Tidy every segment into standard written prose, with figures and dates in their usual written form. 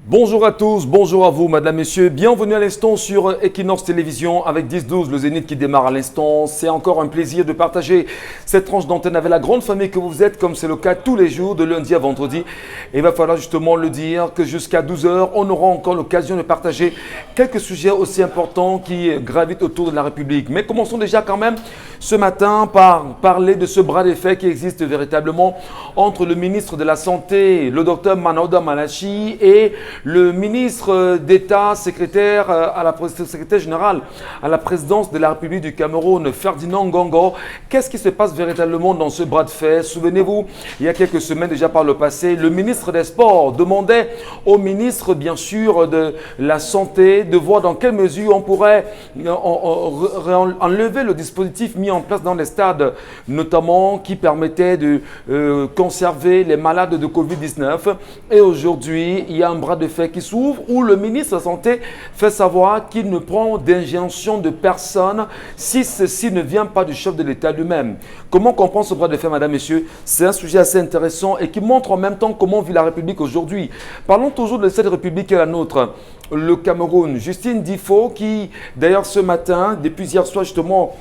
Bonjour à tous, bonjour à vous, madame, messieurs. Bienvenue à l'instant sur Equinox Télévision avec 10-12, le Zénith qui démarre à l'instant. C'est encore un plaisir de partager cette tranche d'antenne avec la grande famille que vous êtes, comme c'est le cas tous les jours, de lundi à vendredi. Et il va falloir justement le dire que jusqu'à 12 heures, on aura encore l'occasion de partager quelques sujets aussi importants qui gravitent autour de la République. Mais commençons déjà quand même ce matin par parler de ce bras de fer qui existe véritablement entre le ministre de la Santé, le docteur Manaouda Malachi, et le ministre d'État, secrétaire général à la présidence de la République du Cameroun, Ferdinand Ngongo. Qu'est-ce qui se passe véritablement dans ce bras de fer? Souvenez-vous, il y a quelques semaines déjà par le passé, le ministre des Sports demandait au ministre, bien sûr, de la Santé de voir dans quelle mesure on pourrait enlever le dispositif mis en place dans les stades, notamment qui permettait de conserver les malades de Covid-19. Et aujourd'hui, il y a un bras de fer qui s'ouvre où le ministre de la Santé fait savoir qu'il ne prend d'injonction de personne si ceci ne vient pas du chef de l'État lui-même. Comment comprendre ce bras de fer, madame, messieurs? C'est un sujet assez intéressant et qui montre en même temps comment vit la République aujourd'hui. Parlons toujours de cette République qui est la nôtre, le Cameroun. Justine Difo qui, d'ailleurs ce matin, depuis hier soir justement,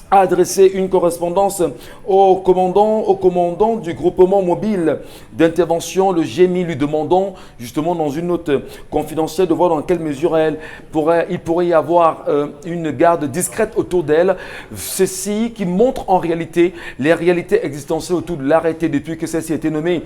a adressé une correspondance au commandant du groupement mobile d'intervention, le GMI, lui demandant justement dans une note confidentielle de voir dans quelle mesure il pourrait y avoir une garde discrète autour d'elle. Ceci qui montre en réalité les réalités existentielles autour de l'arrêté depuis que celle-ci a été nommée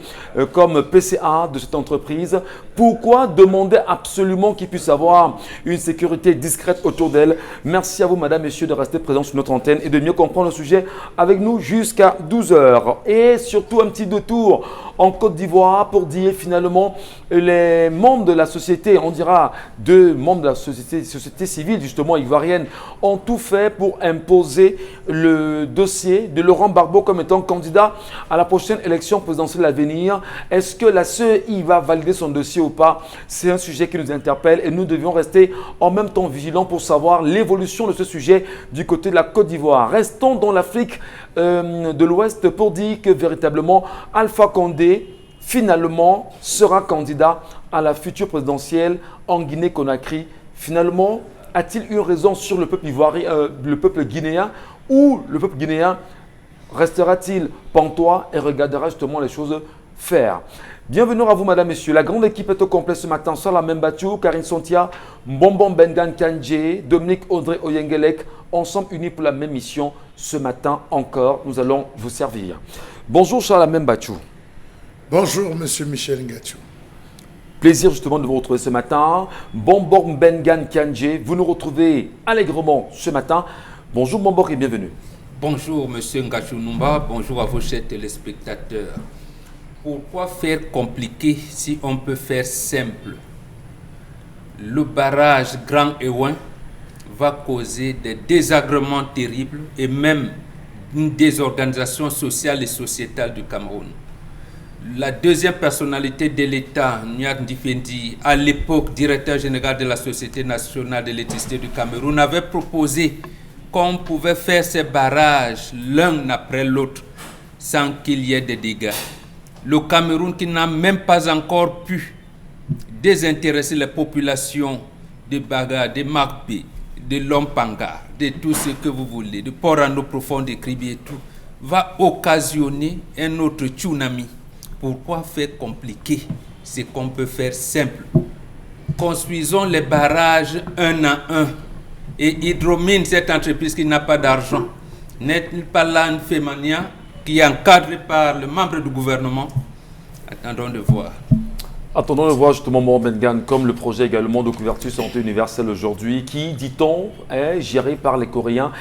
comme PCA de cette entreprise. Pourquoi demander absolument qu'il puisse avoir une sécurité discrète autour d'elle? Merci à vous, madame, messieurs, de rester présents sur notre antenne et de mieux comprendre le sujet avec nous jusqu'à 12 heures. Et surtout un petit détour en Côte d'Ivoire pour dire finalement les membres de la société, on dira deux membres de la société civile justement ivoirienne, ont tout fait pour imposer le dossier de Laurent Gbagbo comme étant candidat à la prochaine élection présidentielle à venir. Est-ce que la CEI va valider son dossier ou pas? C'est un sujet qui nous interpelle et nous devions rester en même temps vigilants pour savoir l'évolution de ce sujet du côté de la Côte d'Ivoire. Restons dans l'Afrique de l'Ouest pour dire que véritablement Alpha Condé finalement sera candidat à la future présidentielle en Guinée-Conakry. Finalement, a-t-il une raison sur le peuple ivoirien, le peuple guinéen, ou le peuple guinéen restera-t-il pantois et regardera justement les choses faire? Bienvenue à vous, madame, messieurs. La grande équipe est au complet ce matin. Salamem Bachou, Karine Sontia, Mbombo Bengan Kandje, Dominique Audrey Oyengelek, ensemble unis pour la même mission. Ce matin encore, nous allons vous servir. Bonjour, Salamem Bachou. Bonjour, monsieur Michel Ngatou. Plaisir justement de vous retrouver ce matin. Mbombo Bengan Kandje, vous nous retrouvez allègrement ce matin. Bonjour, Mbombo et bienvenue. Bonjour, monsieur Ngatou Numba. Bonjour à vos chers téléspectateurs. Pourquoi faire compliqué si on peut faire simple? Le barrage Grand Eouin va causer des désagréments terribles et même une désorganisation sociale et sociétale du Cameroun. La deuxième personnalité de l'État, Nyat Ndifendi, à l'époque directeur général de la Société nationale de l'électricité du Cameroun, avait proposé qu'on pouvait faire ces barrages l'un après l'autre sans qu'il y ait de dégâts. Le Cameroun qui n'a même pas encore pu désintéresser les populations de Baga, de Makpé, de Lompanga, de tout ce que vous voulez, de Port-Arnaud profond, de Kribi et tout, va occasionner un autre tsunami. Pourquoi faire compliqué? C'est qu'on peut faire simple. Construisons les barrages un à un. Et Hydromine, cette entreprise qui n'a pas d'argent, n'est-il pas là une fémania qui est encadré par le membre du gouvernement? Attendons de voir. Attendons de voir justement Mohamed, comme le projet également de couverture santé universelle aujourd'hui, qui, dit-on, est géré par les Coréens.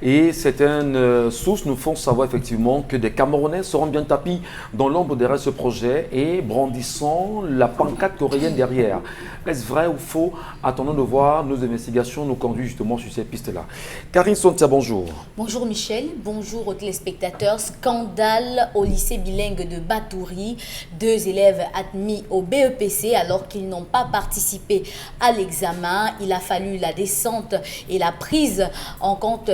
Et certaines sources nous font savoir effectivement que des Camerounais seront bien tapis dans l'ombre derrière ce projet et brandissant la pancarte coréenne derrière. Est-ce vrai ou faux? Attendons de voir. Nos investigations nous conduisent justement sur ces pistes-là. Karine Sontia, bonjour. Bonjour Michel, bonjour aux téléspectateurs. Scandale au lycée bilingue de Batouri. 2 élèves admis au BEPC alors qu'ils n'ont pas participé à l'examen. Il a fallu la descente et la prise en compte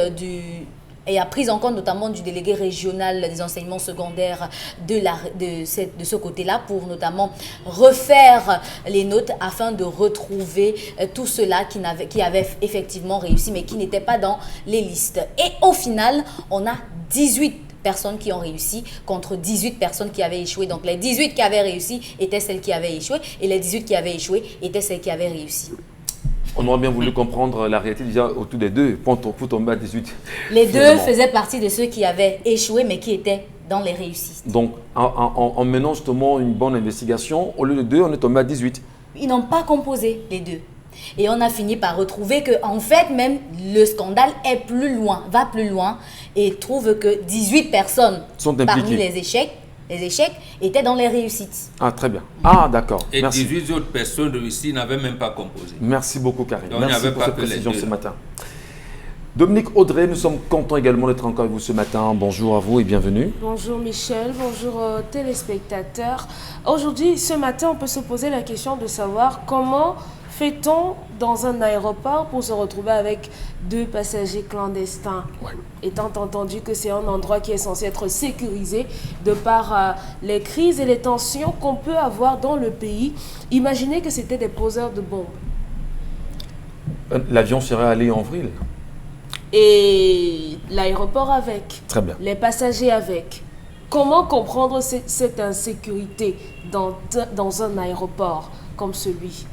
et à prise en compte notamment du délégué régional des enseignements secondaires de ce côté-là, pour notamment refaire les notes afin de retrouver tout cela qui avait effectivement réussi mais qui n'était pas dans les listes. Et au final, on a 18 personnes qui ont réussi contre 18 personnes qui avaient échoué. Donc les 18 qui avaient réussi étaient celles qui avaient échoué et les 18 qui avaient échoué étaient celles qui avaient réussi. On aurait bien voulu comprendre la réalité déjà autour des deux pour tomber à 18. Les deux faisaient partie de ceux qui avaient échoué mais qui étaient dans les réussites. Donc en menant justement une bonne investigation, au lieu de 2, on est tombé à 18. Ils n'ont pas composé les deux. Et on a fini par retrouver que, en fait, même le scandale est plus loin, va plus loin et trouve que 18 personnes sont parmi les échecs étaient dans les réussites. Ah, très bien. Ah, d'accord. Et merci. 18 autres personnes réussies n'avaient même pas composé. Merci beaucoup, Karine. Donc, merci pour cette précision ce matin. Dominique Audrey, nous sommes contents également d'être encore avec vous ce matin. Bonjour à vous et bienvenue. Bonjour Michel, bonjour aux téléspectateurs. Aujourd'hui, ce matin, on peut se poser la question de savoir comment fait-on dans un aéroport pour se retrouver avec 2 passagers clandestins, étant entendu que c'est un endroit qui est censé être sécurisé de par les crises et les tensions qu'on peut avoir dans le pays. Imaginez que c'était des poseurs de bombes. L'avion serait allé en vrille. Et l'aéroport avec. Très bien. Les passagers avec. Comment comprendre cette insécurité dans un aéroport comme celui?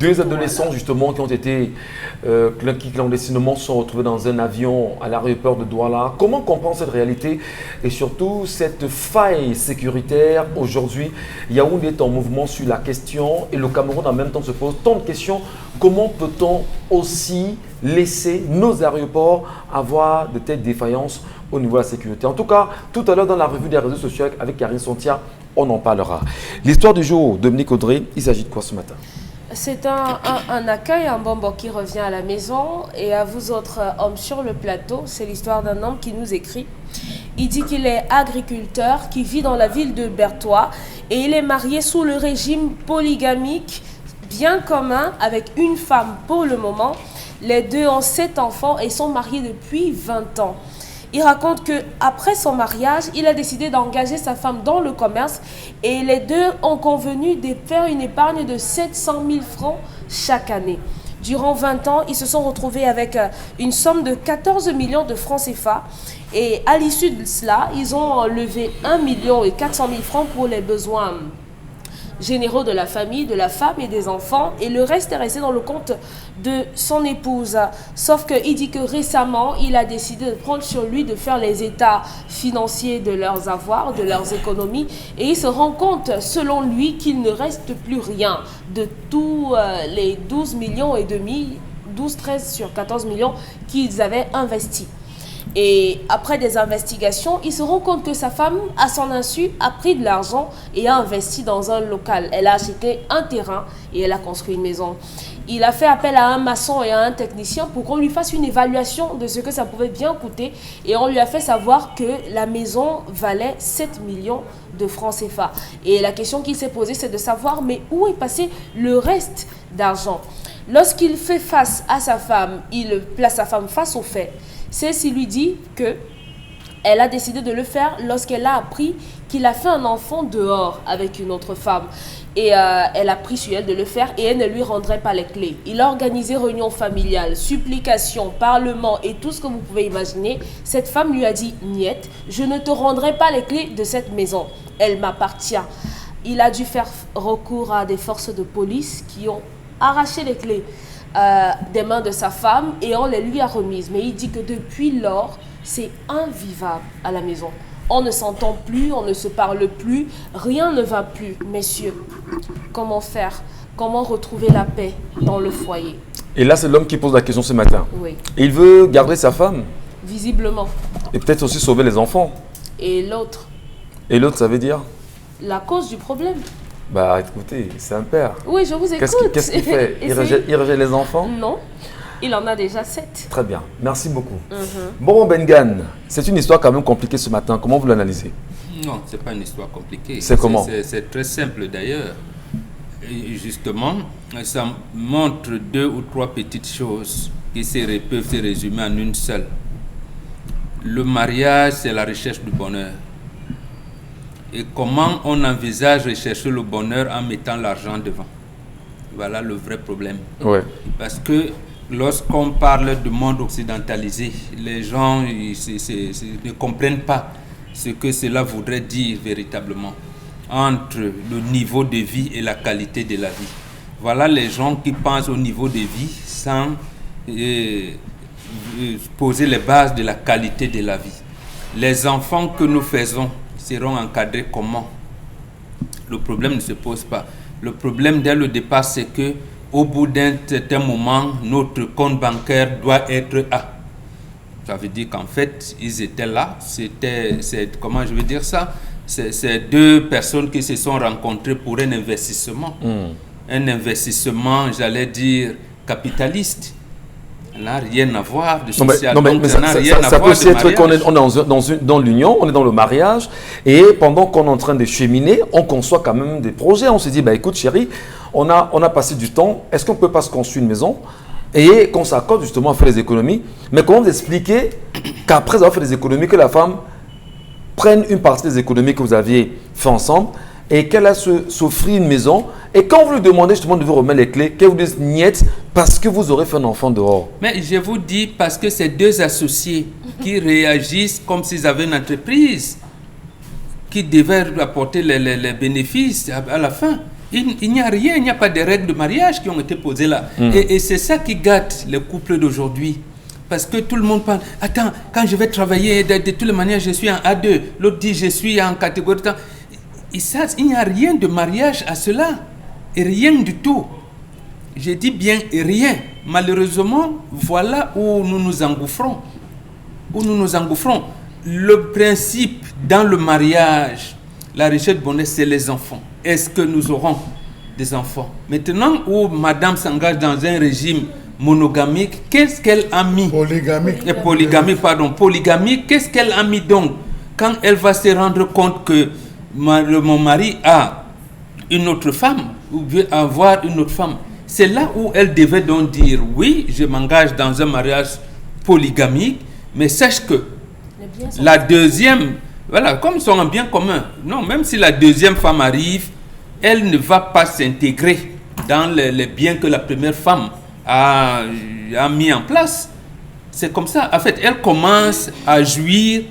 2 adolescents justement qui ont été qui clandestinement sont retrouvés dans un avion à l'aéroport de Douala. Comment comprendre cette réalité et surtout cette faille sécuritaire aujourd'hui? Yaoundé est en mouvement sur la question et le Cameroun en même temps se pose tant de questions. Comment peut-on aussi laisser nos aéroports avoir de telles défaillances au niveau de la sécurité? En tout cas, tout à l'heure dans la revue des réseaux sociaux avec Karine Sontia, on en parlera. L'histoire du jour, Dominique Audrey, il s'agit de quoi ce matin? C'est un accueil, un bonbon qui revient à la maison. Et à vous autres hommes sur le plateau, c'est l'histoire d'un homme qui nous écrit. Il dit qu'il est agriculteur, qui vit dans la ville de Bertois. Et il est marié sous le régime polygamique bien commun avec une femme pour le moment. Les deux ont 7 enfants et sont mariés depuis 20 ans. Il raconte qu'après son mariage, il a décidé d'engager sa femme dans le commerce et les deux ont convenu de faire une épargne de 700 000 francs chaque année. Durant 20 ans, ils se sont retrouvés avec une somme de 14 millions de francs CFA et à l'issue de cela, ils ont levé 1 million et 400 000 francs pour les besoins généraux de la famille, de la femme et des enfants, et le reste est resté dans le compte de son épouse. Sauf qu'il dit que récemment, il a décidé de prendre sur lui de faire les états financiers de leurs avoirs, de leurs économies, et il se rend compte, selon lui, qu'il ne reste plus rien de tous les 12 millions et demi, 12-13 sur 14 millions qu'ils avaient investis. Et après des investigations, il se rend compte que sa femme, à son insu, a pris de l'argent et a investi dans un local. Elle a acheté un terrain et elle a construit une maison. Il a fait appel à un maçon et à un technicien pour qu'on lui fasse une évaluation de ce que ça pouvait bien coûter. Et on lui a fait savoir que la maison valait 7 millions de francs CFA. Et la question qu'il s'est posée, c'est de savoir, mais où est passé le reste d'argent? Lorsqu'il fait face à sa femme, il place sa femme face aux faits. Celle-ci lui dit qu'elle a décidé de le faire lorsqu'elle a appris qu'il a fait un enfant dehors avec une autre femme. Et elle a pris sur elle de le faire et elle ne lui rendrait pas les clés. Il a organisé réunion familiale, supplication, parlement et tout ce que vous pouvez imaginer. Cette femme lui a dit « Niet, je ne te rendrai pas les clés de cette maison. Elle m'appartient. » Il a dû faire recours à des forces de police qui ont arraché les clés des mains de sa femme et on les lui a remises. Mais il dit que depuis lors, c'est invivable à la maison. On ne s'entend plus, on ne se parle plus, rien ne va plus. Messieurs, comment faire? Comment retrouver la paix dans le foyer? Et là, c'est l'homme qui pose la question ce matin. Oui. Et il veut garder sa femme. Visiblement. Et peut-être aussi sauver les enfants. Et l'autre? Et l'autre, ça veut dire? La cause du problème. Bah écoutez, c'est un père. Oui, je vous écoute. Qu'est-ce qu'il fait? Il rejette les enfants? Non, il en a déjà 7. Très bien, merci beaucoup. Bon, Bengan, c'est une histoire quand même compliquée ce matin. Comment vous l'analysez? Non, ce n'est pas une histoire compliquée. C'est comment? C'est très simple d'ailleurs. Et justement, ça montre 2 ou 3 petites choses qui peuvent se résumer en une seule. le mariage, c'est la recherche du bonheur. Et comment on envisage rechercher le bonheur en mettant l'argent devant? Voilà le vrai problème. Ouais. Parce que lorsqu'on parle du monde occidentalisé, les gens ne comprennent pas ce que cela voudrait dire véritablement entre le niveau de vie et la qualité de la vie. Voilà les gens qui pensent au niveau de vie sans poser les bases de la qualité de la vie. Les enfants que nous faisons seront encadrés comment? Le problème ne se pose pas. Le problème dès le départ, c'est que au bout d'un certain moment, notre compte bancaire doit être A. Ça veut dire qu'en fait, ils étaient là. Comment je veux dire ça? C'est deux personnes qui se sont rencontrées pour un investissement. Un investissement, j'allais dire, capitaliste. Ça n'a rien à voir de social. Ça peut aussi être qu'on est dans l'union, on est dans le mariage, et pendant qu'on est en train de cheminer, on conçoit quand même des projets. On se dit, bah, écoute chérie, on a passé du temps, est-ce qu'on ne peut pas se construire une maison et qu'on s'accorde justement à faire des économies? Mais comment vous expliquer qu'après avoir fait des économies, que la femme prenne une partie des économies que vous aviez fait ensemble et qu'elle a s'offrir une maison, et quand vous lui demandez justement de vous remettre les clés, qu'elle vous dise niet parce que vous aurez fait un enfant dehors? Mais je vous dis, parce que c'est deux associés qui réagissent comme s'ils avaient une entreprise qui devait apporter les bénéfices à la fin. Il n'y a rien, il n'y a pas de règles de mariage qui ont été posées là. Et c'est ça qui gâte les couples d'aujourd'hui. Parce que tout le monde parle, attends, quand je vais travailler, de toutes les manières, je suis en A2, l'autre dit, je suis en catégorie. Et ça, il n'y a rien de mariage à cela. Et rien du tout. Je dis bien rien. Malheureusement, voilà où nous nous engouffrons. Le principe dans le mariage, la recherche de bonheur, c'est les enfants. Est-ce que nous aurons des enfants? Maintenant où madame s'engage dans un régime monogamique, qu'est-ce qu'elle a mis? Polygamique, qu'est-ce qu'elle a mis donc? Quand elle va se rendre compte que mon mari a une autre femme, ou veut avoir une autre femme, c'est là où elle devait donc dire, oui, je m'engage dans un mariage polygamique, mais sache que la deuxième, voilà, comme ils sont en bien commun, non, même si la deuxième femme arrive, elle ne va pas s'intégrer dans les biens que la première femme a mis en place. C'est comme ça. En fait, elle commence à jouir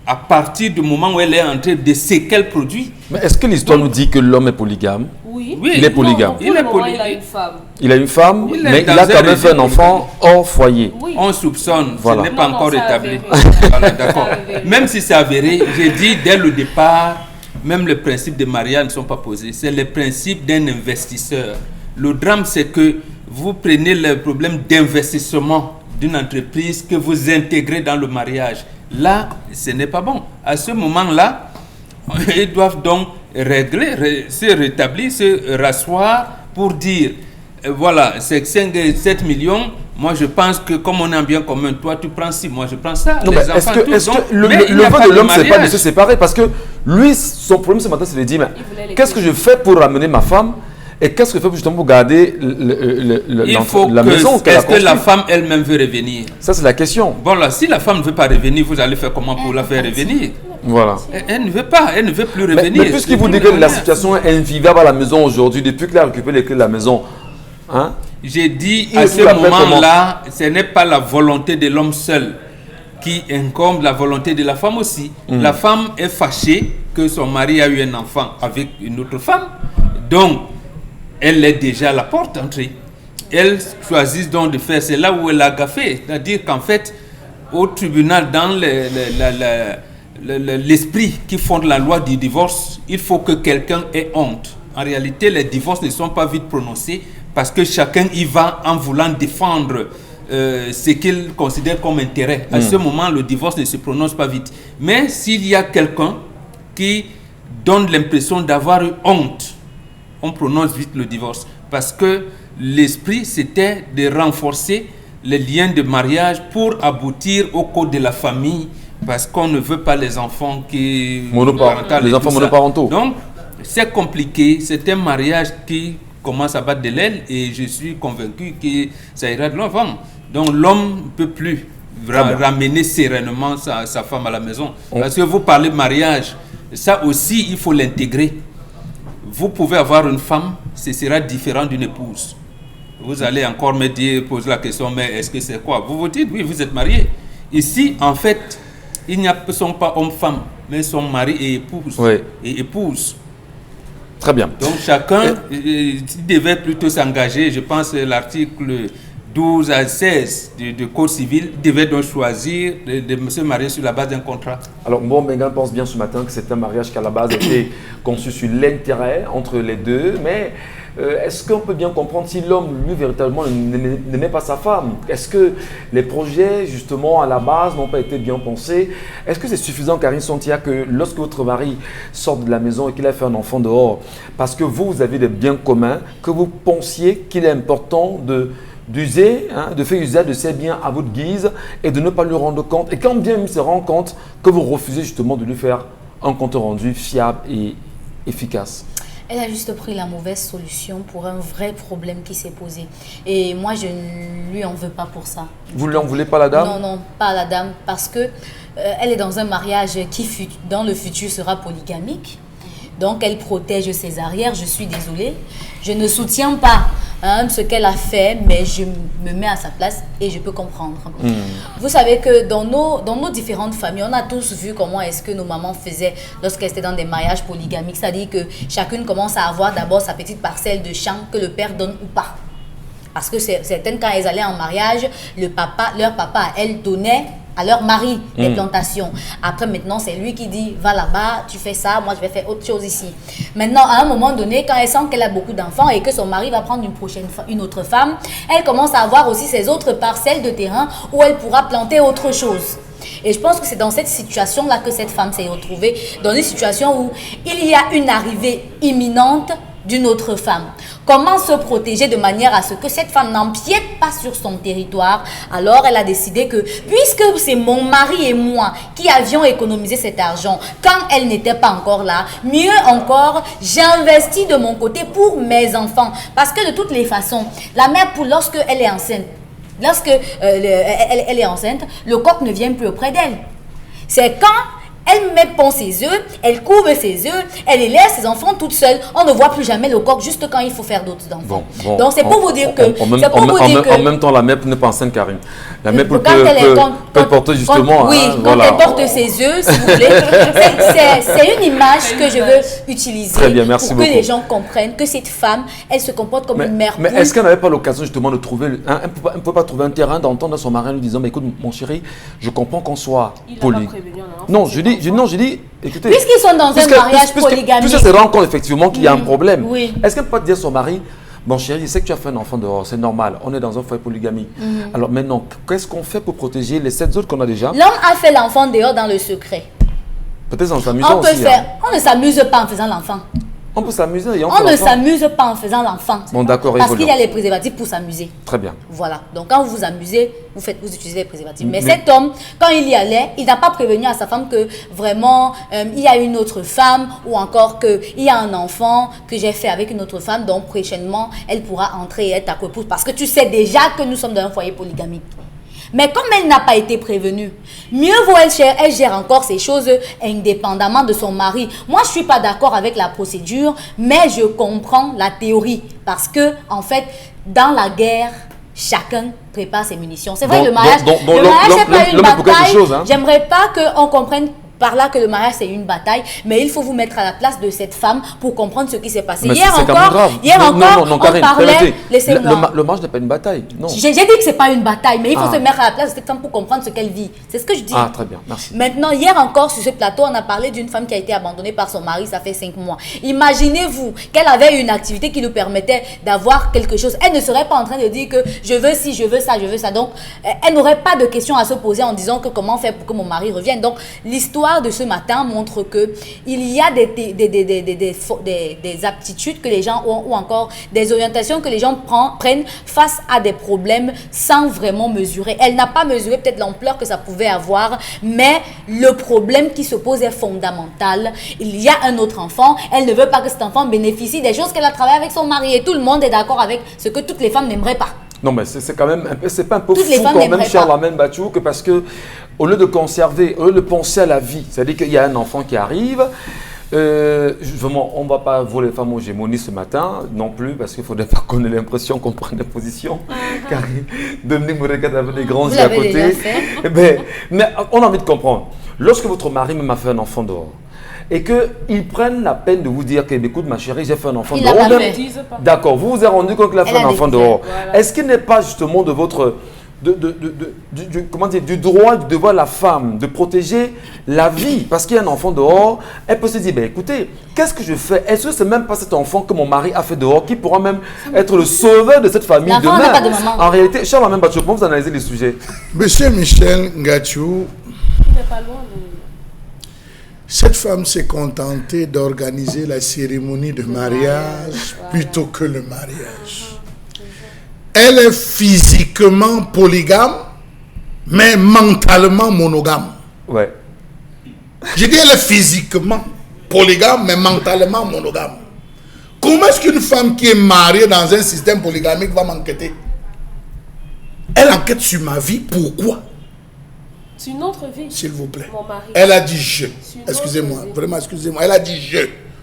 à partir du moment où elle est en train de ce qu'elle produit. Mais est-ce que l'histoire nous dit que l'homme est polygame? Oui. Il est polygame. Il a une femme. Il a une femme, mais il a quand même fait un enfant hors foyer. Oui. On soupçonne, voilà. Ce n'est pas encore établi. Voilà, d'accord. Même si c'est avéré, j'ai dit dès le départ, même les principes de mariage ne sont pas posés. C'est le principe d'un investisseur. Le drame, c'est que vous prenez le problème d'investissement d'une entreprise que vous intégrez dans le mariage. Là, ce n'est pas bon. À ce moment-là, ils doivent donc régler, se rétablir, se rasseoir pour dire, voilà, c'est 7 millions. Moi, je pense que comme on est en bien commun, toi, tu prends 6, moi, je prends ça. Non, est-ce que le vœu de l'homme, c'est pas de se séparer? Parce que lui, son problème ce matin, c'est de dire, mais qu'est-ce que je fais pour ramener ma femme? Et qu'est-ce que je fais justement pour garder la maison qu'elle a construite? Est-ce que la femme elle-même veut revenir? Ça, c'est la question. Bon, là, si la femme ne veut pas revenir, vous allez faire comment pour la faire revenir? Voilà. Elle ne veut pas, elle ne veut plus revenir. Mais puisqu'il vous dit que la situation est invivable à la maison aujourd'hui, depuis qu'il a récupéré les clés de la maison, hein? J'ai dit à ce moment-là, ce n'est pas la volonté de l'homme seul qui incombe, la volonté de la femme aussi. La femme est fâchée que son mari a eu un enfant avec une autre femme. Donc, elle est déjà à la porte d'entrée. Elle choisit donc de faire, c'est là où elle a gaffé. C'est-à-dire qu'en fait, au tribunal, dans l'esprit qui fonde la loi du divorce, il faut que quelqu'un ait honte. En réalité, les divorces ne sont pas vite prononcés parce que chacun y va en voulant défendre ce qu'il considère comme intérêt. À ce moment, le divorce ne se prononce pas vite. Mais s'il y a quelqu'un qui donne l'impression d'avoir eu honte, on prononce vite le divorce. Parce que l'esprit, c'était de renforcer les liens de mariage pour aboutir au code de la famille. Parce qu'on ne veut pas les enfants monoparentaux. Donc, c'est compliqué. C'est un mariage qui commence à battre de l'aile et je suis convaincu que ça ira de l'avant. Donc, l'homme ne peut plus ramener sereinement sa femme à la maison. Parce que vous parlez de mariage, ça aussi, il faut l'intégrer. Vous pouvez avoir une femme, ce sera différent d'une épouse. Vous allez encore me dire, poser la question, mais est-ce que c'est quoi? Vous vous dites, oui, vous êtes marié. Ici, en fait, ils ne sont pas hommes-femmes, mais sont mari et épouse. Oui. Et épouse. Très bien. Donc chacun devait plutôt s'engager. Je pense que l'article 12 à 16 du Code civil devait donc choisir de se marier sur la base d'un contrat. Alors, bon, Bengal pense bien ce matin que c'est un mariage qui à la base était conçu sur l'intérêt entre les deux, mais est-ce qu'on peut bien comprendre si l'homme, lui, véritablement, n'aimait pas sa femme? Est-ce que les projets, justement, à la base, n'ont pas été bien pensés? Est-ce que c'est suffisant, Karine Sontia, que lorsque votre mari sort de la maison et qu'il a fait un enfant dehors, parce que vous avez des biens communs, que vous pensiez qu'il est important d'user, de faire usage de ses biens à votre guise et de ne pas lui rendre compte? Et quand bien il se rend compte que vous refusez justement de lui faire un compte rendu fiable et efficace? Elle a juste pris la mauvaise solution pour un vrai problème qui s'est posé. Et moi, je ne lui en veux pas pour ça. Vous ne lui en voulez pas, la dame? Non, non, pas la dame. Parce que elle est dans un mariage qui, dans le futur, sera polygamique. Donc, elle protège ses arrières. Je suis désolée. Je ne soutiens pas ce qu'elle a fait, mais je me mets à sa place et je peux comprendre. Vous savez que dans nos différentes familles, on a tous vu comment est-ce que nos mamans faisaient lorsqu'elles étaient dans des mariages polygamiques. C'est-à-dire que chacune commence à avoir d'abord sa petite parcelle de champ que le père donne ou pas. Parce que certaines, quand elles allaient en mariage, leur papa, elle donnait à leur mari des plantations. Après, maintenant, c'est lui qui dit, va là-bas, tu fais ça, moi je vais faire autre chose ici. Maintenant, à un moment donné, quand elle sent qu'elle a beaucoup d'enfants et que son mari va prendre une autre femme, elle commence à avoir aussi ses autres parcelles de terrain où elle pourra planter autre chose. Et je pense que c'est dans cette situation-là que cette femme s'est retrouvée, dans une situation où il y a une arrivée imminente d'une autre femme. Comment se protéger de manière à ce que cette femme n'empiète pas sur son territoire? Alors elle a décidé que puisque c'est mon mari et moi qui avions économisé cet argent quand elle n'était pas encore là, mieux encore, j'investis de mon côté pour mes enfants. Parce que de toutes les façons, la mère poule, lorsque elle est enceinte, elle est enceinte, le coq ne vient plus auprès d'elle. C'est quand elle pond ses œufs, elle couvre ses œufs, elle élève ses enfants toute seule. On ne voit plus jamais le coq juste quand il faut faire d'autres enfants. Bon, donc c'est pour vous dire que... En même temps, la mère n'est pas enceinte, Karine. La mère peut porter justement... Oui, quand elle porte ses œufs, si vous voulez. C'est une image que je veux utiliser. Très bien, merci pour beaucoup. Que les gens comprennent que cette femme, elle se comporte comme une mère. Mais est-ce qu'elle n'avait pas l'occasion justement de trouver... Elle ne peut pas trouver un terrain d'entendre son mari en lui disant, mais écoute, mon chéri, je comprends qu'on soit poli. Non, je dis, écoutez... Puisqu'ils sont dans un mariage polygamique... Puisque se rend compte effectivement qu'il y a un problème. Oui. Est-ce qu'elle peut dire à son mari, bon chéri, je sais que tu as fait un enfant dehors, c'est normal, on est dans un foyer polygamique. Alors maintenant, qu'est-ce qu'on fait pour protéger les 7 autres qu'on a déjà? L'homme a fait l'enfant dehors dans le secret. Peut-être en s'amusant aussi. On ne s'amuse pas en faisant l'enfant. On peut s'amuser et on ne s'amuse pas en faisant l'enfant. Bon, d'accord, parce qu'il y a les préservatifs pour s'amuser. Très bien. Voilà. Donc, quand vous vous amusez, vous utilisez les préservatifs. Mais cet homme, quand il y allait, il n'a pas prévenu à sa femme que vraiment, il y a une autre femme ou encore qu'il y a un enfant que j'ai fait avec une autre femme. Donc, prochainement, elle pourra entrer et être ta coépouse. Parce que tu sais déjà que nous sommes dans un foyer polygamique. Mais comme elle n'a pas été prévenue, mieux vaut elle gère encore ces choses indépendamment de son mari. Moi, je ne suis pas d'accord avec la procédure, mais je comprends la théorie. Parce que, en fait, dans la guerre, chacun prépare ses munitions. C'est vrai, le mariage, c'est pas une bataille. J'aimerais pas qu'on comprenne par là que le mariage c'est une bataille, mais il faut vous mettre à la place de cette femme pour comprendre ce qui s'est passé. Mais hier encore, on parlait. Laissez-moi. Le mariage n'est pas une bataille. Non. J'ai dit que c'est pas une bataille, mais il faut se mettre à la place de cette femme pour comprendre ce qu'elle vit. C'est ce que je dis. Ah, très bien, merci. Maintenant, hier encore sur ce plateau, on a parlé d'une femme qui a été abandonnée par son mari, ça fait 5 mois. Imaginez-vous qu'elle avait une activité qui lui permettait d'avoir quelque chose. Elle ne serait pas en train de dire que je veux ci, je veux ça, je veux ça. Donc, elle n'aurait pas de questions à se poser en disant que comment faire pour que mon mari revienne. Donc, l'histoire de ce matin montre que il y a des aptitudes que les gens ont ou encore des orientations que les gens prennent face à des problèmes sans vraiment mesurer. Elle n'a pas mesuré peut-être l'ampleur que ça pouvait avoir, mais le problème qui se pose est fondamental. Il y a un autre enfant, elle ne veut pas que cet enfant bénéficie des choses qu'elle a travaillé avec son mari et tout le monde est d'accord avec ce que toutes les femmes n'aimeraient pas. Non, mais c'est quand même, c'est pas un peu Toutes les fou femmes quand même, n'aimeraient cher pas. Lamine Bachou, que parce que au lieu de conserver, au lieu de penser à la vie, c'est-à-dire qu'il y a un enfant qui arrive, vraiment, on ne va pas voler les femmes aux gémonies ce matin, non plus, parce qu'il ne faudrait pas qu'on ait l'impression qu'on prenne des positions. Car Dominique me regarde avec des grands yeux à l'avez déjà côté. fait. Eh ben, mais on a envie de comprendre. Lorsque votre mari m'a fait un enfant dehors, et qu'ils prennent la peine de vous dire que, écoute ma chérie, j'ai fait un enfant Il dehors. l'a pas Ou même- fait. Disent pas. D'accord, vous vous êtes rendu compte qu'il a fait Elle un a enfant découvert, dehors. voilà. Est-ce qu'il n'est pas justement de votre, comment dire, du droit, du devoir de la femme de protéger la vie? Parce qu'il y a un enfant dehors, elle peut se dire, ben, écoutez, qu'est-ce que je fais? Est-ce que c'est même pas cet enfant que mon mari a fait dehors qui pourra même être le sauveur de cette famille L'enfant demain? n'a pas de maman. En réalité, Charles Lamine Bachou, comment vous analysez les sujets? Monsieur Michel Ngachou, Il n'est pas loin de... cette femme s'est contentée d'organiser la cérémonie de mariage plutôt que le mariage. Elle est physiquement polygame, mais mentalement monogame. Ouais. Je dis elle est physiquement polygame, mais mentalement monogame. Comment est-ce qu'une femme qui est mariée dans un système polygamique va m'enquêter? Elle enquête sur ma vie, pourquoi? C'est une autre vie. S'il vous plaît. Mon mari. Elle a dit je. C'est une Excusez-moi, autre vie. vraiment excusez-moi. Elle a dit je.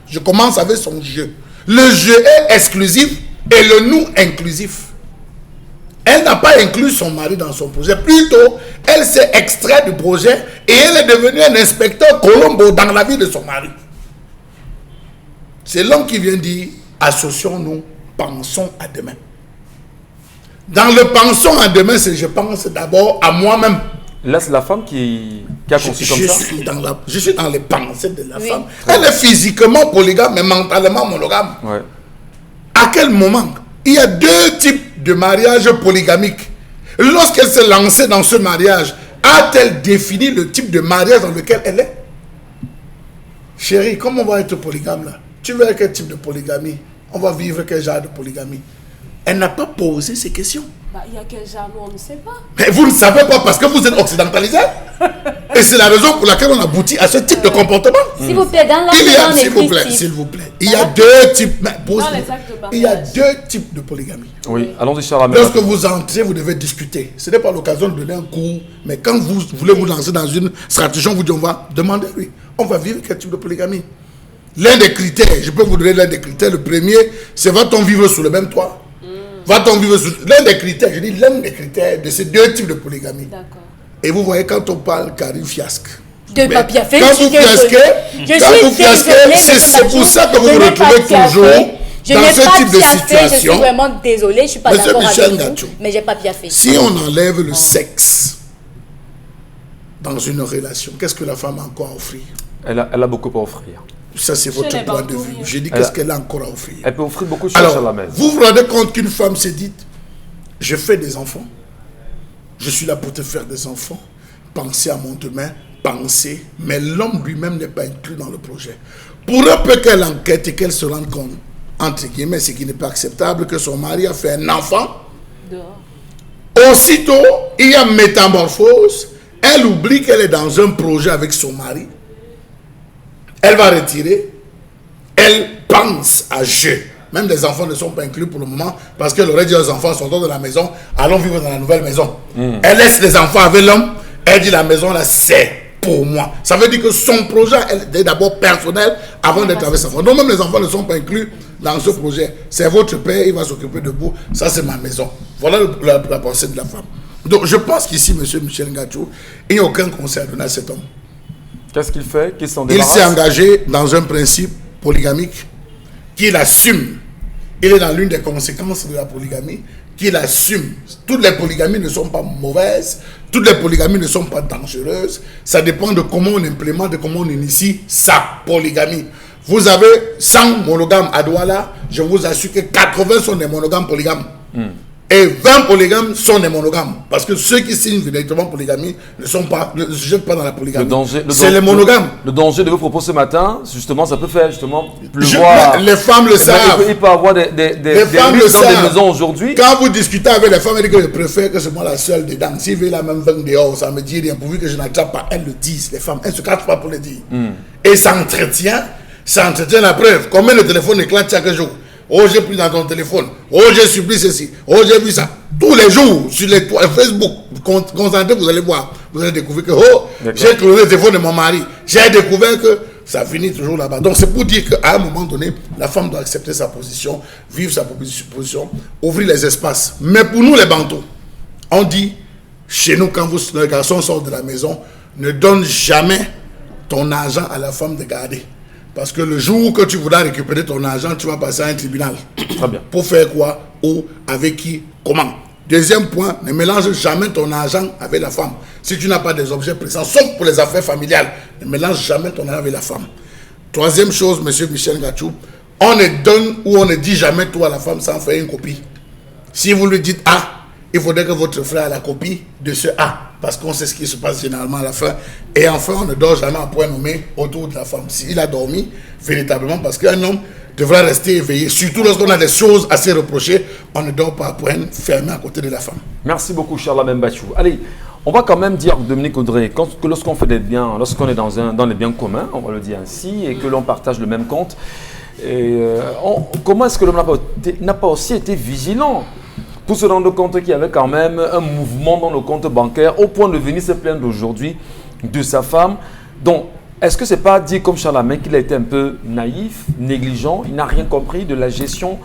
Je commence avec son je. Le je est exclusif et le nous inclusif. Elle n'a pas inclus son mari dans son projet. Plutôt, elle s'est extraite du projet et elle est devenue un inspecteur Colombo dans la vie de son mari. C'est l'homme qui vient dire, associons-nous, pensons à demain. Dans le pensons à demain, c'est je pense d'abord à moi-même. Là, c'est la femme qui a conçu comme ça. Je suis dans les pensées de la Oui. femme. Elle est physiquement polygame, mais mentalement monogame. Ouais. À quel moment? Il y a deux types de mariage polygamiques. Lorsqu'elle s'est lancée dans ce mariage, a-t-elle défini le type de mariage dans lequel elle est? Chérie, comment on va être polygame là? Tu veux quel type de polygamie? On va vivre quel genre de polygamie? Elle n'a pas posé ces questions. Bah, il y a quel genre, nous, on ne sait pas. Mais vous ne savez pas parce que vous êtes occidentalisé. Et c'est la raison pour laquelle on aboutit à ce type de comportement. S'il vous plaît, dans Il y a, l'ordre s'il vous plaît, s'il vous plaît, il y a deux types. Mais pose- Dans les actes de mariage. il y a deux types de polygamie. Oui, allons-y, Charles Lamine Lorsque Bachou. vous entrez, vous devez discuter. Ce n'est pas l'occasion de donner un cours, mais quand vous voulez vous lancer dans une stratégie, on vous dit on va demander, oui, on va vivre quel type de polygamie. L'un des critères, je peux vous donner l'un des critères. Le premier, c'est va-t-on vivre sous le même toit? Va-t-on vivre sous... L'un des critères, je dis l'un des critères de ces deux types de polygamie. D'accord. Et vous voyez, quand on parle Karim fiasque. De Mais papier fait, quand je suis vous fiasquez, désolée. quand vous fiasquez, c'est pour ça que vous vous retrouvez toujours Je dans n'ai ce pas type de piaffé, je suis situation. vraiment désolée, je ne suis pas Monsieur d'accord Michel avec vous, Ngachou. mais je n'ai pas piaffé. Si on enlève le sexe dans une relation, qu'est-ce que la femme a encore à offrir? Elle a beaucoup à offrir. Ça, c'est votre les point de banques vue. pour J'ai dit rien. qu'est-ce qu'elle a encore à offrir. Elle peut offrir beaucoup de choses, Charles Alors, Lamine. vous vous rendez compte qu'une femme s'est dit, je fais des enfants, je suis là pour te faire des enfants, penser à mon demain, penser, mais l'homme lui-même n'est pas inclus dans le projet. Pour un peu qu'elle enquête et qu'elle se rende compte, entre guillemets, ce qui n'est pas acceptable, que son mari a fait un enfant, Dehors. aussitôt, il y a métamorphose, elle oublie qu'elle est dans un projet avec son mari, elle va retirer, elle pense à je. Même les enfants ne sont pas inclus pour le moment parce qu'elle aurait dit aux enfants sortons de la maison, allons vivre dans la nouvelle maison. Elle laisse les enfants avec l'homme, elle dit la maison là c'est pour moi. Ça veut dire que son projet elle, est d'abord personnel avant d'être avec ses enfants. Donc même les enfants ne sont pas inclus dans ce projet. C'est votre père, il va s'occuper de vous, ça c'est ma maison. Voilà la pensée de la femme. Donc je pense qu'ici, monsieur Michel Ngachou, il n'y a aucun conseil à donner à cet homme. Qu'est-ce qu'il fait? Qu'il s'en Il débarrasse? s'est engagé dans un principe polygamique qu'il assume. Il est dans l'une des conséquences de la polygamie qu'il assume. Toutes les polygamies ne sont pas mauvaises, toutes les polygamies ne sont pas dangereuses. Ça dépend de comment on implémente, de comment on initie sa polygamie. Vous avez 100 monogames à Douala, je vous assure que 80 sont des monogames polygames. Et 20 polygames sont des monogames. Parce que ceux qui signent véritablement polygamie ne se jettent pas dans la polygamie. C'est les monogames. Le danger de vos propos ce matin, justement, ça peut faire justement pleuvoir. Les femmes le savent. Il peut y avoir des femmes le risques dans des savent. maisons aujourd'hui. Quand vous discutez avec les femmes, elles disent que je préfère que c'est moi la seule dedans. S'il veut la même vente dehors, ça me dit rien. Pourvu que je n'attrape pas, elles le disent. Les femmes, elles ne se cachent pas pour le dire. Et ça entretient la preuve. Combien de téléphones éclatent chaque jour? Oh, j'ai pris dans ton téléphone. Oh, j'ai subi ceci. Oh, j'ai vu ça. Tous les jours, sur les Facebook, concentrez, vous allez voir. Vous allez découvrir que, oh, j'ai cloné le téléphone de mon mari. J'ai découvert que ça finit toujours là-bas. Donc, c'est pour dire qu'à un moment donné, la femme doit accepter sa position, vivre sa position, ouvrir les espaces. Mais pour nous, les Bantous, on dit, chez nous, quand le garçon sort de la maison, ne donne jamais ton argent à la femme de garder. Parce que le jour que tu voudras récupérer ton argent, tu vas passer à un tribunal. Très bien. Pour faire quoi? Où? Avec qui? Comment? Deuxième point, ne mélange jamais ton argent avec la femme. Si tu n'as pas des objets présents, sauf pour les affaires familiales, ne mélange jamais ton argent avec la femme. Troisième chose, monsieur Michel Gachou, on ne donne ou on ne dit jamais tout à la femme sans faire une copie. Si vous lui dites A, il faudrait que votre frère ait la copie de ce A. Parce qu'on sait ce qui se passe généralement à la fin. Et enfin, on ne dort jamais à point nommé autour de la femme. S'il a dormi, véritablement, parce qu'un homme devra rester éveillé. Surtout lorsqu'on a des choses à se reprocher, on ne dort pas à point fermé à côté de la femme. Merci beaucoup, Charles Bachou. Allez, on va quand même dire, Dominique Audrey, que lorsqu'on fait des biens, lorsqu'on est dans les biens communs, on va le dire ainsi, et que l'on partage le même compte, comment est-ce que l'homme n'a pas aussi été vigilant pour se rendre compte qu'il y avait quand même un mouvement dans le compte bancaire au point de venir se plaindre aujourd'hui de sa femme. Donc, est-ce que ce n'est pas dit comme Charlemagne qu'il a été un peu naïf, négligent, il n'a rien compris de la gestion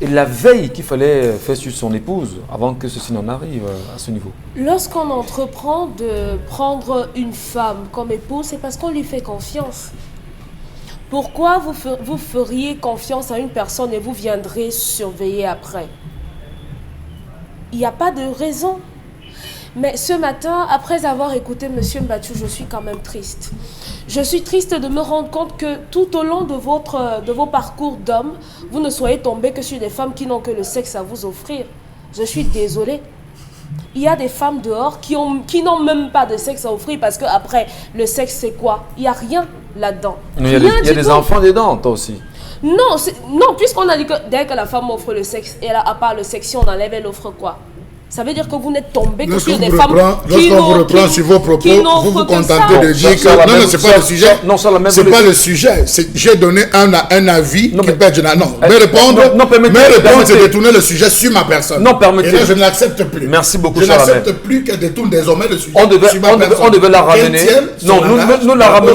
et la veille qu'il fallait faire sur son épouse avant que ceci n'en arrive à ce niveau? Lorsqu'on entreprend de prendre une femme comme épouse, c'est parce qu'on lui fait confiance. Pourquoi vous feriez confiance à une personne et vous viendrez surveiller après? Il n'y a pas de raison. Mais ce matin, après avoir écouté M. Mbachou, je suis quand même triste. Je suis triste de me rendre compte que tout au long de vos parcours d'hommes, vous ne soyez tombés que sur des femmes qui n'ont que le sexe à vous offrir. Je suis désolée. Il y a des femmes dehors qui n'ont même pas de sexe à offrir parce qu'après, le sexe c'est quoi? Il n'y a rien là-dedans. Il y a des enfants dedans, toi aussi. Non, puisqu'on a dit que dès que la femme offre le sexe, et là, à part le sexe, si on enlève, elle offre quoi? Ça veut dire que vous n'êtes tombé que sur des femmes qui Lorsqu'on vous reprend sur vos propos, vous vous contentez de dire que... Non, c'est pas le sujet. Non, ça la même. C'est pas le sujet. J'ai donné un avis qui perd... Non, mais répondre, c'est détourner le sujet sur ma personne. Non, permettez. Et là, je ne l'accepte plus. Merci beaucoup, je n'accepte plus qu'elle détourne désormais le sujet sur ma personne. On devait la ramener. Non,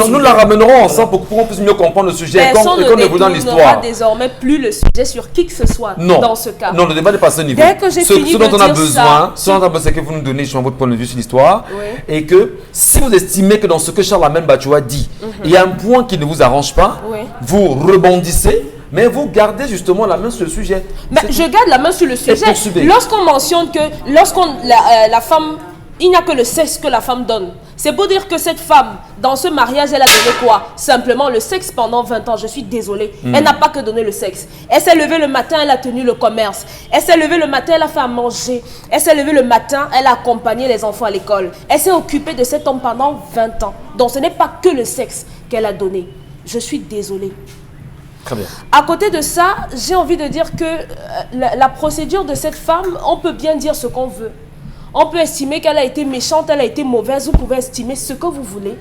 nous la ramènerons ensemble pour qu'on puisse mieux comprendre le sujet et qu'on ne vous dans l'histoire. Désormais plus le sujet sur qui que ce soit dans ce cas. Non, le débat n'est pas à ce niveau. Dès que j'ai fini de dire ça, c'est que vous nous donnez votre point de vue sur l'histoire, et que si vous estimez que dans ce que Charlemagne Bachou a dit, il y a un point qui ne vous arrange pas, vous rebondissez, mais vous gardez justement la main sur le sujet. Mais je garde la main sur le sujet. Lorsqu'on mentionne que la femme, il n'y a que le sexe que la femme donne. C'est pour dire que cette femme, dans ce mariage, elle a donné quoi? Simplement le sexe pendant 20 ans. Je suis désolée. Elle n'a pas que donné le sexe. Elle s'est levée le matin, elle a tenu le commerce. Elle s'est levée le matin, elle a fait à manger. Elle s'est levée le matin, elle a accompagné les enfants à l'école. Elle s'est occupée de cet homme pendant 20 ans. Donc ce n'est pas que le sexe qu'elle a donné. Je suis désolée. Très bien. À côté de ça, j'ai envie de dire que la procédure de cette femme, on peut bien dire ce qu'on veut. On peut estimer qu'elle a été méchante, elle a été mauvaise, vous pouvez estimer ce que vous voulez.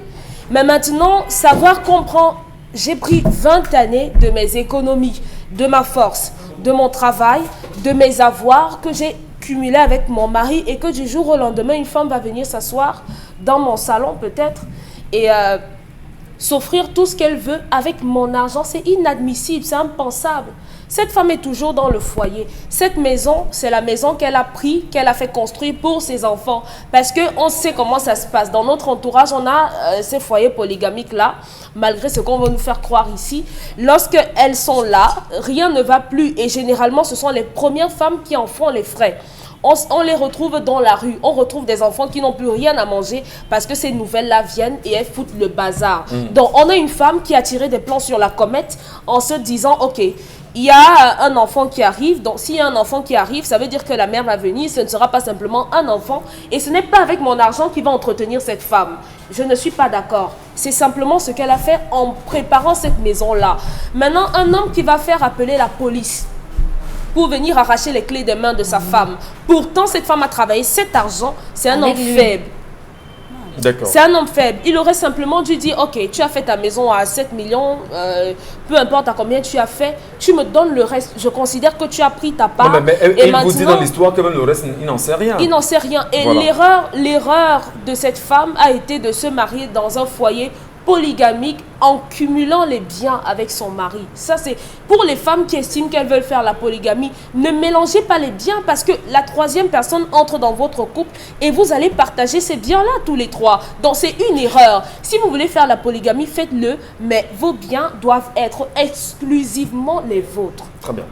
Mais maintenant, savoir comprendre, j'ai pris 20 années de mes économies, de ma force, de mon travail, de mes avoirs que j'ai cumulés avec mon mari et que du jour au lendemain, une femme va venir s'asseoir dans mon salon peut-être et s'offrir tout ce qu'elle veut avec mon argent. C'est inadmissible, c'est impensable. Cette femme est toujours dans le foyer. Cette maison, c'est la maison qu'elle a pris, qu'elle a fait construire pour ses enfants. Parce qu'on sait comment ça se passe. Dans notre entourage, on a ces foyers polygamiques-là, malgré ce qu'on veut nous faire croire ici. Lorsqu'elles sont là, rien ne va plus. Et généralement, ce sont les premières femmes qui en font les frais. On les retrouve dans la rue. On retrouve des enfants qui n'ont plus rien à manger parce que ces nouvelles-là viennent et elles foutent le bazar. Donc, on a une femme qui a tiré des plans sur la comète en se disant, OK, il y a un enfant qui arrive, donc s'il y a un enfant qui arrive, ça veut dire que la mère va venir, ce ne sera pas simplement un enfant, et ce n'est pas avec mon argent qui va entretenir cette femme. Je ne suis pas d'accord. C'est simplement ce qu'elle a fait en préparant cette maison-là. Maintenant, un homme qui va faire appeler la police pour venir arracher les clés des mains de sa femme. Pourtant, cette femme a travaillé cet argent, c'est un homme faible. C'est un homme faible. Il aurait simplement dû dire, ok, tu as fait ta maison à 7 millions, peu importe à combien tu as fait, tu me donnes le reste. Je considère que tu as pris ta part. Non, mais et il vous dit dans l'histoire que même le reste, il n'en sait rien. Il n'en sait rien. Et Voilà. l'erreur de cette femme a été de se marier dans un foyer polygamique en cumulant les biens avec son mari. Ça, c'est pour les femmes qui estiment qu'elles veulent faire la polygamie. Ne mélangez pas les biens parce que la troisième personne entre dans votre couple et vous allez partager ces biens-là tous les trois. Donc, c'est une erreur. Si vous voulez faire la polygamie, faites-le, mais vos biens doivent être exclusivement les vôtres. Très bien.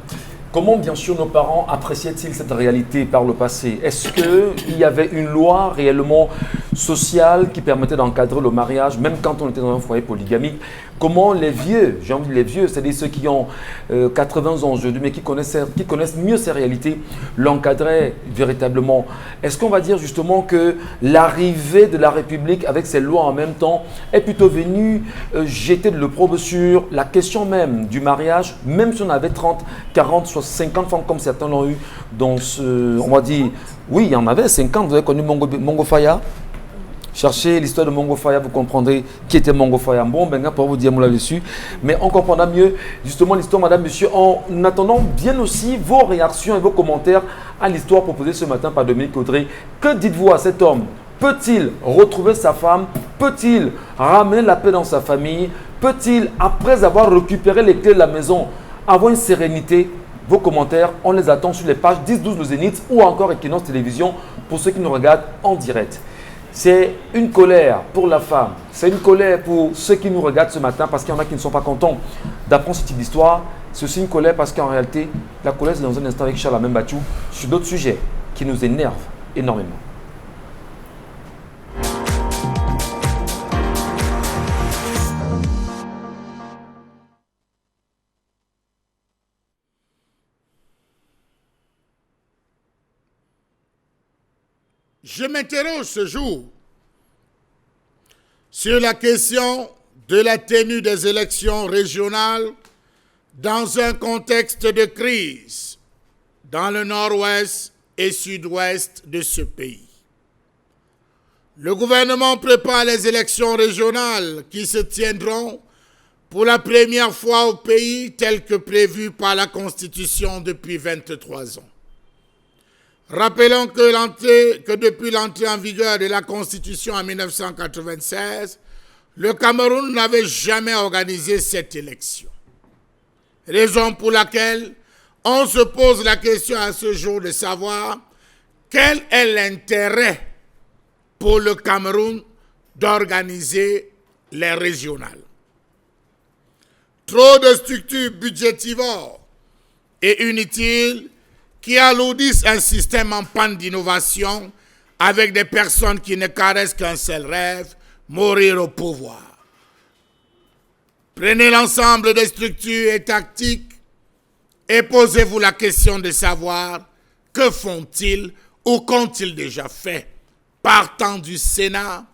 Comment, bien sûr, nos parents appréciaient-ils cette réalité par le passé? Est-ce qu'il y avait une loi réellement sociale qui permettait d'encadrer le mariage, même quand on était dans un foyer polygamique? Comment les vieux, j'ai envie de dire les vieux, c'est-à-dire ceux qui ont 80 ans aujourd'hui, mais qui connaissent mieux ces réalités, l'encadraient véritablement? Est-ce qu'on va dire justement que l'arrivée de la République avec ses lois en même temps est plutôt venue jeter de l'opprobre sur la question même du mariage, même si on avait 30, 40, soit 50 femmes comme certains l'ont eu dans ce, on va dire, oui, il y en avait 50, vous avez connu Mongo Faya. Cherchez l'histoire de Mongo Faya, vous comprendrez qui était Mongo Faya. Bon, ben, pour vous dire, moi là-dessus. Mais on comprendra mieux justement l'histoire, madame, monsieur, en attendant bien aussi vos réactions et vos commentaires à l'histoire proposée ce matin par Dominique Audrey. Que dites-vous à cet homme? Peut-il retrouver sa femme? Peut-il ramener la paix dans sa famille? Peut-il, après avoir récupéré les clés de la maison, avoir une sérénité? Vos commentaires, on les attend sur les pages 10-12 Le Zénith ou encore Equinox Télévision pour ceux qui nous regardent en direct. C'est une colère pour la femme, c'est une colère pour ceux qui nous regardent ce matin parce qu'il y en a qui ne sont pas contents d'apprendre ce type d'histoire. C'est aussi une colère parce qu'en réalité, la colère c'est dans un instant avec Charles Amem Bachou sur d'autres sujets qui nous énervent énormément. Je m'interroge ce jour sur la question de la tenue des élections régionales dans un contexte de crise dans le nord-ouest et sud-ouest de ce pays. Le gouvernement prépare les élections régionales qui se tiendront pour la première fois au pays telles que prévues par la Constitution depuis 23 ans. Rappelons que depuis l'entrée en vigueur de la Constitution en 1996, le Cameroun n'avait jamais organisé cette élection. Raison pour laquelle on se pose la question à ce jour de savoir quel est l'intérêt pour le Cameroun d'organiser les régionales. Trop de structures budgétivores et inutiles qui alourdissent un système en panne d'innovation avec des personnes qui ne caressent qu'un seul rêve, mourir au pouvoir. Prenez l'ensemble des structures et tactiques et posez-vous la question de savoir que font-ils ou qu'ont-ils déjà fait, partant du Sénat,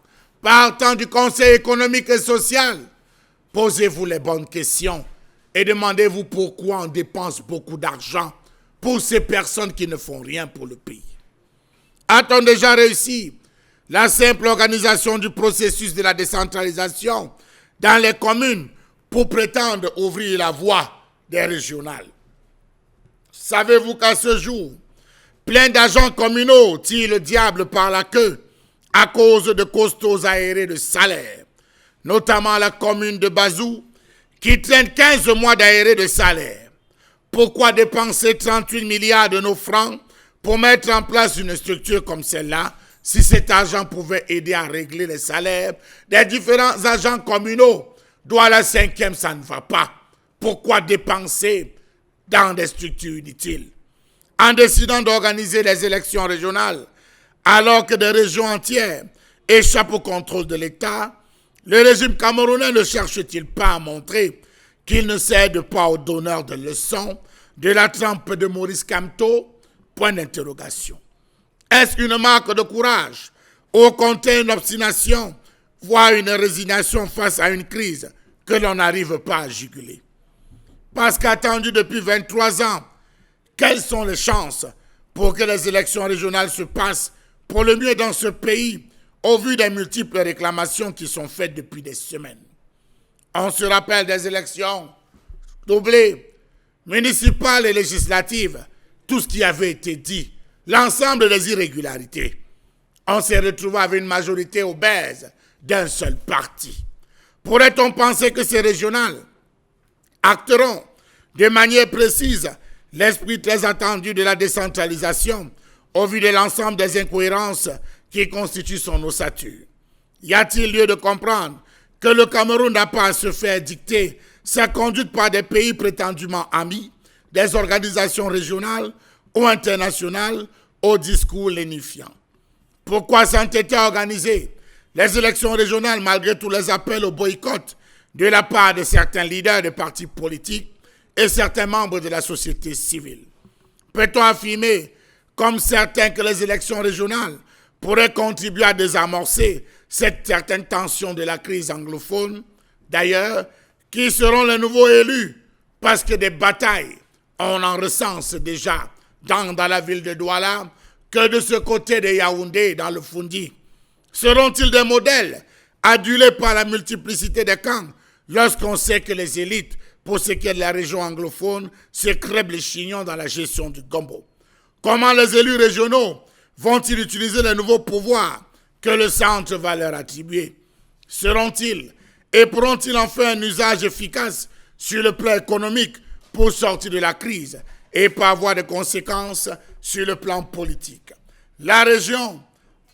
partant du Conseil économique et social. Posez-vous les bonnes questions et demandez-vous pourquoi on dépense beaucoup d'argent pour ces personnes qui ne font rien pour le pays. A-t-on déjà réussi la simple organisation du processus de la décentralisation dans les communes pour prétendre ouvrir la voie des régionales? Savez-vous qu'à ce jour, plein d'agents communaux tirent le diable par la queue à cause de costauds aérés de salaire, notamment la commune de Bazou qui traîne 15 mois d'aérés de salaire. Pourquoi dépenser 38 milliards de nos francs pour mettre en place une structure comme celle-là si cet argent pouvait aider à régler les salaires des différents agents communaux? Doit la cinquième, ça ne va pas. Pourquoi dépenser dans des structures inutiles? En décidant d'organiser les élections régionales, alors que des régions entières échappent au contrôle de l'État, le régime camerounais ne cherche-t-il pas à montrer qu'il ne cède pas aux donneurs de leçons de la trempe de Maurice Kamto? Point d'interrogation. Est-ce une marque de courage? Au contraire, une obstination, voire une résignation face à une crise que l'on n'arrive pas à juguler? Parce qu'attendu depuis 23 ans, quelles sont les chances pour que les élections régionales se passent pour le mieux dans ce pays au vu des multiples réclamations qui sont faites depuis des semaines. On se rappelle des élections doublées, municipales et législatives, tout ce qui avait été dit, l'ensemble des irrégularités. On s'est retrouvé avec une majorité obèse d'un seul parti. Pourrait-on penser que ces régionales acteront de manière précise l'esprit très attendu de la décentralisation au vu de l'ensemble des incohérences qui constituent son ossature? Y a-t-il lieu de comprendre que le Cameroun n'a pas à se faire dicter sa conduite par des pays prétendument amis, des organisations régionales ou internationales au discours lénifiant? Pourquoi s'entêter à organiser les élections régionales malgré tous les appels au boycott de la part de certains leaders des partis politiques et certains membres de la société civile? Peut-on affirmer, comme certains, que les élections régionales pourraient contribuer à désamorcer cette certaine tension de la crise anglophone? D'ailleurs, qui seront les nouveaux élus? Parce que des batailles, on en recense déjà dans la ville de Douala, que de ce côté de Yaoundé, dans le Fundi. Seront-ils des modèles adulés par la multiplicité des camps lorsqu'on sait que les élites, pour ce qui est de la région anglophone, se crèvent les chignons dans la gestion du gombo? Comment les élus régionaux vont-ils utiliser les nouveaux pouvoirs que le centre va leur attribuer? Seront-ils et pourront-ils en faire un usage efficace sur le plan économique pour sortir de la crise et pas avoir de conséquences sur le plan politique? La région,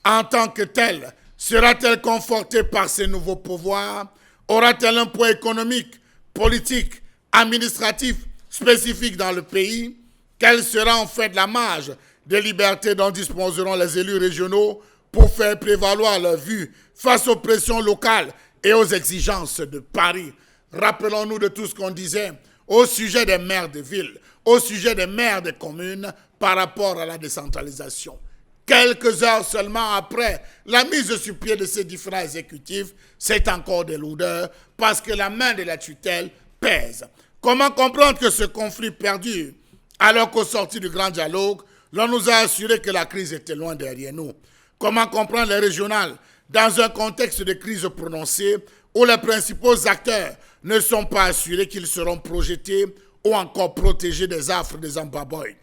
en tant que telle, sera-t-elle confortée par ces nouveaux pouvoirs? Aura-t-elle un poids économique, politique, administratif spécifique dans le pays? Quelle sera en fait la marge de liberté dont disposeront les élus régionaux pour faire prévaloir leur vue face aux pressions locales et aux exigences de Paris? Rappelons-nous de tout ce qu'on disait au sujet des maires de ville, au sujet des maires de communes par rapport à la décentralisation. Quelques heures seulement après la mise sur pied de ces différents exécutifs, c'est encore de l'odeur parce que la main de la tutelle pèse. Comment comprendre que ce conflit perdure alors qu'au sortir du grand dialogue, l'on nous a assuré que la crise était loin derrière nous? Comment comprendre les régionales dans un contexte de crise prononcée où les principaux acteurs ne sont pas assurés qu'ils seront projetés ou encore protégés des affres des Ambaboy?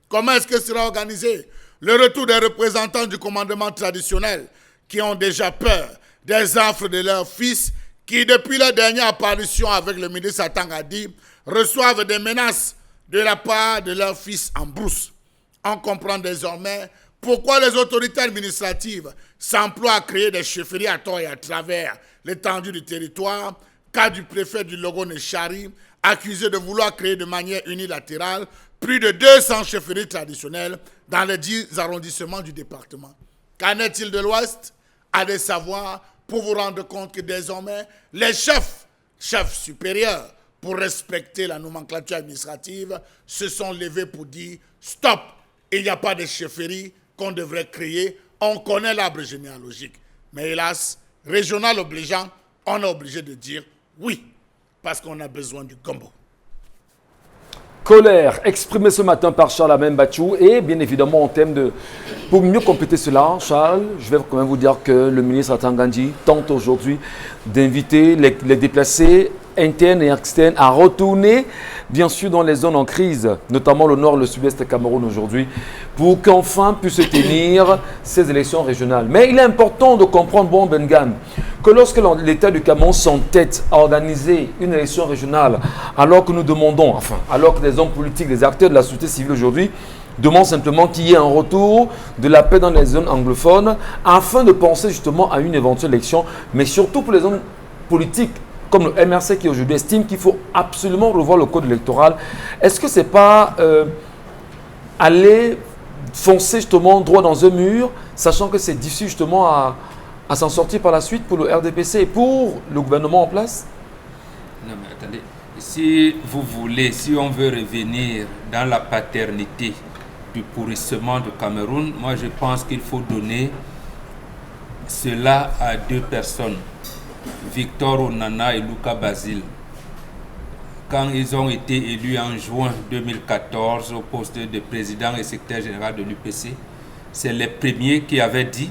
Comment est-ce que sera organisé le retour des représentants du commandement traditionnel qui ont déjà peur des affres de leurs fils qui, depuis leur dernière apparition avec le ministre Atangadi, reçoivent des menaces de la part de leurs fils en brousse? On comprend désormais pourquoi les autorités administratives s'emploient à créer des chefferies à tort et à travers l'étendue du territoire, cas du préfet du Logo-Nechari, accusé de vouloir créer de manière unilatérale plus de 200 chefferies traditionnelles dans les 10 arrondissements du département. Qu'en est-il de l'Ouest? Allez savoir pour vous rendre compte que désormais, les chefs supérieurs, pour respecter la nomenclature administrative, se sont levés pour dire stop, il n'y a pas de chefferie qu'on devrait créer, on connaît l'arbre généalogique. Mais hélas, régional obligeant, on est obligé de dire oui, parce qu'on a besoin du gombo. Colère exprimée ce matin par Charles Amen Bachou et bien évidemment en thème de... Pour mieux compléter cela, Charles, je vais quand même vous dire que le ministre Atangadi tente aujourd'hui d'inviter les déplacés internes et externes à retourner bien sûr dans les zones en crise, notamment le nord et le sud-est Cameroun aujourd'hui, pour qu'enfin puissent se tenir ces élections régionales. Mais il est important de comprendre, bon Bengam, que lorsque l'État du Cameroun s'entête à organiser une élection régionale, alors que nous demandons, alors que les hommes politiques, les acteurs de la société civile aujourd'hui demandent simplement qu'il y ait un retour de la paix dans les zones anglophones, afin de penser justement à une éventuelle élection, mais surtout pour les hommes politiques, comme le MRC qui aujourd'hui estime qu'il faut absolument revoir le code électoral. Est-ce que ce n'est pas aller foncer justement droit dans un mur, sachant que c'est difficile justement à s'en sortir par la suite pour le RDPC et pour le gouvernement en place? Non mais attendez, si vous voulez, si on veut revenir dans la paternité du pourrissement du Cameroun, moi je pense qu'il faut donner cela à deux personnes, Victor Onana et Lucas Basile. Quand ils ont été élus en juin 2014 au poste de président et secrétaire général de l'UPC, c'est les premiers qui avaient dit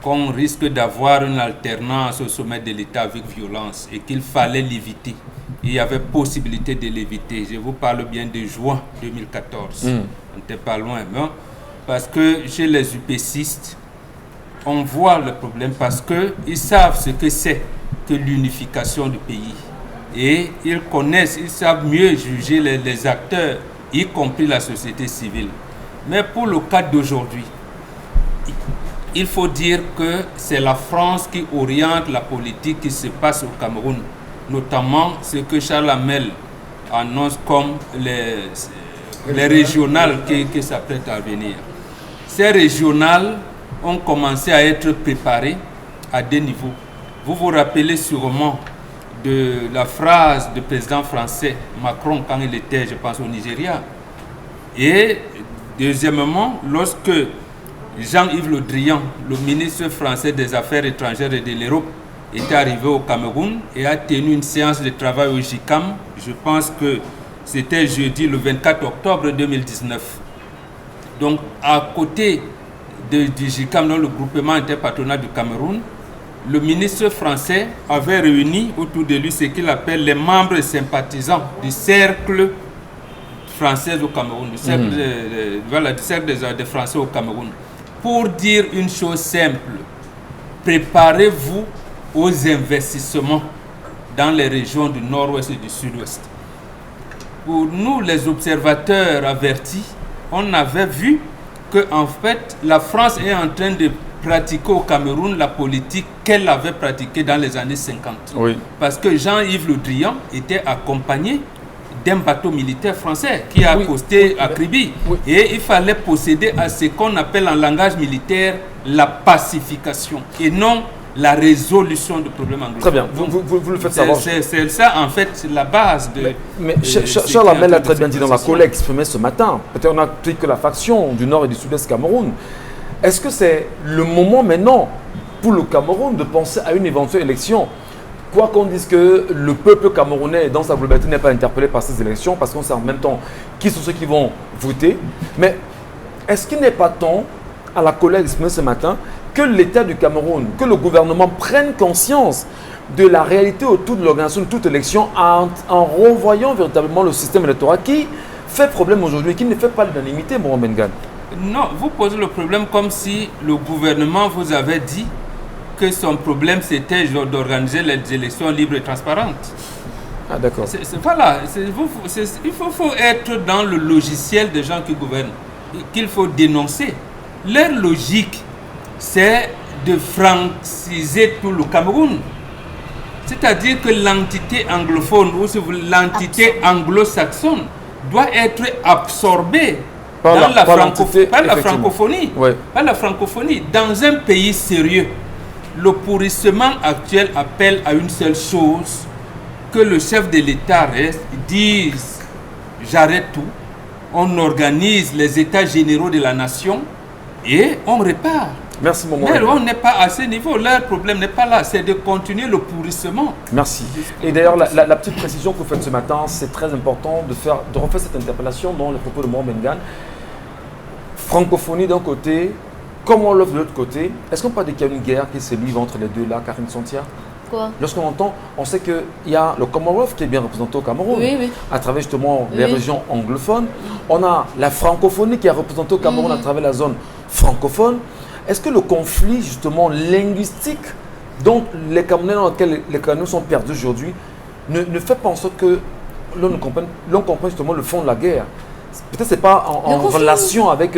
qu'on risque d'avoir une alternance au sommet de l'État avec violence et qu'il fallait l'éviter. Il y avait possibilité de l'éviter. Je vous parle bien de juin 2014. On n'était pas loin, non? Parce que chez les UPCistes, on voit le problème parce qu'ils savent ce que c'est que l'unification du pays. Et ils connaissent, ils savent mieux juger les acteurs, y compris la société civile. Mais pour le cas d'aujourd'hui, il faut dire que c'est la France qui oriente la politique qui se passe au Cameroun, notamment ce que Charles Hamel annonce comme les régionales qui s'apprêtent à venir. Ces régionales ont commencé à être préparées à des niveaux. Vous vous rappelez sûrement de la phrase du président français Macron quand il était, je pense, au Nigeria. Et deuxièmement, lorsque Jean-Yves Le Drian, le ministre français des Affaires étrangères et de l'Europe, est arrivé au Cameroun et a tenu une séance de travail au JICAM. Je pense que c'était jeudi le 24 octobre 2019. Donc, à côté du JICAM, dans le groupement interpatronal du Cameroun, le ministre français avait réuni autour de lui ce qu'il appelle les membres sympathisants du cercle français au Cameroun, du cercle, du cercle des Français au Cameroun, pour dire une chose simple: préparez-vous aux investissements dans les régions du nord-ouest et du sud-ouest. Pour nous, les observateurs avertis, on avait vu que en fait, la France est en train de pratiquer au Cameroun la politique qu'elle avait pratiquée dans les années 50. Oui. Parce que Jean-Yves Le Drian était accompagné d'un bateau militaire français qui a accosté à Kribi. Et il fallait procéder à ce qu'on appelle en langage militaire la pacification et non la résolution du problème anglophone. Très bien, vous le faites savoir. C'est ça en fait la base de... Mais Charles Hamel l'a très bien dit dans la collecte exprimée ce matin. Peut-être on a pris que la faction du nord et du sud-est Cameroun. Est-ce que c'est le moment maintenant pour le Cameroun de penser à une éventuelle élection? Quoi qu'on dise que le peuple camerounais dans sa globalité n'est pas interpellé par ces élections, parce qu'on sait en même temps qui sont ceux qui vont voter. Mais est-ce qu'il n'est pas temps, à la collecte exprimée ce matin, que l'État du Cameroun, que le gouvernement prenne conscience de la réalité autour de l'organisation de toute élection en revoyant véritablement le système électoral qui fait problème aujourd'hui, qui ne fait pas l'unanimité, Mohamed Gan? Non, vous posez le problème comme si le gouvernement vous avait dit que son problème c'était d'organiser les élections libres et transparentes. Ah d'accord. Voilà, il faut être dans le logiciel des gens qui gouvernent, qu'il faut dénoncer. Leur logique, c'est de franciser tout le Cameroun. C'est-à-dire que l'entité anglophone ou l'entité anglo-saxonne doit être absorbée par la francophonie. Ouais. Par la francophonie. Dans un pays sérieux, le pourrissement actuel appelle à une seule chose, que le chef de l'État dise « j'arrête tout », on organise les états généraux de la nation et on repart. Merci, Momo. Mais on n'est pas à ce niveau. Leur problème n'est pas là. C'est de continuer le pourrissement. Merci. Et d'ailleurs, la petite précision que vous faites ce matin, c'est très important de refaire cette interpellation dans les propos de Mohamed Gan. Francophonie d'un côté, comme on l'offre de l'autre côté. Est-ce qu'on peut dire qu'il y a une guerre qui se livre entre les deux là, Karine Santia? Quoi? Lorsqu'on entend, on sait qu'il y a le Commonwealth qui est bien représenté au Cameroun, oui. À travers justement les régions anglophones. On a la francophonie qui est représentée au Cameroun à travers la zone francophone. Est-ce que le conflit justement linguistique dont les Camerounais dans lequel les Camerounais sont perdus aujourd'hui ne fait pas en sorte que l'on comprenne justement le fond de la guerre? Peut-être que ce n'est pas en relation avec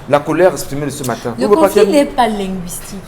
la colère exprimée de ce matin. Le conflit n'est pas linguistique,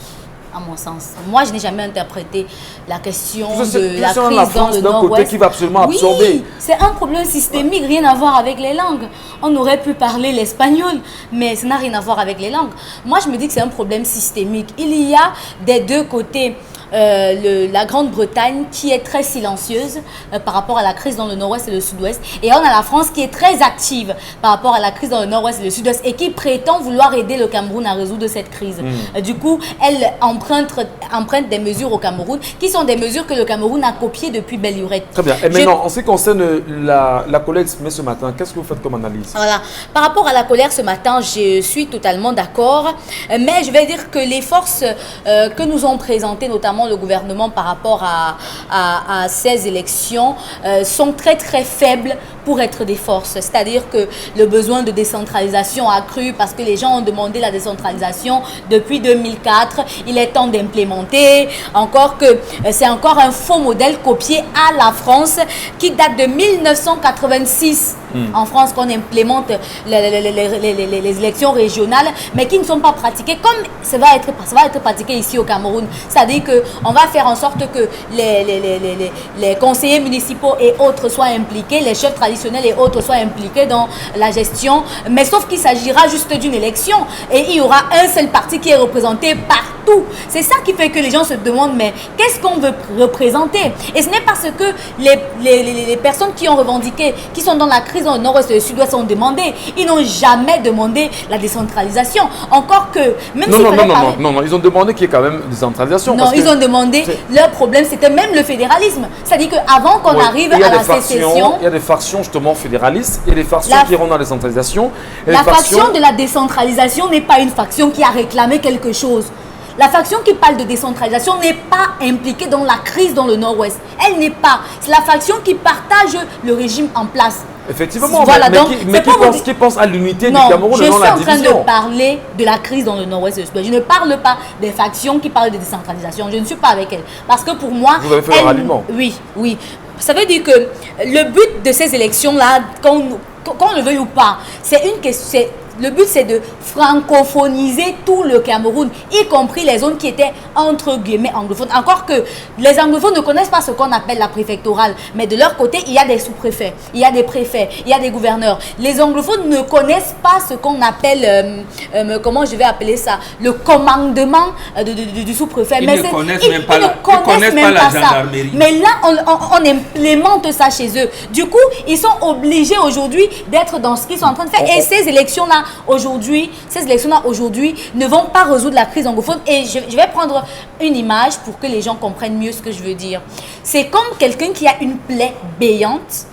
à mon sens. Moi, je n'ai jamais interprété la question de la crise dans le Nord-Ouest. Qui va absolument absorber. Oui, c'est un problème systémique, rien à voir avec les langues. On aurait pu parler l'espagnol, mais ça n'a rien à voir avec les langues. Moi, je me dis que c'est un problème systémique. Il y a des deux côtés la Grande-Bretagne qui est très silencieuse par rapport à la crise dans le nord-ouest et le sud-ouest. Et on a la France qui est très active par rapport à la crise dans le nord-ouest et le sud-ouest et qui prétend vouloir aider le Cameroun à résoudre cette crise. Du coup, elle emprunte des mesures au Cameroun qui sont des mesures que le Cameroun a copiées depuis belle lurette. Très bien. Et maintenant, en ce qui concerne la colère exprimée ce matin, qu'est-ce que vous faites comme analyse? Voilà. Par rapport à la colère ce matin, je suis totalement d'accord. Mais je vais dire que les forces que nous ont présentées, notamment le gouvernement par rapport à ces élections, sont très très faibles pour être des forces. C'est-à-dire que le besoin de décentralisation a cru parce que les gens ont demandé la décentralisation depuis 2004. Il est temps d'implémenter. Encore que c'est encore un faux modèle copié à la France qui date de 1986. En France, qu'on implémente les élections régionales, mais qui ne sont pas pratiquées comme ça va être pratiqué ici au Cameroun. C'est-à-dire qu'on va faire en sorte que les conseillers municipaux et autres soient impliqués, les chefs traditionnels et autres soient impliqués dans la gestion, mais sauf qu'il s'agira juste d'une élection et il y aura un seul parti qui est représenté partout. C'est ça qui fait que les gens se demandent, mais qu'est-ce qu'on veut représenter? Et ce n'est parce que les personnes qui ont revendiqué, qui sont dans la crise dans le nord-ouest et le sud-ouest ont demandé. Ils n'ont jamais demandé la décentralisation. Encore que, même non, ils ont demandé qu'il y ait quand même décentralisation. Non, ils ont demandé, leur problème c'était même le fédéralisme. C'est-à-dire qu'avant qu'on arrive à la sécession... Il y a des factions justement fédéralistes, il y a des factions qui iront dans la décentralisation. La faction de la décentralisation n'est pas une faction qui a réclamé quelque chose. La faction qui parle de décentralisation n'est pas impliquée dans la crise dans le nord-ouest. Elle n'est pas. C'est la faction qui partage le régime en place. Effectivement, voilà, qui pense à l'unité du Cameroun et non la division. Je suis en train de parler de la crise dans le nord-ouest. Je ne parle pas des factions qui parlent de décentralisation. Je ne suis pas avec elles. Parce que pour moi... Vous avez fait le ralliement. Oui. Ça veut dire que le but de ces élections-là, qu'on le veuille ou pas, c'est une question... Le but, c'est de francophoniser tout le Cameroun, y compris les zones qui étaient entre guillemets anglophones. Encore que les anglophones ne connaissent pas ce qu'on appelle la préfectorale, mais de leur côté, il y a des sous-préfets, il y a des préfets, il y a des gouverneurs. Les anglophones ne connaissent pas ce qu'on appelle, comment je vais appeler ça, le commandement du sous-préfet. Ils ne connaissent même pas la gendarmerie. Mais là, on implémente ça chez eux. Du coup, ils sont obligés aujourd'hui d'être dans ce qu'ils sont en train de faire. Et ces élections-là, aujourd'hui, ne vont pas résoudre la crise anglophone. Et je vais prendre une image pour que les gens comprennent mieux ce que je veux dire. C'est comme quelqu'un qui a une plaie béante.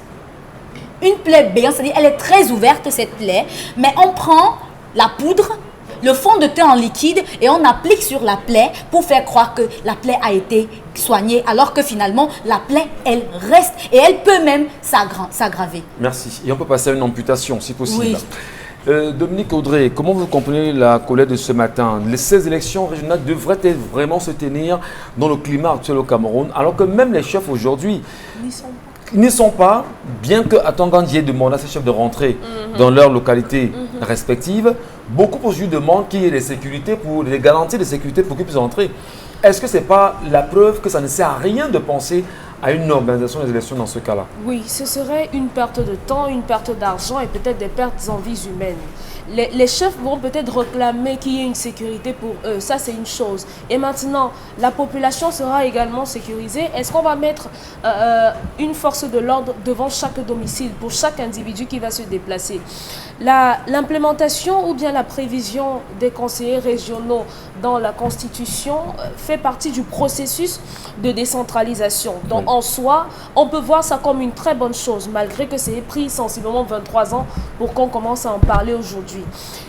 Une plaie béante, c'est-à-dire elle est très ouverte, cette plaie, mais on prend la poudre, le fond de teint en liquide et on applique sur la plaie pour faire croire que la plaie a été soignée, alors que finalement, la plaie, elle reste et elle peut même s'aggraver. Merci. Et on peut passer à une amputation, si possible. Oui. Dominique Audrey, comment vous comprenez la colère de ce matin? Ces élections régionales devraient vraiment se tenir dans le climat actuel au Cameroun, alors que même les chefs aujourd'hui n'y sont pas, bien que Atangandier demande à ses chefs de rentrer dans leurs localités respectives. Beaucoup aujourd'hui demandent qu'il y ait des garanties de sécurité pour qu'ils puissent entrer. Est-ce que ce n'est pas la preuve que ça ne sert à rien de penser à une organisation des élections dans ce cas-là? Oui, ce serait une perte de temps, une perte d'argent et peut-être des pertes en vies humaines. Les chefs vont peut-être réclamer qu'il y ait une sécurité pour eux, ça c'est une chose. Et maintenant, la population sera également sécurisée. Est-ce qu'on va mettre une force de l'ordre devant chaque domicile, pour chaque individu qui va se déplacer? L'implémentation ou bien la prévision des conseillers régionaux dans la Constitution fait partie du processus de décentralisation. Donc en soi, on peut voir ça comme une très bonne chose, malgré que c'est pris sensiblement 23 ans pour qu'on commence à en parler aujourd'hui.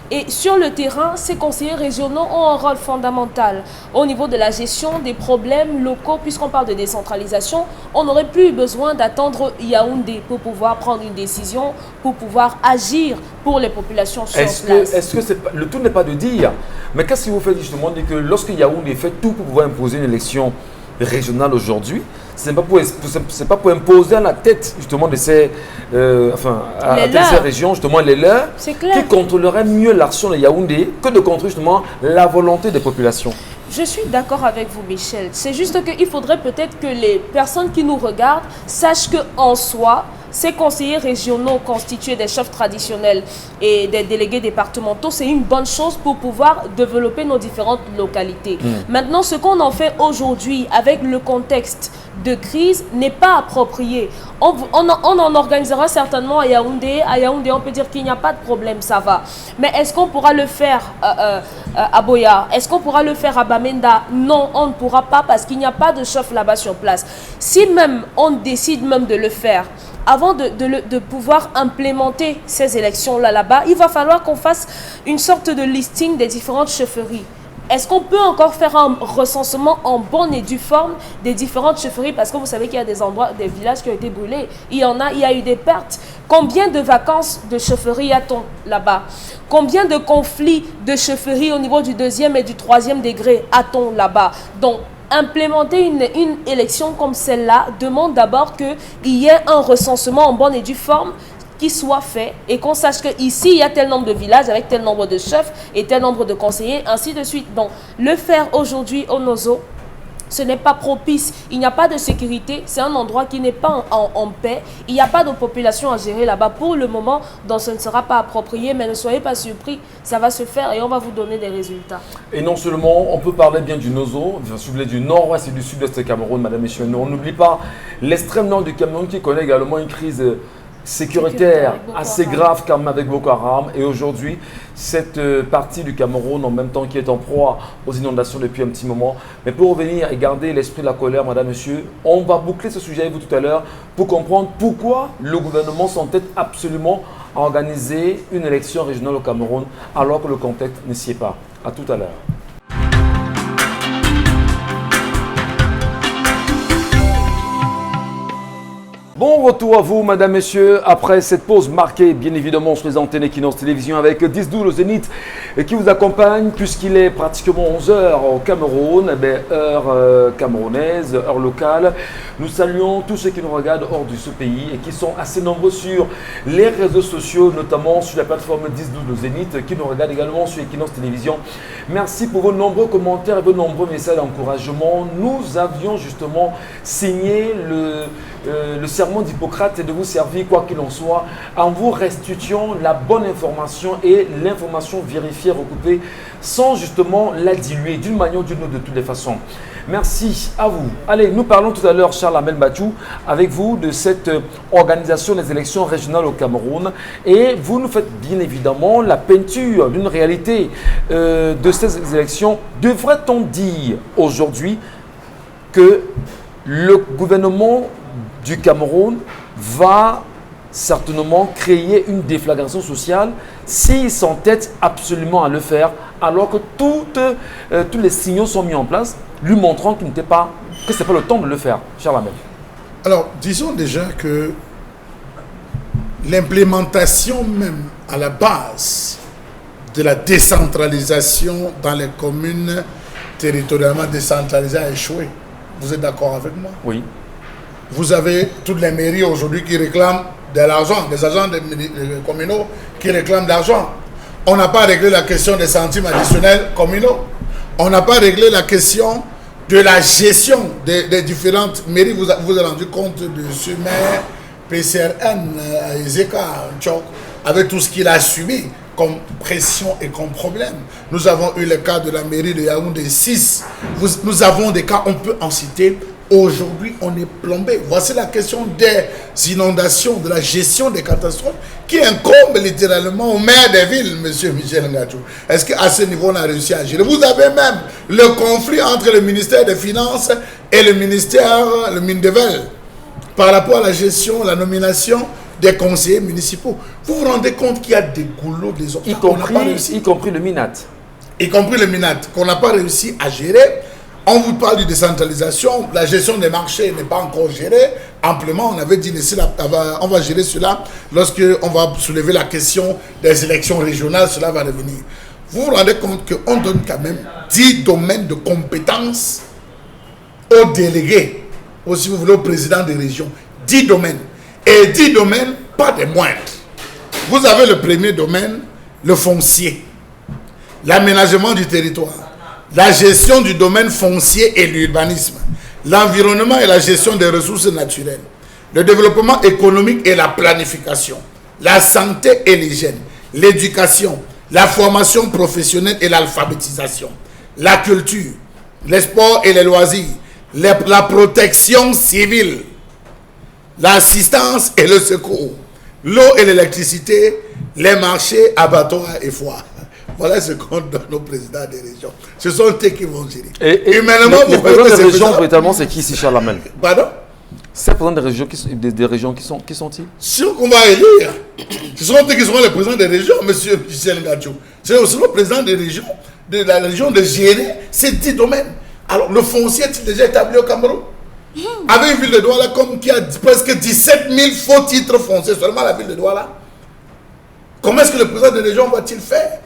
Et sur le terrain, ces conseillers régionaux ont un rôle fondamental au niveau de la gestion des problèmes locaux. Puisqu'on parle de décentralisation, on n'aurait plus besoin d'attendre Yaoundé pour pouvoir prendre une décision, pour pouvoir agir pour les populations sur place. Est-ce que le tout n'est pas de dire, mais qu'est-ce que vous faites justement dire que lorsque Yaoundé fait tout pour pouvoir imposer une élection régionale aujourd'hui, ce n'est pas pour imposer à la tête justement de ces, ces régions, justement les leurs, qui contrôleraient mieux l'action de Yaoundé que de contrôler justement la volonté des populations. Je suis d'accord avec vous, Michel. C'est juste qu'il faudrait peut-être que les personnes qui nous regardent sachent qu'en soi, ces conseillers régionaux constitués des chefs traditionnels et des délégués départementaux, c'est une bonne chose pour pouvoir développer nos différentes localités. Maintenant, ce qu'on en fait aujourd'hui avec le contexte de crise n'est pas approprié. On en organisera certainement à Yaoundé. À Yaoundé, on peut dire qu'il n'y a pas de problème, ça va. Mais est-ce qu'on pourra le faire à Boya? Est-ce qu'on pourra le faire à Bamenda? Non, on ne pourra pas parce qu'il n'y a pas de chef là-bas sur place. Si même on décide même de le faire, avant de pouvoir implémenter ces élections-là là-bas, il va falloir qu'on fasse une sorte de listing des différentes chefferies. Est-ce qu'on peut encore faire un recensement en bonne et due forme des différentes chefferies? Parce que vous savez qu'il y a des endroits, des villages qui ont été brûlés. Il y a eu des pertes. Combien de vacances de chefferie a-t-on là-bas? Combien de conflits de chefferie au niveau du 2e et du 3e degré a-t-on là-bas? Donc, implémenter une élection comme celle-là demande d'abord qu'il y ait un recensement en bonne et due forme qui soit fait et qu'on sache qu'ici, il y a tel nombre de villages avec tel nombre de chefs et tel nombre de conseillers, ainsi de suite. Donc, le faire aujourd'hui au Nozo, ce n'est pas propice. Il n'y a pas de sécurité. C'est un endroit qui n'est pas en paix. Il n'y a pas de population à gérer là-bas pour le moment, donc ce ne sera pas approprié. Mais ne soyez pas surpris, ça va se faire et on va vous donner des résultats. Et non seulement, on peut parler bien du Nozo, si vous voulez, du nord-ouest et du sud-est du Cameroun, madame, messieurs. On n'oublie pas l'extrême nord du Cameroun qui connaît également une crise sécuritaire assez grave quand même avec Boko Haram. Et aujourd'hui, cette partie du Cameroun en même temps qui est en proie aux inondations depuis un petit moment. Mais pour revenir et garder l'esprit de la colère, madame, monsieur, on va boucler ce sujet avec vous tout à l'heure pour comprendre pourquoi le gouvernement s'entête absolument à organiser une élection régionale au Cameroun alors que le contexte ne s'y est pas. À tout à l'heure. Bon retour à vous, madame, messieurs, après cette pause marquée, bien évidemment, sur les antennes Equinox Télévision avec 10-12 le Zénith qui vous accompagne puisqu'il est pratiquement 11h au Cameroun, heure camerounaise, heure locale. Nous saluons tous ceux qui nous regardent hors de ce pays et qui sont assez nombreux sur les réseaux sociaux, notamment sur la plateforme 10-12 le Zénith, qui nous regardent également sur Equinox Télévision. Merci pour vos nombreux commentaires et vos nombreux messages d'encouragement. Nous avions justement signé le serment d'Hippocrate et de vous servir quoi qu'il en soit en vous restituant la bonne information et l'information vérifiée, recoupée sans justement la diluer d'une manière ou d'une autre de toutes les façons. Merci à vous. Allez, nous parlons tout à l'heure, Charles Amel Bachou, avec vous de cette organisation des élections régionales au Cameroun et vous nous faites bien évidemment la peinture d'une réalité de ces élections. Devrait-on dire aujourd'hui que le gouvernement du Cameroun va certainement créer une déflagration sociale s'il s'entête absolument à le faire, alors que tous les signaux sont mis en place, lui montrant que ce n'est pas le temps de le faire. Charles Amel. Alors, disons déjà que l'implémentation même à la base de la décentralisation dans les communes territorialement décentralisées a échoué. Vous êtes d'accord avec moi? Oui. Vous avez toutes les mairies aujourd'hui qui réclament de l'argent, des agents communaux qui réclament de l'argent. On n'a pas réglé la question des centimes additionnels communaux. On n'a pas réglé la question de la gestion des différentes mairies. Vous vous avez rendu compte de ce maire PCRN, Ezeka, Tchok, avec tout ce qu'il a subi comme pression et comme problème. Nous avons eu le cas de la mairie de Yaoundé 6. Nous avons des cas, on peut en citer. Aujourd'hui, on est plombé. Voici la question des inondations, de la gestion des catastrophes qui incombe littéralement au maire des villes, M. Michel Ngatou. Est-ce qu'à ce niveau, on a réussi à gérer? Vous avez même le conflit entre le ministère des Finances et le ministère, le Mindevel, par rapport à la gestion, la nomination des conseillers municipaux. Vous vous rendez compte qu'il y a des goulots, des obstacles y compris le MINAT. Y compris le MINAT, qu'on n'a pas réussi à gérer. On vous parle de décentralisation, la gestion des marchés n'est pas encore gérée. Amplement, on avait dit ici, on va gérer cela lorsqu'on va soulever la question des élections régionales, cela va revenir. Vous vous rendez compte qu'on donne quand même 10 domaines de compétences aux délégués, ou si vous voulez au président des régions. 10 domaines. Et 10 domaines, pas des moindres. Vous avez le premier domaine, le foncier, l'aménagement du territoire, la gestion du domaine foncier et l'urbanisme, l'environnement et la gestion des ressources naturelles, le développement économique et la planification, la santé et l'hygiène, l'éducation, la formation professionnelle et l'alphabétisation, la culture, les sports et les loisirs, la protection civile, l'assistance et le secours, l'eau et l'électricité, les marchés, abattoirs et foires. Voilà ce qu'on donne aux présidents des régions. Ce sont eux qui vont gérer. Et humainement, le président des régions, véritablement, c'est qui ici, Charles Hamel? Pardon? C'est le président des régions qui sont-ils? Ceux qu'on va élire, ce sont eux qui seront les présidents des régions, monsieur Michel Ngachou. C'est le président des régions, de la région de gérer ces 10 domaines. Alors, le foncier est déjà établi au Cameroun. Avec une ville de Douala comme qui a presque 17 000 faux titres fonciers, seulement la ville de Douala. Comment est-ce que le président des régions va-t-il faire?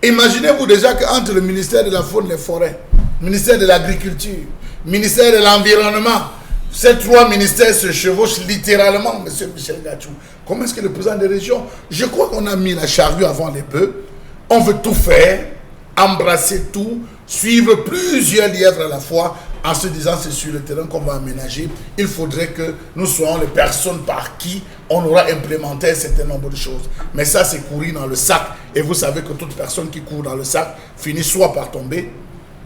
Imaginez-vous déjà qu'entre le ministère de la Faune et des Forêts, le ministère de l'Agriculture, le ministère de l'Environnement, ces 3 ministères se chevauchent littéralement, monsieur Michel Ngachou. Comment est-ce que le président des régions, je crois qu'on a mis la charrue avant les bœufs, on veut tout faire, embrasser tout, suivre plusieurs lièvres à la fois, en se disant c'est sur le terrain qu'on va aménager. Il faudrait que nous soyons les personnes par qui on aura implémenté un certain nombre de choses. Mais ça, c'est courir dans le sac. Et vous savez que toute personne qui court dans le sac finit soit par tomber,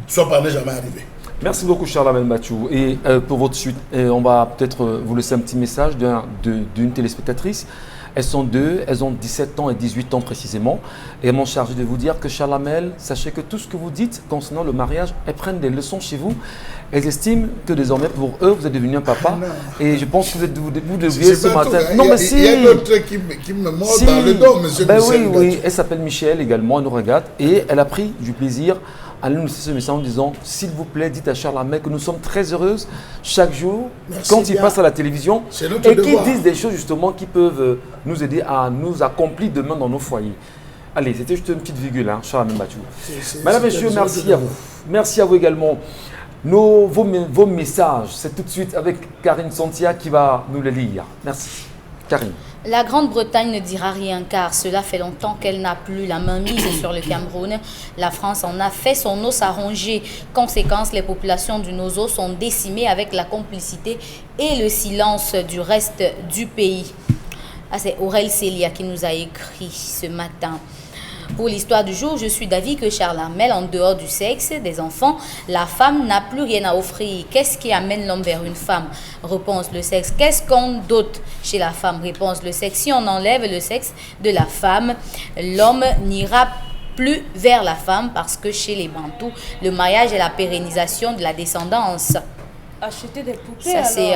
soit par ne jamais arriver. Merci beaucoup, Charles Hamel Mathiou. Et pour votre suite, on va peut-être vous laisser un petit message d'une téléspectatrice. Elles sont 2, elles ont 17 ans et 18 ans précisément. Et elles m'ont chargé de vous dire que Charles Hamel, sachez que tout ce que vous dites concernant le mariage, elles prennent des leçons chez vous. Elles estiment que désormais, pour eux, vous êtes devenu un papa. Et je pense que vous deviez ce matin... Non, mais si... Il y a d'autres qui me mordent dans le dos, monsieur Michel. Oui, elle s'appelle Michel également, elle nous regarde. Et elle a pris du plaisir à nous laisser ce message en disant, s'il vous plaît, dites à Charles Hamel que nous sommes très heureuses chaque jour, quand il passe à la télévision, et qu'ils disent des choses justement qui peuvent nous aider à nous accomplir demain dans nos foyers. Allez, c'était juste une petite virgule, hein, Charles Hamel Mathiou. Madame, messieurs, merci à vous. Merci à vous également. Vos messages, c'est tout de suite avec Karine Santia qui va nous les lire. Merci. Karine. La Grande-Bretagne ne dira rien car cela fait longtemps qu'elle n'a plus la main mise sur le Cameroun. La France en a fait son os à ronger. Conséquence, les populations du Nozo sont décimées avec la complicité et le silence du reste du pays. Ah, c'est Aurel Célia qui nous a écrit ce matin. Pour l'histoire du jour, je suis d'avis que Charles Hamel, en dehors du sexe des enfants, la femme n'a plus rien à offrir. Qu'est-ce qui amène l'homme vers une femme? Réponse, le sexe. Qu'est-ce qu'on dote chez la femme? Réponse, le sexe. Si on enlève le sexe de la femme, l'homme n'ira plus vers la femme parce que chez les Bantous, le mariage est la pérennisation de la descendance. Acheter des poupées, ça c'est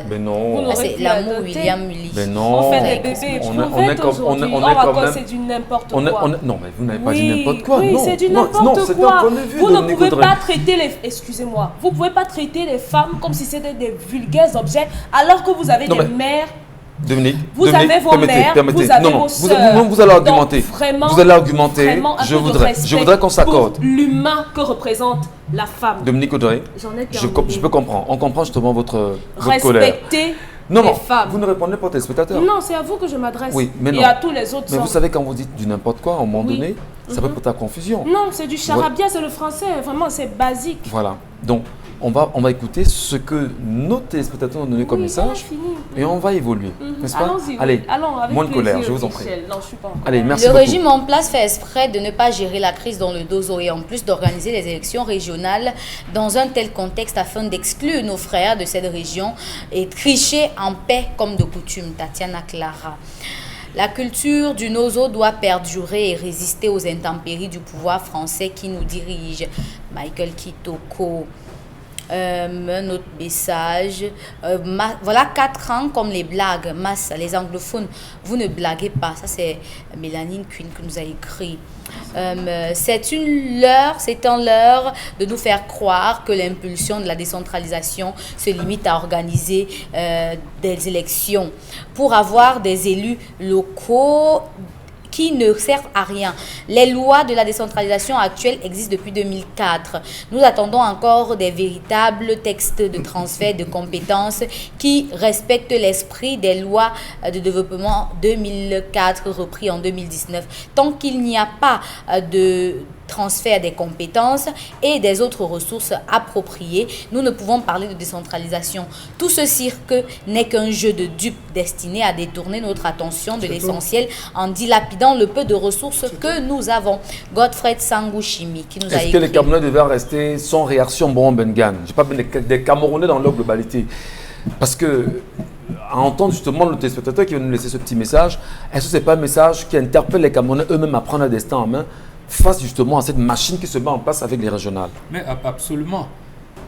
ben non, c'est l'amour William Mully. Ben non, on fait des bébés on raconte, c'est du n'importe quoi. Non, mais vous n'avez pas dit n'importe quoi. Oui, non, c'est du n'importe quoi. Vous ne pouvez pas traiter les... Excusez-moi. Vous ne pouvez pas traiter les femmes comme si c'était des vulgaires objets alors que vous avez des mères. Dominique, vous avez vos mères, vous avez vos sœurs. Vous allez argumenter. Vous allez argumenter. Je voudrais qu'on s'accorde. L'humain que représente la femme. Dominique Audrey, je peux comprendre. On comprend justement votre colère. Respectez les femmes. Vous ne répondez pas aux téléspectateurs. Non, c'est à vous que je m'adresse. Oui, mais non. Et à tous les autres. Mais vous savez, quand vous dites du n'importe quoi, à un moment donné, ça peut porter à confusion. Non, c'est du charabia, c'est le français. Vraiment, c'est basique. Voilà. Donc, on va écouter ce que nos téléspectateurs ont donné comme message et on va évoluer. N'est-ce pas? Allez, moins de colère, je vous en prie. Non, je suis pas encore. Allez, merci beaucoup. Le régime en place fait exprès de ne pas gérer la crise dans le Dozo et en plus d'organiser les élections régionales dans un tel contexte afin d'exclure nos frères de cette région et tricher en paix comme de coutume. Tatiana Clara. La culture du Nozo doit perdurer et résister aux intempéries du pouvoir français qui nous dirige. Michael Kitoko. Un autre message. Voilà 4 ans comme les blagues. Masse, les anglophones, vous ne blaguez pas. Ça, c'est Mélanie Quinn qui nous a écrit. C'est un leurre de nous faire croire que l'impulsion de la décentralisation se limite à organiser des élections pour avoir des élus locaux qui ne servent à rien. Les lois de la décentralisation actuelle existent depuis 2004. Nous attendons encore des véritables textes de transfert de compétences qui respectent l'esprit des lois de développement 2004 repris en 2019. Tant qu'il n'y a pas transfert des compétences et des autres ressources appropriées. Nous ne pouvons parler de décentralisation. Tout ce cirque n'est qu'un jeu de dupes destiné à détourner notre attention de l'essentiel en dilapidant le peu de ressources que nous avons. Godfred Sangouchimi qui nous a écrit. Est-ce que les Camerounais devaient rester sans réaction bon Bengan? Je parle des Camerounais dans leur globalité. Parce que, à entendre justement le téléspectateur qui vient nous laisser ce petit message, est-ce que ce n'est pas un message qui interpelle les Camerounais eux-mêmes à prendre un destin en main face justement à cette machine qui se met en place avec les régionales? Mais absolument,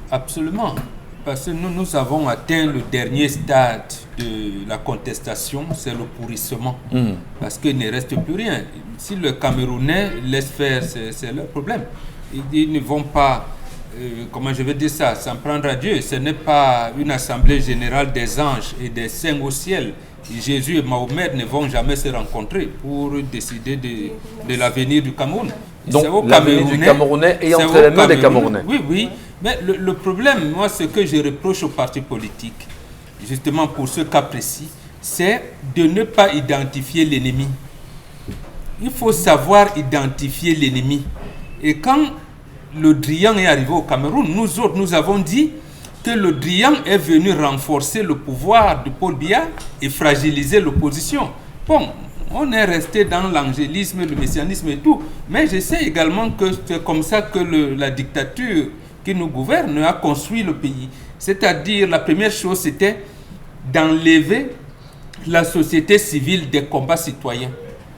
absolument. Parce que nous avons atteint le dernier stade de la contestation, c'est le pourrissement. Parce qu'il ne reste plus rien. Si le Camerounais laisse faire, c'est leur problème. Ils ne vont pas, comment je vais dire ça, s'en prendre à Dieu. Ce n'est pas une assemblée générale des anges et des saints au ciel. Jésus et Mahomet ne vont jamais se rencontrer pour décider de l'avenir du Cameroun. Donc l'avenir du Camerounais est entre les mains des Camerounais. Oui, oui. Mais le problème, moi, ce que je reproche aux partis politiques, justement pour ce cas précis, c'est de ne pas identifier l'ennemi. Il faut savoir identifier l'ennemi. Et quand le Drian est arrivé au Cameroun, nous autres, nous avons dit que le Drian est venu renforcer le pouvoir de Paul Biya et fragiliser l'opposition. Bon, on est resté dans l'angélisme, le messianisme et tout, mais je sais également que c'est comme ça que la dictature qui nous gouverne a construit le pays. C'est-à-dire, la première chose, c'était d'enlever la société civile des combats citoyens.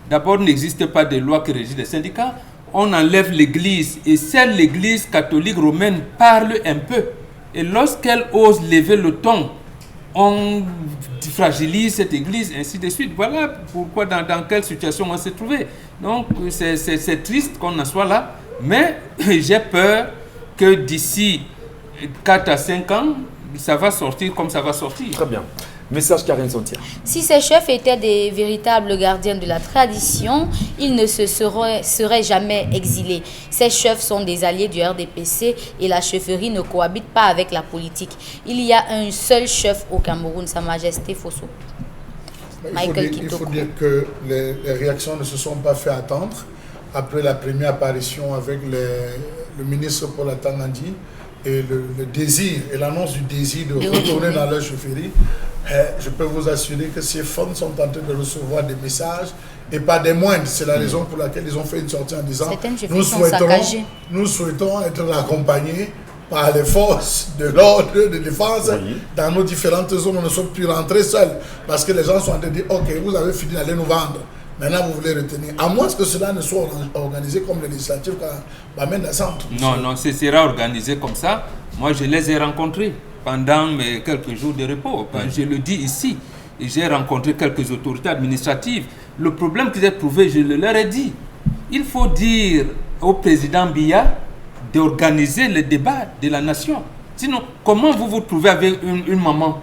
D'abord, il n'existe pas de loi qui régit les syndicats. On enlève l'Église, et seule l'Église catholique romaine parle un peu. Et lorsqu'elle ose lever le ton, on fragilise cette Église, ainsi de suite. Voilà pourquoi, dans quelle situation on s'est trouvé. Donc, c'est triste qu'on en soit là, mais j'ai peur que d'ici 4 à 5 ans, ça va sortir comme ça va sortir. Très bien. Message Karine Sontia. Si ces chefs étaient des véritables gardiens de la tradition, ils ne se seraient jamais exilés. Ces chefs sont des alliés du RDPC et la chefferie ne cohabite pas avec la politique. Il y a un seul chef au Cameroun, Sa Majesté Fosso. Il faut dire que les réactions ne se sont pas fait attendre. Après la première apparition avec le ministre Paul Atangandi et le désir et l'annonce du désir de retourner dans leur chefferie, je peux vous assurer que ces femmes sont en train de recevoir des messages et pas des moindres. C'est la raison pour laquelle ils ont fait une sortie en disant nous souhaitons être accompagnés par les forces de l'ordre, de défense, dans nos différentes zones. On ne sommes plus rentrés seuls parce que les gens sont en train de dire ok, vous avez fini d'aller nous vendre. Maintenant, vous voulez retenir. À moins que cela ne soit organisé comme les législatives quand même dans le centre. Non, ce sera organisé comme ça. Moi, je les ai rencontrés pendant mes quelques jours de repos. Je le dis ici. J'ai rencontré quelques autorités administratives. Le problème qu'ils ont trouvé, je leur ai dit. Il faut dire au président Biya d'organiser le débat de la nation. Sinon, comment vous vous trouvez avec une maman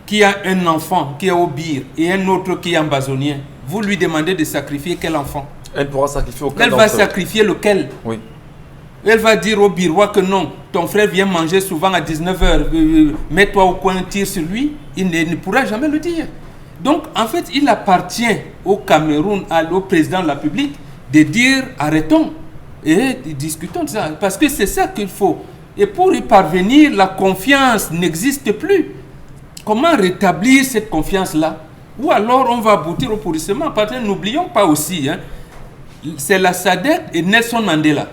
qui a un enfant qui est au bir et un autre qui est en basonnier? Vous lui demandez de sacrifier quel enfant? Elle pourra sacrifier auquel? Elle va sacrifier lequel? Oui. Elle va dire au birois que non, ton frère vient manger souvent à 19h, mets-toi au coin, tire sur lui. Il ne pourra jamais le dire. Donc, en fait, il appartient au Cameroun, au président de la République, de dire arrêtons et discutons de ça. Parce que c'est ça qu'il faut. Et pour y parvenir, la confiance n'existe plus. Comment rétablir cette confiance-là? Ou alors on va aboutir au pourrissement. Parce que n'oublions pas aussi, c'est la SADC et Nelson Mandela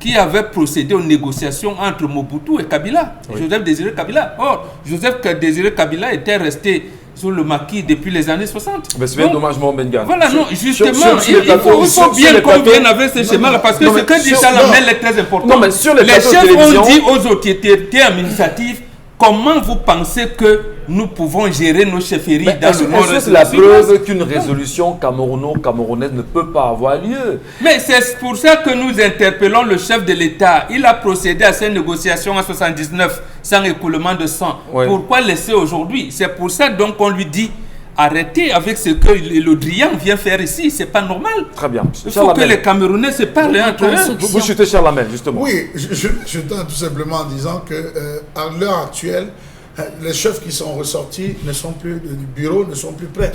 qui avaient procédé aux négociations entre Mobutu et Kabila, Joseph Désiré Kabila. Or, Joseph Désiré Kabila était resté sous le maquis depuis les années 60. Mais c'est bien dommage, mon Bengan. Voilà, non, justement, il faut bien qu'on vienne avec ce schéma-là, parce que ce que dit Salamel est très important. Non, mais sur les chefs ont dit aux autorités administratives, comment vous pensez que nous pouvons gérer nos chefferies dans le nord? C'est la preuve qu'une résolution camerounaise ne peut pas avoir lieu. Mais c'est pour ça que nous interpellons le chef de l'État. Il a procédé à ces négociations en 1979 sans écoulement de sang. Oui. Pourquoi laisser aujourd'hui? C'est pour ça donc qu'on lui dit arrêtez avec ce que le Drian vient faire ici. C'est pas normal. Très bien. Il faut que les Camerounais se parlent entre eux. Vous chutez Charles Lamel, justement. Oui, je tente tout simplement en disant qu'à l'heure actuelle, les chefs qui sont ressortis ne sont plus du bureau, ne sont plus prêts.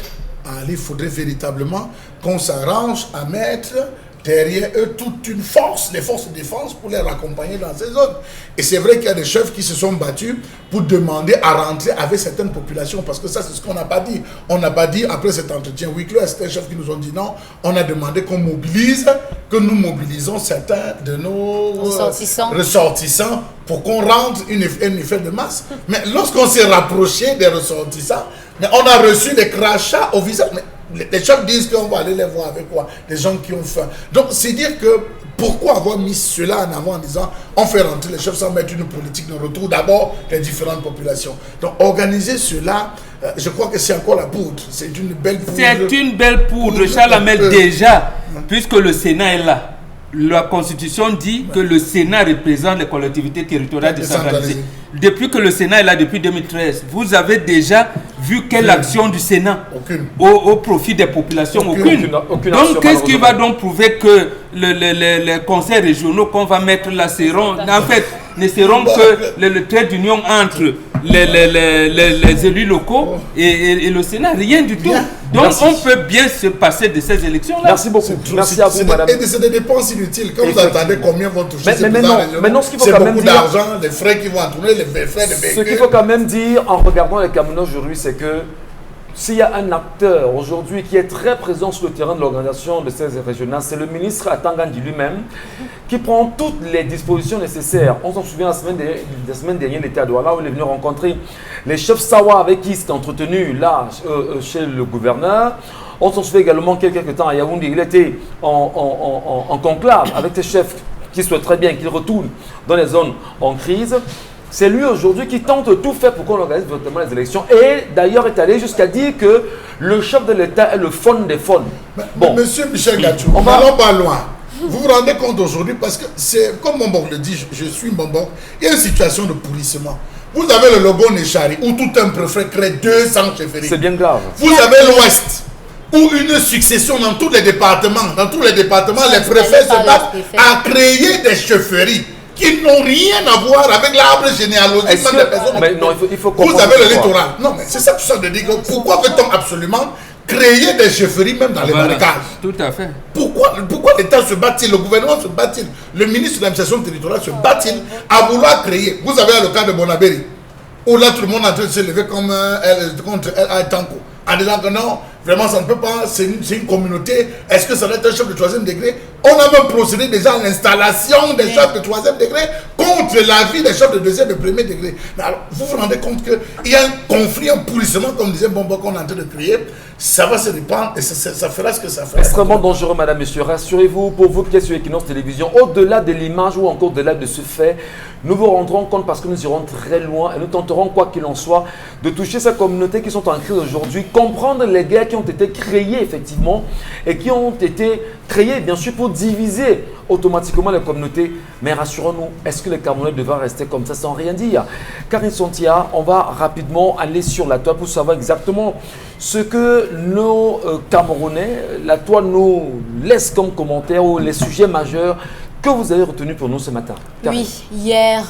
Il faudrait véritablement qu'on s'arrange à mettre derrière eux toute une force, les forces de défense pour les raccompagner dans ces zones. Et c'est vrai qu'il y a des chefs qui se sont battus pour demander à rentrer avec certaines populations, parce que ça, c'est ce qu'on n'a pas dit. On n'a pas dit, après cet entretien huis clos, certains chefs qui nous ont dit non, on a demandé qu'on mobilise, que nous mobilisons certains de nos ressortissants pour qu'on rentre un effet de masse. Mais lorsqu'on s'est rapproché des ressortissants, mais on a reçu des crachats au visage. Mais les chefs disent qu'on va aller les voir avec quoi? Des gens qui ont faim. Donc, c'est dire que pourquoi avoir mis cela en avant en disant on fait rentrer les chefs sans mettre une politique de retour d'abord des différentes populations. Donc, organiser cela, je crois que c'est encore la poudre. C'est une belle poudre. C'est une belle poudre, Charles Hamel, déjà, puisque le Sénat est là. La Constitution dit que le Sénat représente les collectivités territoriales décentralisées. Depuis que le Sénat est là, depuis 2013, vous avez déjà vu quelle action du Sénat au profit des populations? Aucune. Donc, qu'est-ce qui va donc prouver que les conseils régionaux qu'on va mettre là seront, en fait, ne seront que le trait d'union entre les élus locaux et le Sénat? Rien du tout. Donc, merci. On peut bien se passer de ces élections-là. Merci beaucoup. Merci à vous, madame. Et c'est des dépenses inutiles. Quand vous attendez combien vont toucher mais non, ce qu'il faut quand même beaucoup dire, d'argent, les frais qui vont tourner, les frais de véhicules. Ce qu'il faut quand même dire en regardant les Camerounais aujourd'hui, c'est que s'il y a un acteur aujourd'hui qui est très présent sur le terrain de l'organisation de ces régionales, c'est le ministre Atangandi lui-même qui prend toutes les dispositions nécessaires. On s'en souvient la semaine dernière, il était à Douala où il est venu rencontrer les chefs Sawa avec qui il s'est entretenu là chez le gouverneur. On s'en souvient également quelques temps à Yaoundé, il était en conclave avec ses chefs qui souhaitent très bien qu'il retourne dans les zones en crise. C'est lui aujourd'hui qui tente tout faire pour qu'on organise vraiment les élections. Et d'ailleurs est allé jusqu'à dire que le chef de l'État est le fond des fonds. Bon. Monsieur Michel Gachou, n'allons pas loin. Vous vous rendez compte aujourd'hui, parce que c'est comme Mbongo le dit, je suis Mbongo, il y a une situation de pourrissement. Vous avez le logo Nechari où tout un préfet crée 200 chefferies. C'est bien grave. Vous avez l'Ouest où une succession dans tous les départements. Dans tous les départements, les préfets se battent à créer des chefferies qui n'ont rien à voir avec l'arbre généalogique même des personnes. Mais non, il faut vous avez le littoral. Non, mais c'est ça que je suis de dire. Pourquoi veut-on absolument créer des chefferies même dans les marécages? Tout à fait. Pourquoi l'État se bat-il? Le gouvernement se bat-il? Le ministre de l'administration territoriale se bat-il à vouloir créer? Vous avez le cas de Bonabéry, où là tout le monde est en train de se lever comme contre El Tanko, en disant que non, vraiment ça ne peut pas, c'est une communauté, est-ce que ça doit être un chef de 3e degré? On a même procédé déjà à l'installation des chefs de 3e degré contre l'avis des chefs de 2e et 1er degré. Alors, vous vous rendez compte qu'il y a un conflit, un pourrissement, comme disait Bombo, qu'on est en train de créer. Ça va se répandre et ça fera ce que ça fait. Extrêmement dangereux, madame, monsieur. Rassurez-vous, pour vous qui êtes sur Equinox Télévision, au-delà de l'image ou encore au-delà de ce fait, nous vous rendrons compte parce que nous irons très loin et nous tenterons, quoi qu'il en soit, de toucher ces communautés qui sont en crise aujourd'hui, comprendre les guerres qui ont été créées effectivement et qui ont été créées bien sûr pour diviser automatiquement les communautés. Mais rassurons-nous, est-ce que les Camerounais devraient rester comme ça sans rien dire? Karine Sontia, on va rapidement aller sur la toile pour savoir exactement ce que nos Camerounais, la toile nous laisse comme commentaire ou les sujets majeurs que vous avez retenu pour nous ce matin. Oui, hier,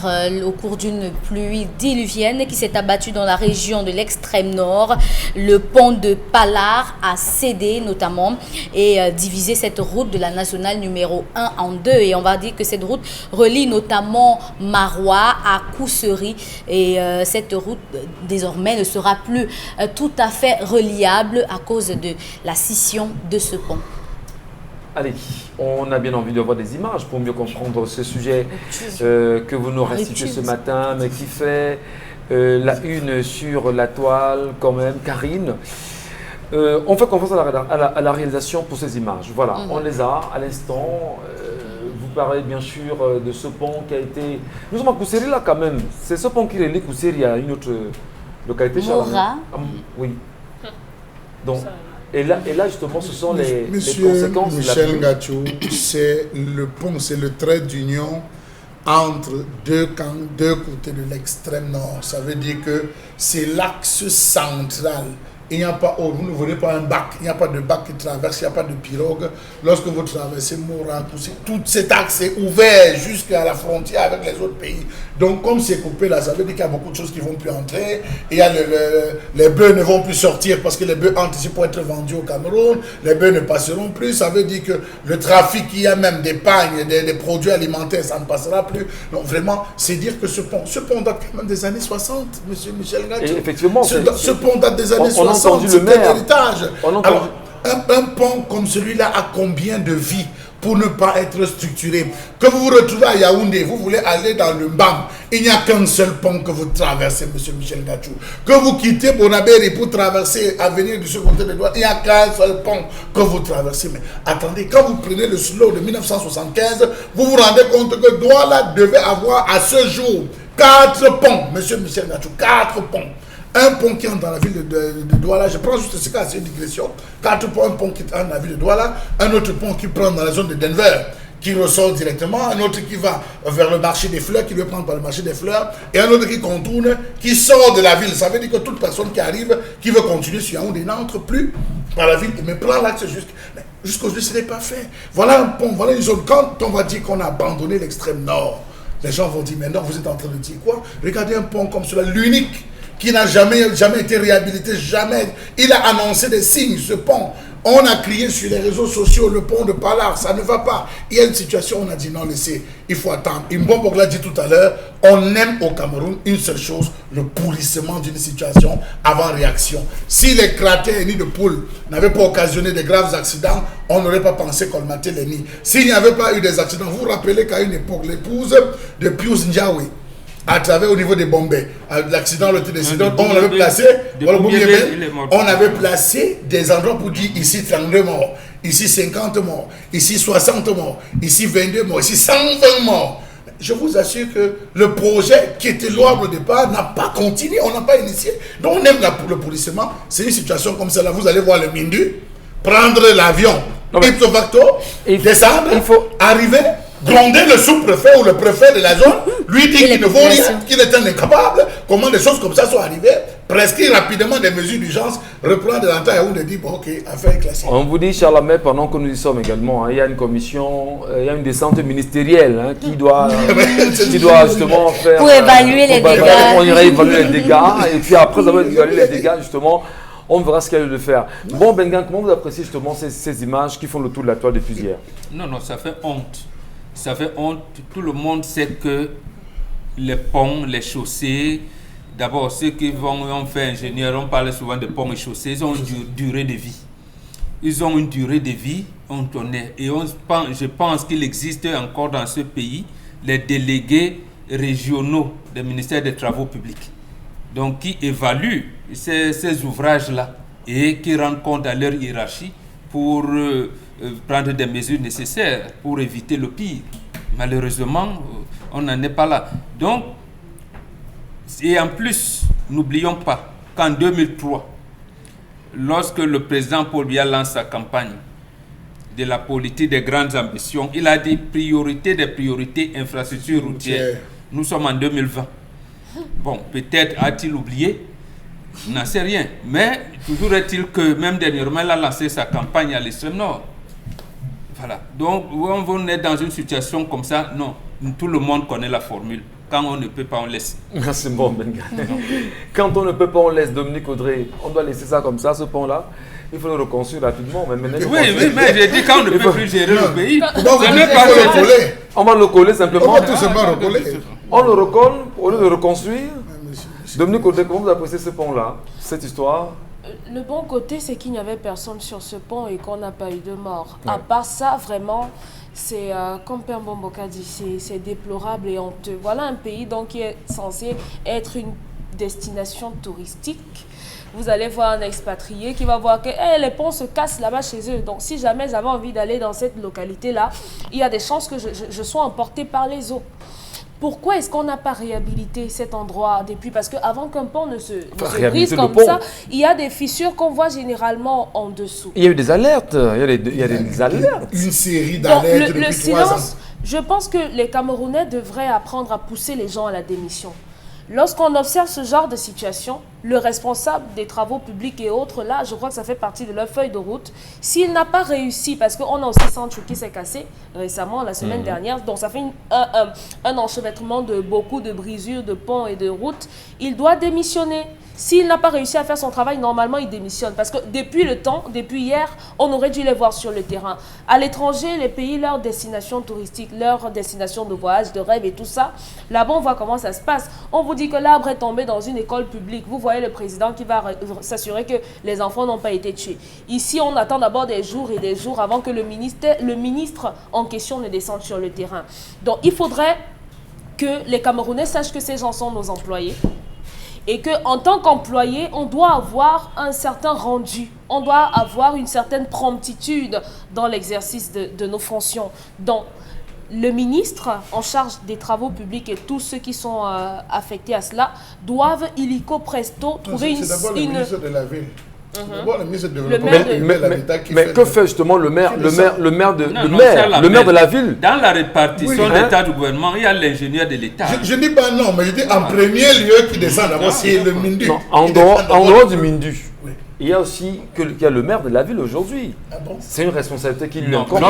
au cours d'une pluie diluvienne qui s'est abattue dans la région de l'extrême nord, le pont de Palar a cédé notamment et divisé cette route de la nationale numéro 1 en deux. Et on va dire que cette route relie notamment Marois à Koussery. Et cette route désormais ne sera plus tout à fait reliable à cause de la scission de ce pont. Allez, on a bien envie de voir des images pour mieux comprendre ce sujet que vous nous restituez ce matin, mais qui fait la une sur la toile quand même. Karine, on fait confiance à la réalisation pour ces images. Voilà, on les a à l'instant. Vous parlez bien sûr de ce pont qui a été... Nous sommes à Koussery là quand même. C'est ce pont qui relie Koussery à une autre localité. Mora. Oui. Donc... Et là, justement, ce sont les conséquences de la pluie. Michel Gachou, c'est le pont, c'est le trait d'union entre deux camps, deux côtés de l'extrême nord. Ça veut dire que c'est l'axe central il n'y a pas, vous ne voulez pas un bac, il n'y a pas de bac qui traverse, il n'y a pas de pirogue. Lorsque vous traversez Moura, tout cet axe est ouvert jusqu'à la frontière avec les autres pays. Donc, comme c'est coupé là, ça veut dire qu'il y a beaucoup de choses qui ne vont plus entrer. Il y a les bœufs ne vont plus sortir parce que les bœufs entrent ici pour être vendus au Cameroun. Les bœufs ne passeront plus. Ça veut dire que le trafic, il y a même des pagnes, des produits alimentaires, ça ne passera plus. Donc, vraiment, c'est dire que ce pont date quand même des années 60, monsieur Michel Ngacho. Effectivement, ce pont date des années 60. On a entendu le maire. Alors, un pont comme celui-là a combien de vies pour ne pas être structuré? Que vous vous retrouvez à Yaoundé, vous voulez aller dans le Mbam, il n'y a qu'un seul pont que vous traversez, monsieur Michel Ngacho. Que vous quittez Bonabéry pour traverser, à venir de ce côté de Douala, il n'y a qu'un seul pont que vous traversez. Mais attendez, quand vous prenez le slow de 1975, vous vous rendez compte que Douala devait avoir à ce jour 4 ponts, monsieur Michel Ngacho, 4 ponts. Un pont qui entre dans la ville de Douala, je prends juste ce cas, c'est une digression. 4 ponts, un pont qui entre dans la ville de Douala, un autre pont qui prend dans la zone de Denver, qui ressort directement, un autre qui va vers le marché des fleurs, qui veut prendre par le marché des fleurs, et un autre qui contourne, qui sort de la ville. Ça veut dire que toute personne qui arrive, qui veut continuer sur Yaoundé, n'entre plus par la ville, mais prend l'axe jusqu'aujourd'hui, ce n'est pas fait. Voilà un pont, voilà une zone. Quand on va dire qu'on a abandonné l'extrême nord, les gens vont dire, mais non, vous êtes en train de dire quoi? Regardez un pont comme celui-là, l'unique, qui n'a jamais été réhabilité, jamais. Il a annoncé des signes, ce pont. On a crié sur les réseaux sociaux, le pont de Palar, ça ne va pas. Il y a une situation, on a dit non, laissez, il faut attendre. Mbombo l'a dit tout à l'heure, on aime au Cameroun une seule chose, le pourrissement d'une situation avant réaction. Si les cratères nids de poules n'avaient pas occasionné de graves accidents, on n'aurait pas pensé colmater les nids. S'il n'y avait pas eu des accidents, vous vous rappelez qu'à une époque, l'épouse de Pius Ndiaye, à travers au niveau des Bombay, l'accident, le décidé, on avait placé, on avait placé des endroits pour dire ici 32 morts, ici 50 morts, ici 60 morts, ici 22 morts, ici 120 morts. Je vous assure que le projet qui était louable au départ n'a pas continué, on n'a pas initié. Donc on aime le pourrissement, c'est une situation comme celle-là. Vous allez voir le Mindu, prendre l'avion, ipso facto, descendre, arriver, gronder le sous-préfet ou le préfet de la zone, lui dire qu'il ne vaut rien, qu'il est un incapable, comment des choses comme ça sont arrivées, prescrire rapidement des mesures d'urgence, reprendre de l'entente et on dit, bon, ok, affaire classique. On vous dit, Charlamé, pendant que nous y sommes également, il y a une commission, il y a une descente ministérielle qui doit justement faire... Pour évaluer les dégâts. On ira évaluer les dégâts, et puis après avoir évalué les dégâts, justement, on verra ce qu'il y a lieu de faire. Bon, Bengan, comment vous appréciez justement ces images qui font le tour de la toile diffusière? Non, ça fait honte. Ça fait honte. Tout le monde sait que les ponts, les chaussées, d'abord ceux qui ont fait ingénieur, on parle souvent de ponts et chaussées, ils ont une durée de vie. Ils ont une durée de vie, et je pense qu'il existe encore dans ce pays les délégués régionaux des ministères des Travaux publics, donc qui évaluent ces ouvrages-là et qui rendent compte à leur hiérarchie pour prendre des mesures nécessaires pour éviter le pire. Malheureusement, on n'en est pas là. Donc, et en plus, n'oublions pas qu'en 2003, lorsque le président Paul Biya lance sa campagne de la politique des grandes ambitions, il a dit priorité des priorités infrastructures routières. Nous sommes en 2020. Bon, peut-être a-t-il oublié, je n'en sais rien. Mais toujours est-il que même dernièrement, il a lancé sa campagne à l'extrême nord. Voilà. Donc, on est dans une situation comme ça. Non, tout le monde connaît la formule. Quand on ne peut pas, on laisse. Merci bon, Benga. Quand on ne peut pas, on laisse. Dominique Audrey, on doit laisser ça comme ça, ce pont-là. Il faut le reconstruire rapidement. Mais oui, mais j'ai dit quand on ne peut plus gérer le pays. Donc, on va le coller simplement. On va tout simplement recoller. On le recolle au lieu de reconstruire. Dominique Audrey, comment vous appréciez ce pont-là, cette histoire? Le bon côté, c'est qu'il n'y avait personne sur ce pont et qu'on n'a pas eu de mort. Ouais. À part ça, vraiment, c'est, comme Père Mbomboka dit, c'est déplorable et honteux. Voilà un pays donc, qui est censé être une destination touristique. Vous allez voir un expatrié qui va voir que les ponts se cassent là-bas chez eux. Donc, si jamais j'avais envie d'aller dans cette localité-là, il y a des chances que je sois emporté par les eaux. Pourquoi est-ce qu'on n'a pas réhabilité cet endroit depuis? Parce qu'avant qu'un pont ne se brise comme ça, il y a des fissures qu'on voit généralement en dessous. Il y a eu des alertes. Il y a des alertes. Une série d'alertes depuis 3 ans. Je pense que les Camerounais devraient apprendre à pousser les gens à la démission. Lorsqu'on observe ce genre de situation, le responsable des travaux publics et autres, là, je crois que ça fait partie de leur feuille de route. S'il n'a pas réussi, parce qu'on a aussi Centre qui s'est cassé récemment, la semaine dernière, donc ça fait un enchevêtrement de beaucoup de brisures de ponts et de routes, il doit démissionner. S'il n'a pas réussi à faire son travail, normalement, il démissionne. Parce que depuis hier, on aurait dû les voir sur le terrain. À l'étranger, les pays, leur destination touristique, leur destination de voyage, de rêve et tout ça, là-bas, on voit comment ça se passe. On vous dit que l'arbre est tombé dans une école publique. Vous voyez le président qui va s'assurer que les enfants n'ont pas été tués. Ici, on attend d'abord des jours et des jours avant que le ministre en question ne descende sur le terrain. Donc, il faudrait que les Camerounais sachent que ces gens sont nos employés. Et qu'en tant qu'employé, on doit avoir un certain rendu. On doit avoir une certaine promptitude dans l'exercice de nos fonctions. Donc, le ministre en charge des travaux publics et tous ceux qui sont affectés à cela doivent illico presto trouver C'est d'abord le ministre de la ville. C'est d'abord le ministre de Mais que fait justement le maire de la ville? Dans la répartition de l'État du gouvernement, il y a l'ingénieur de l'État. Je ne dis pas non, mais je dis en premier lieu qui descend d'abord, c'est le Mindu. Non, en dehors du Mindu. Oui. Il y a aussi le maire de la ville aujourd'hui. Ah bon? C'est une responsabilité qui lui incombe.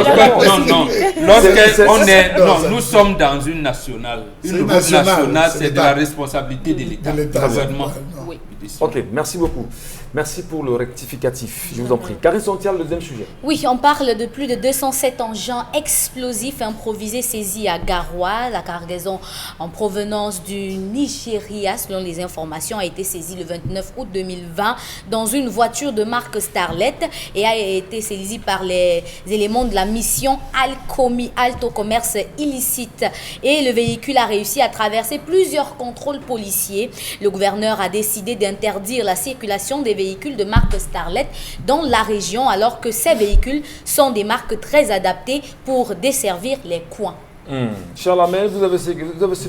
Nous sommes dans une nationale. Une route nationale, c'est de la responsabilité de l'État, du gouvernement. Oui. Ok, merci beaucoup. Merci pour le rectificatif, je vous en prie. Karine Sontial, le deuxième sujet. Oui, on parle de plus de 207 engins explosifs improvisés saisis à Garoua. La cargaison en provenance du Nigeria, selon les informations, a été saisie le 29 août 2020 dans une voiture de marque Starlet et a été saisie par les éléments de la mission Alto Commerce illicite. Et le véhicule a réussi à traverser plusieurs contrôles policiers. Le gouverneur a décidé d'interdire la circulation des véhicules de marque Starlet dans la région, alors que ces véhicules sont des marques très adaptées pour desservir les coins. Charles Amel, vous avez su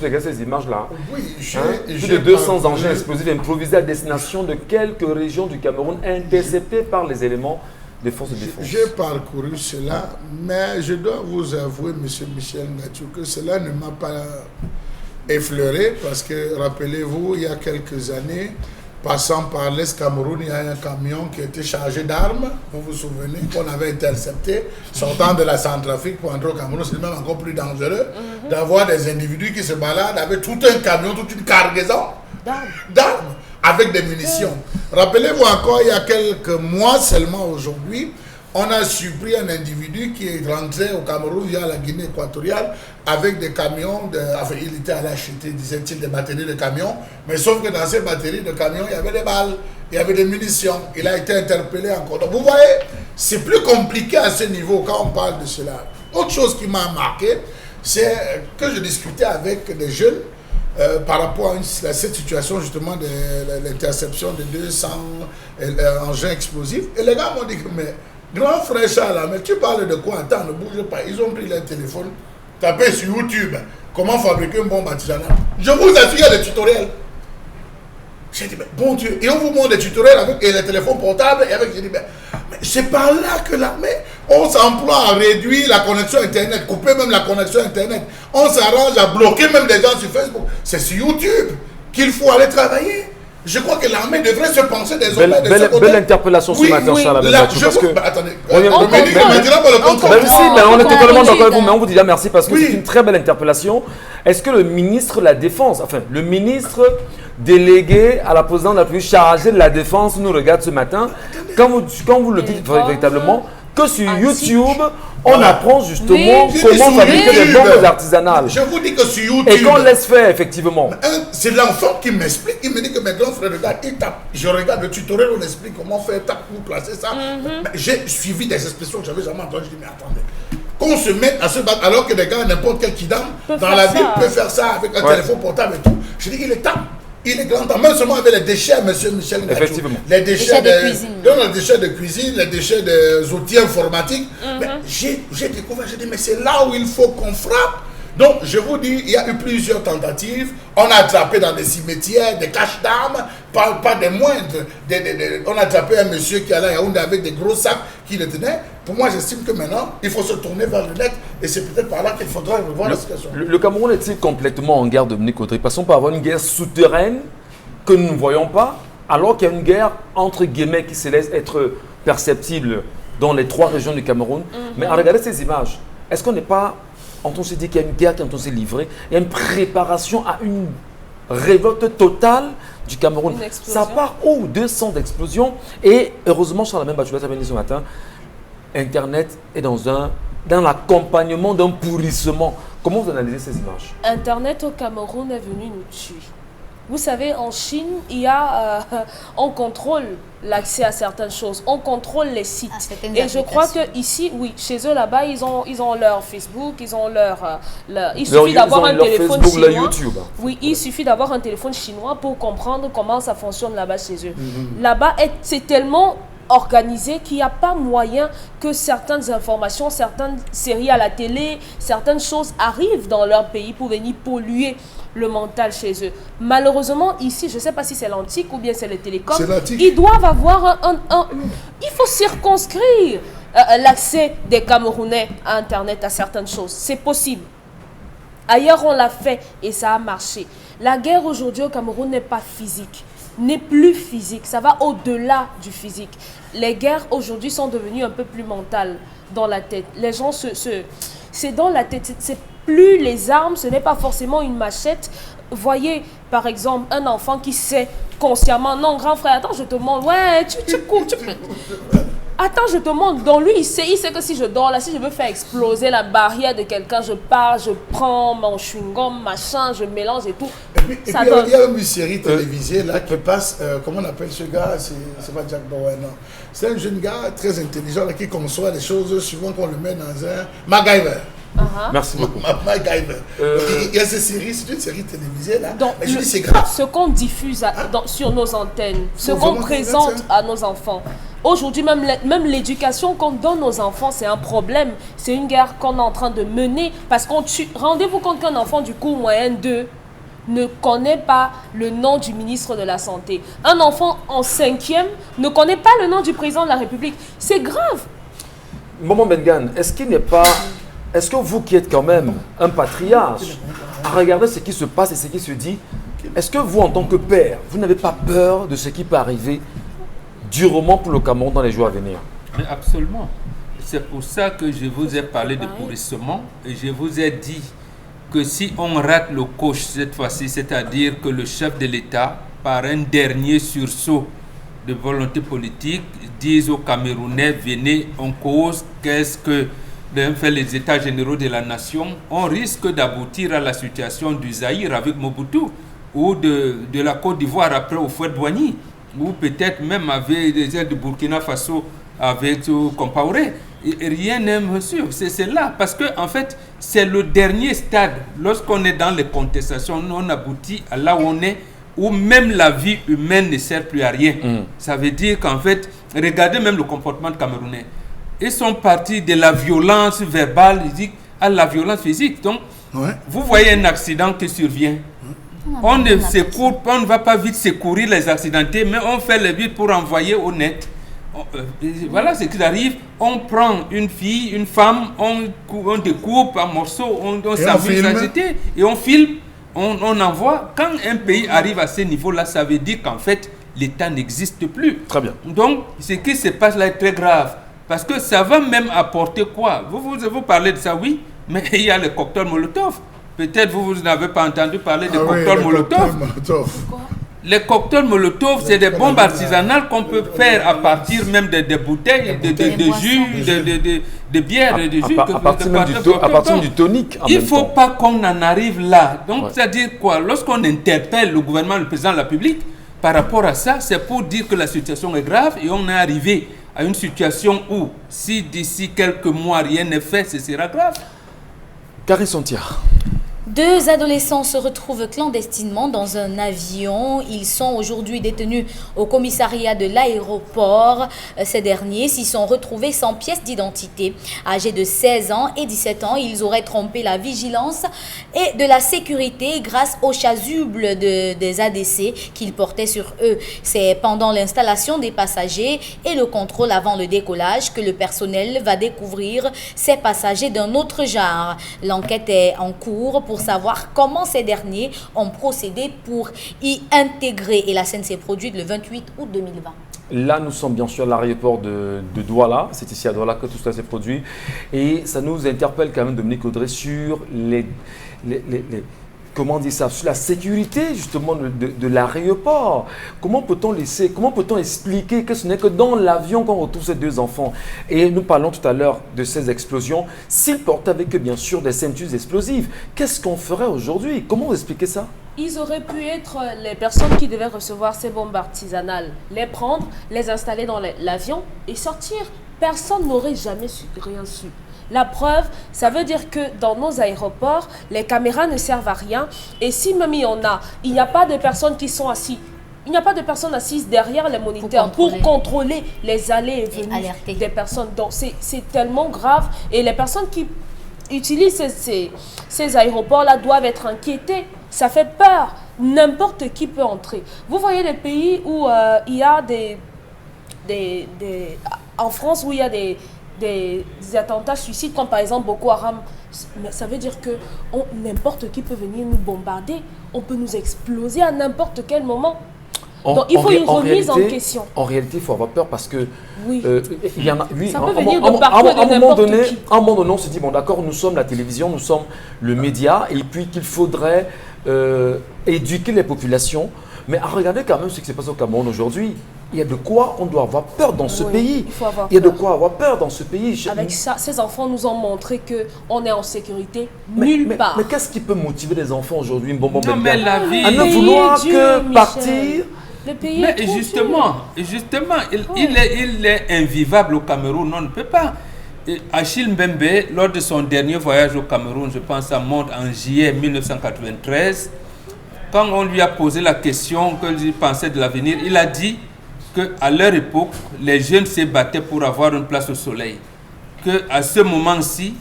regarder ces images-là. Oui, plus de 200 engins explosifs improvisés à destination de quelques régions du Cameroun interceptés par les éléments des forces de défense. J'ai parcouru cela, mais je dois vous avouer, M. Michel Ngachou, que cela ne m'a pas effleuré parce que, rappelez-vous, il y a quelques années, passant par l'Est Cameroun, il y a un camion qui était chargé d'armes, vous vous souvenez, qu'on avait intercepté, sortant de la Centrafrique pour entrer au Cameroun. C'est même encore plus dangereux d'avoir des individus qui se baladent avec tout un camion, toute une cargaison d'armes avec des munitions. Rappelez-vous encore, il y a quelques mois seulement aujourd'hui, on a surpris un individu qui est rentré au Cameroun via la Guinée équatoriale avec des camions, il était allé acheter, disait-il, des batteries de camions, mais sauf que dans ces batteries de camions, il y avait des balles, il y avait des munitions, il a été interpellé encore. Donc vous voyez, c'est plus compliqué à ce niveau quand on parle de cela. Autre chose qui m'a marqué, c'est que je discutais avec des jeunes par rapport à cette situation justement de l'interception de 200 engins explosifs, et les gars m'ont dit que mais grand frère Charles, mais tu parles de quoi? Attends, ne bouge pas. Ils ont pris leur téléphone, tapé sur YouTube comment fabriquer une bombe artisanale. Je vous assure, il y a des tutoriels. J'ai dit, mais bon Dieu, et on vous montre des tutoriels avec les téléphones portables. Et avec, j'ai dit, mais c'est par là que l'armée, on s'emploie à réduire la connexion Internet, couper même la connexion Internet. On s'arrange à bloquer même des gens sur Facebook. C'est sur YouTube qu'il faut aller travailler. Je crois que l'armée devrait se penser désormais de ce côté. Belle interpellation ce matin, Charles. Attendez, on est totalement d'accord avec vous, mais on vous dit merci parce que c'est une très belle interpellation. Est-ce que le ministre de la Défense, enfin le ministre délégué à la présidente de la République chargé de la Défense nous regarde ce matin, quand vous le dites véritablement, que sur YouTube, on apprend justement comment fabriquer des bombes artisanales. Je vous dis que sur YouTube... Et qu'on laisse faire, effectivement. C'est l'enfant qui m'explique. Il me dit que mes grands frères regardent, il tape. Je regarde le tutoriel, on explique comment faire, tape pour placer ça. J'ai suivi des expressions que je n'avais jamais entendues. Je dis, mais attendez. Qu'on se mette à se battre alors que des gars, n'importe quel kidam dans la ville peut faire ça avec un téléphone portable et tout. Je dis, il est temps. Il est grand temps, même seulement avec les déchets, monsieur Michel Ngachou. Effectivement. Les déchets de cuisine. Les déchets de cuisine, les déchets des outils informatiques. J'ai découvert, j'ai dit, mais c'est là où il faut qu'on frappe. Donc, je vous dis, il y a eu plusieurs tentatives. On a attrapé dans des cimetières, des caches d'armes, pas des moindres. On a attrapé un monsieur qui allait à Yaoundé avec des gros sacs qui le tenaient. Pour moi, j'estime que maintenant, il faut se tourner vers le net et c'est peut-être par là qu'il faudra revoir la situation. Le Cameroun est-il complètement en guerre, Dominique Audrey? Parce qu'on peut avoir une guerre souterraine que nous ne voyons pas, alors qu'il y a une guerre entre guillemets qui se laisse être perceptible dans les 3 régions du Cameroun. Mais à regarder ces images, est-ce qu'on n'est pas en train de se dire qu'il y a une guerre qui est en train de se livrer? Il y a une préparation à une révolte totale du Cameroun. Ça part où? 200 d'explosions. Et heureusement, Charlemagne Bachoulet avait dit ce matin, Internet est dans l'accompagnement d'un pourrissement. Comment vous analysez ces images? Internet au Cameroun est venu nous tuer. Vous savez, en Chine, on contrôle l'accès à certaines choses, on contrôle les sites. Et je crois que ici, oui, chez eux là-bas, ils ont leur Facebook, ils ont il suffit d'avoir un téléphone chinois. YouTube. Oui, il suffit d'avoir un téléphone chinois pour comprendre comment ça fonctionne là-bas chez eux. Là-bas, c'est tellement organisé qu'il n'y a pas moyen que certaines informations, certaines séries à la télé, certaines choses arrivent dans leur pays pour venir polluer le mental chez eux. Malheureusement, ici, je ne sais pas si c'est l'antique ou bien c'est les télécoms, ils doivent avoir il faut circonscrire l'accès des Camerounais à Internet, à certaines choses. C'est possible. Ailleurs, on l'a fait et ça a marché. La guerre aujourd'hui au Cameroun n'est pas physique, n'est plus physique. Ça va au-delà du physique. Les guerres aujourd'hui sont devenues un peu plus mentales dans la tête. Les gens c'est dans la tête. C'est plus les armes, ce n'est pas forcément une machette. Voyez, par exemple, un enfant qui sait consciemment, non, grand frère, attends, je te montre, ouais, tu cours, attends, je te montre. Donc lui, il sait que si je dors là, si je veux faire exploser la barrière de quelqu'un, je pars, je prends mon chewing-gum, machin, je mélange et tout. Et puis, il y a une série télévisée là qui passe, comment on appelle ce gars? C'est pas Jack Bauer, non. C'est un jeune gars très intelligent là, qui conçoit les choses souvent qu'on le met dans un MacGyver. Merci beaucoup. MacGyver. Il y a cette série, c'est une série télévisée là. Donc, mais je dis c'est grave. Ce qu'on diffuse sur nos antennes, ce qu'on présente à nos enfants. Aujourd'hui, même l'éducation qu'on donne aux enfants, c'est un problème. C'est une guerre qu'on est en train de mener parce qu'on tue. Rendez-vous compte qu'un enfant du cours moyen 2 ne connaît pas le nom du ministre de la Santé. Un enfant en 5e ne connaît pas le nom du président de la République. C'est grave. Maman Bengan, est-ce que vous qui êtes quand même un patriarche, à regarder ce qui se passe et ce qui se dit, est-ce que vous, en tant que père, vous n'avez pas peur de ce qui peut arriver durement pour le Cameroun dans les jours à venir? Mais absolument. C'est pour ça que je vous ai parlé de pourrissement et je vous ai dit que si on rate le coche cette fois-ci, c'est-à-dire que le chef de l'État, par un dernier sursaut de volonté politique, dise aux Camerounais, venez, on cause, qu'est-ce que fait les États généraux de la nation, on risque d'aboutir à la situation du Zaïre avec Mobutu ou de la Côte d'Ivoire après Houphouët-Boigny ou peut-être même avec des ailes de Burkina Faso avec Compaoré. Rien n'est sûr. C'est là parce que en fait, c'est le dernier stade. Lorsqu'on est dans les contestations, on aboutit à là où on est, où même la vie humaine ne sert plus à rien. Ça veut dire qu'en fait, regardez même le comportement camerounais. Ils sont partis de la violence verbale à la violence physique. Donc, vous voyez un accident qui survient. On ne va pas vite secourir les accidentés, mais on fait le vite pour envoyer au net. Voilà ce qui arrive. On prend une fille, une femme, on découpe en morceaux, on s'amuse à jeter et on filme, on envoie. Quand un pays arrive à ce niveau-là, ça veut dire qu'en fait, l'État n'existe plus. Très bien. Donc, ce qui se passe là est très grave. Parce que ça va même apporter quoi? Vous parlez de ça, oui, mais il y a le cocktail Molotov. Peut-être vous n'avez pas entendu parler de cocktail Molotov. Les cocktails Molotov, c'est des bombes artisanales qu'on peut faire à partir même de bouteilles, de jus, de bière, de jus. À partir du tonique. Il ne faut pas qu'on en arrive là. Donc, c'est-à-dire quoi? Lorsqu'on interpelle le gouvernement, le président de la République, par rapport à ça, c'est pour dire que la situation est grave et on est arrivé à une situation où, si d'ici quelques mois rien n'est fait, ce sera grave. Carré Sontière. 2 adolescents se retrouvent clandestinement dans un avion. Ils sont aujourd'hui détenus au commissariat de l'aéroport. Ces derniers s'y sont retrouvés sans pièce d'identité. Âgés de 16 ans et 17 ans, ils auraient trompé la vigilance et de la sécurité grâce aux chasubles des ADC qu'ils portaient sur eux. C'est pendant l'installation des passagers et le contrôle avant le décollage que le personnel va découvrir ces passagers d'un autre genre. L'enquête est en cours pour savoir comment ces derniers ont procédé pour y intégrer. Et la scène s'est produite le 28 août 2020. Là, nous sommes bien sûr à l'aéroport de Douala. C'est ici à Douala que tout cela s'est produit. Et ça nous interpelle quand même, Dominique Audrey, sur comment dire ça, sur la sécurité justement de l'aéroport. Comment peut-on expliquer que ce n'est que dans l'avion qu'on retrouve ces 2 enfants? Et nous parlons tout à l'heure de ces explosions. S'ils portaient avec eux bien sûr des ceintures explosives, qu'est-ce qu'on ferait aujourd'hui? Comment vous expliquez ça? Ils auraient pu être les personnes qui devaient recevoir ces bombes artisanales, les prendre, les installer dans l'avion et sortir. Personne n'aurait jamais rien su. La preuve, ça veut dire que dans nos aéroports, les caméras ne servent à rien. Et si même il y en a, il n'y a pas de personnes qui sont assises. Il n'y a pas de personnes assises derrière les moniteurs pour contrôler les allées et venues des personnes. Donc c'est tellement grave. Et les personnes qui utilisent ces aéroports-là doivent être inquiétées. Ça fait peur. N'importe qui peut entrer. Vous voyez les pays où il y a en France, où il y a des attentats suicides, comme par exemple Boko Haram. Ça veut dire que n'importe qui peut venir nous bombarder. On peut nous exploser à n'importe quel moment. Donc il faut une remise en question. En réalité, il faut avoir peur parce que oui. Il y en a, oui, ça peut venir de partout, à un moment donné, on se dit, bon d'accord, nous sommes la télévision, nous sommes le média, et puis qu'il faudrait éduquer les populations. Mais à regarder quand même ce qui se passe au Cameroun aujourd'hui, il y a de quoi on doit avoir peur dans ce pays. Il y a de quoi avoir peur dans ce pays. Avec ça, ces enfants nous ont montré qu'on est en sécurité nulle part. Mais qu'est-ce qui peut motiver les enfants aujourd'hui, mais la vie, à ne vouloir que partir? Le pays mais justement, il est invivable au Cameroun. On ne peut pas. Achille Mbembe, lors de son dernier voyage au Cameroun, je pense à Monde en juillet 1993, quand on lui a posé la question qu'il pensait de l'avenir, il a dit qu'à leur époque, les jeunes se battaient pour avoir une place au soleil. Qu'à ce moment-ci,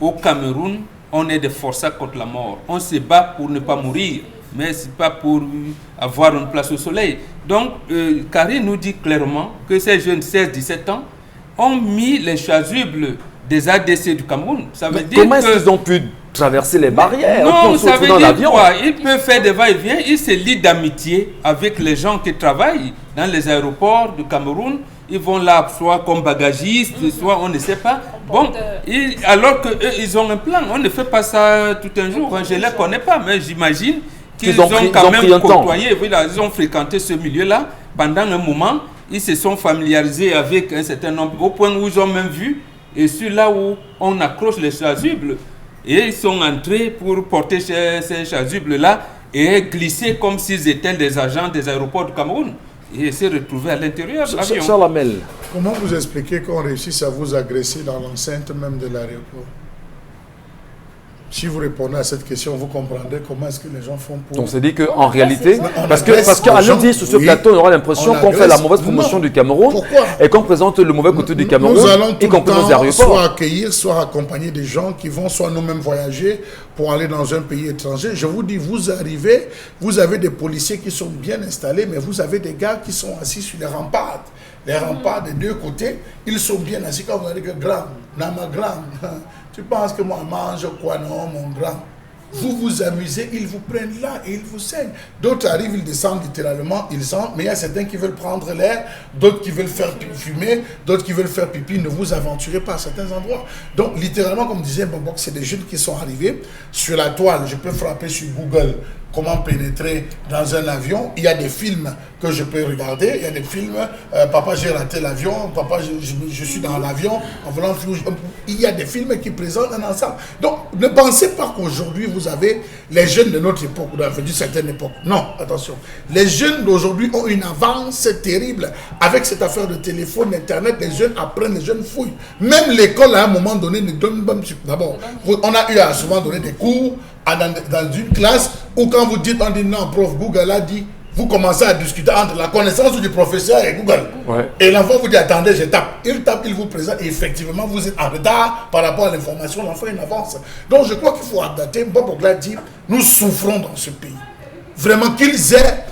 au Cameroun, on est des forçats contre la mort. On se bat pour ne pas mourir, mais ce n'est pas pour avoir une place au soleil. Donc, Karine nous dit clairement que ces jeunes 16-17 ans ont mis les chasubles des ADC du Cameroun. Ça veut dire comment est-ce qu'ils ont pu traverser les barrières? Non, ça veut dire quoi? Ils peuvent faire des va-et-vient, ils se lient d'amitié avec les gens qui travaillent dans les aéroports du Cameroun. Ils vont là, soit comme bagagistes, soit on ne sait pas. Bon, alors qu'eux, ils ont un plan. On ne fait pas ça tout un jour. Je ne les connais pas, mais j'imagine qu'ils ont quand même côtoyé. Voilà, ils ont fréquenté ce milieu-là pendant un moment. Ils se sont familiarisés avec un certain nombre, au point où ils ont même vu, et sur là où on accroche les chasubles. Et ils sont entrés pour porter ces chasubles-là et glisser comme s'ils étaient des agents des aéroports du Cameroun. Et se retrouver à l'intérieur de l'avion. Comment vous expliquez qu'on réussisse à vous agresser dans l'enceinte même de l'aéroport? Si vous répondez à cette question, vous comprendrez comment est-ce que les gens font pour... On s'est dit qu'en réalité, parce qu'à le dire sur ce plateau, on aura l'impression qu'on fait la mauvaise promotion du Cameroun et qu'on présente le mauvais côté du Cameroun, nous allons y compris nos aéroports. Soit accueillir, soit accompagner des gens qui vont soit nous-mêmes voyager pour aller dans un pays étranger. Je vous dis, vous arrivez, vous avez des policiers qui sont bien installés, mais vous avez des gars qui sont assis sur les remparts. Les remparts des deux côtés, ils sont bien assis. Quand vous avez que grand, nama grand, tu penses que moi mange quoi? Non, mon grand. Vous vous amusez, ils vous prennent là et ils vous saignent. D'autres arrivent, ils descendent littéralement, ils sentent, mais il y a certains qui veulent prendre l'air, d'autres qui veulent faire fumer, d'autres qui veulent faire pipi. Ne vous aventurez pas à certains endroits. Donc, littéralement, comme disait Bobok, c'est des jeunes qui sont arrivés sur la toile. Je peux frapper sur Google comment pénétrer dans un avion. Il y a des films que je peux regarder. Il y a des films, papa j'ai raté l'avion, papa je suis dans l'avion, en volant flou. Il y a des films qui présentent un ensemble. Donc ne pensez pas qu'aujourd'hui vous avez les jeunes de notre époque, d'une certaine époque. Non, attention. Les jeunes d'aujourd'hui ont une avance terrible avec cette affaire de téléphone, internet. Les jeunes apprennent, les jeunes fouillent. Même l'école à un moment donné ne donne pas. D'abord, on a eu à souvent donner des cours dans une classe où quand vous dites, on dit non, prof, Google a dit, vous commencez à discuter entre la connaissance du professeur et Google. Ouais. Et l'enfant vous dit, attendez, je tape. Il tape, il vous présente. Et effectivement, vous êtes en retard par rapport à l'information. L'enfant, il avance. Donc, je crois qu'il faut adapter. Bob Ogla dit, nous souffrons dans ce pays. Vraiment, qu'ils aient,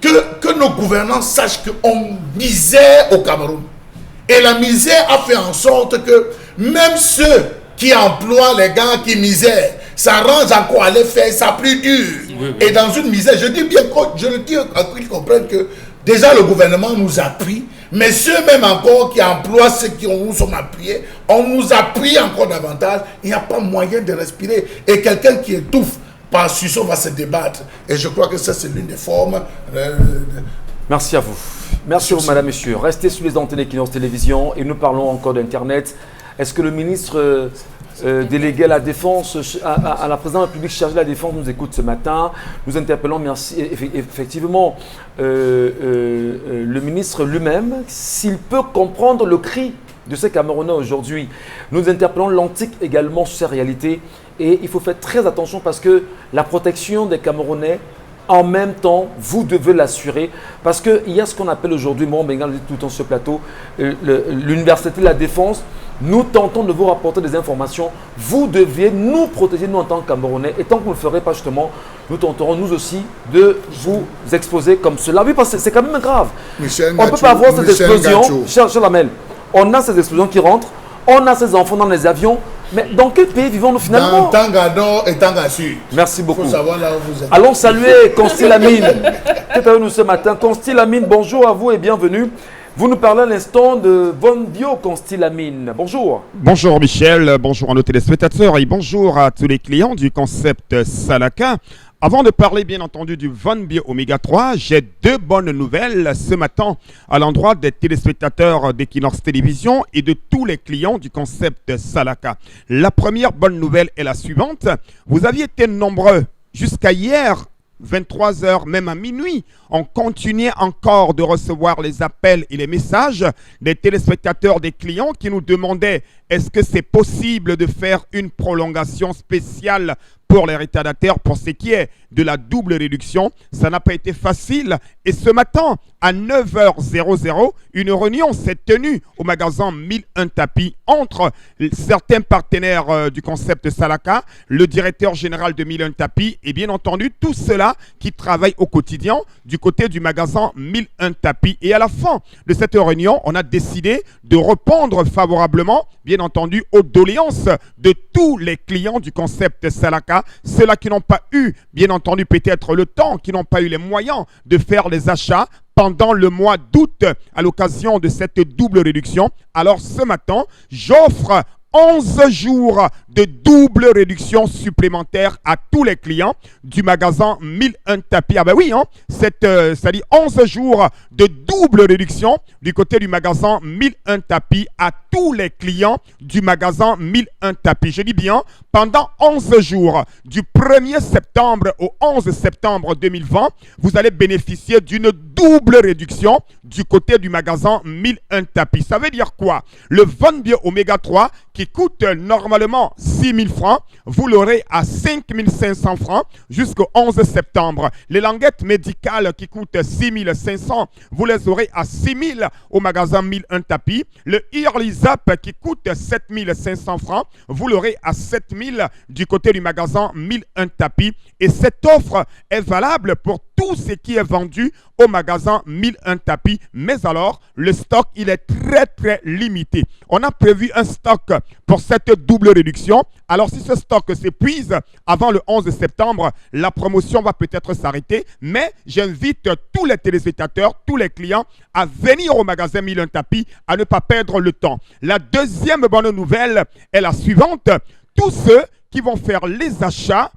que nos gouvernants sachent qu'on misère au Cameroun. Et la misère a fait en sorte que même ceux qui emploient les gars qui misèrent, ça rend encore à les faire ça plus dur. Oui. Et dans une misère, je dis bien, je le dis à qu'ils comprennent que déjà le gouvernement nous appuie, mais ceux-mêmes encore qui emploient ceux qui nous sont appuyés, on nous appuie encore davantage, il n'y a pas moyen de respirer. Et quelqu'un qui étouffe par suçon va se débattre. Et je crois que ça, c'est l'une des formes. Merci à vous. Merci, madame, monsieur. Restez sur les antennes d'Equinox Télévision et nous parlons encore d'Internet. Est-ce que le ministre délégué à la défense, à la présidente de la République chargée de la défense nous écoute ce matin? Nous interpellons effectivement le ministre lui-même, s'il peut comprendre le cri de ces Camerounais aujourd'hui. Nous interpellons l'Antique également sur ces réalités et il faut faire très attention parce que la protection des Camerounais, en même temps, vous devez l'assurer parce qu'il y a ce qu'on appelle aujourd'hui, moi, on dit tout le temps sur ce plateau, l'Université de la Défense. Nous tentons de vous rapporter des informations. Vous deviez nous protéger, nous, en tant que Camerounais. Et tant que vous ne le ferez pas, justement, nous tenterons, nous aussi, de vous exposer comme cela. Oui, parce que c'est quand même grave. On ne peut pas avoir cette explosion. Cher Lamel, on a ces explosions qui rentrent. On a ces enfants dans les avions. Mais dans quel pays vivons-nous finalement? Dans Tanga Nord et Tanga Sud. Merci beaucoup. Il faut savoir là où vous êtes. Allons saluer Consti Lamine, qui est avec nous ce matin. Consti Lamine, bonjour à vous et bienvenue. Vous nous parlez à l'instant de Von Bio Consti Lamine. Bonjour. Bonjour Michel, bonjour à nos téléspectateurs et bonjour à tous les clients du concept Salaka. Avant de parler bien entendu du Von Bio Oméga 3, j'ai deux bonnes nouvelles ce matin à l'endroit des téléspectateurs d'Equinox Télévision et de tous les clients du concept Salaka. La première bonne nouvelle est la suivante. Vous aviez été nombreux jusqu'à hier 23h, même à minuit, on continuait encore de recevoir les appels et les messages des téléspectateurs, des clients qui nous demandaient est-ce que c'est possible de faire une prolongation spéciale pour les retardataires pour ce qui est de la double réduction. Ça n'a pas été facile. Et ce matin, à 9h00, une réunion s'est tenue au magasin 1001 Tapis entre certains partenaires du concept Salaka, le directeur général de 1001 Tapis et bien entendu tous ceux-là qui travaillent au quotidien du côté du magasin 1001 Tapis. Et à la fin de cette réunion, on a décidé de répondre favorablement, bien entendu, aux doléances de tous les clients du concept Salaka, ceux-là qui n'ont pas eu, bien entendu, peut-être le temps, qui n'ont pas eu les moyens de faire les achats pendant le mois d'août à l'occasion de cette double réduction. Alors ce matin, j'offre 11 jours de double réduction supplémentaire à tous les clients du magasin 1001 Tapis. Ah ben oui, hein, ça dit 11 jours de double réduction du côté du magasin 1001 Tapis à tous les clients du magasin 1001 Tapis. Je dis bien, pendant 11 jours, du 1er septembre au 11 septembre 2020, vous allez bénéficier d'une double réduction du côté du magasin 1001 Tapis. Ça veut dire quoi? Le Von Bio Oméga 3 qui coûte normalement 6 000 francs, vous l'aurez à 5 500 francs jusqu'au 11 septembre. Les languettes médicales qui coûtent 6 500, vous les aurez à 6 000 au magasin 1001 Tapis. Le Irlizap qui coûte 7 500 francs, vous l'aurez à 7 000 du côté du magasin 1001 Tapis. Et cette offre est valable pour tout ce qui est vendu au magasin 1001 Tapis. Mais alors, le stock, il est très limité. On a prévu un stock pour cette double réduction. Alors, si ce stock s'épuise avant le 11 septembre, la promotion va peut-être s'arrêter. Mais j'invite tous les téléspectateurs, tous les clients à venir au magasin 1001 Tapis, à ne pas perdre le temps. La deuxième bonne nouvelle est la suivante. Tous ceux qui vont faire les achats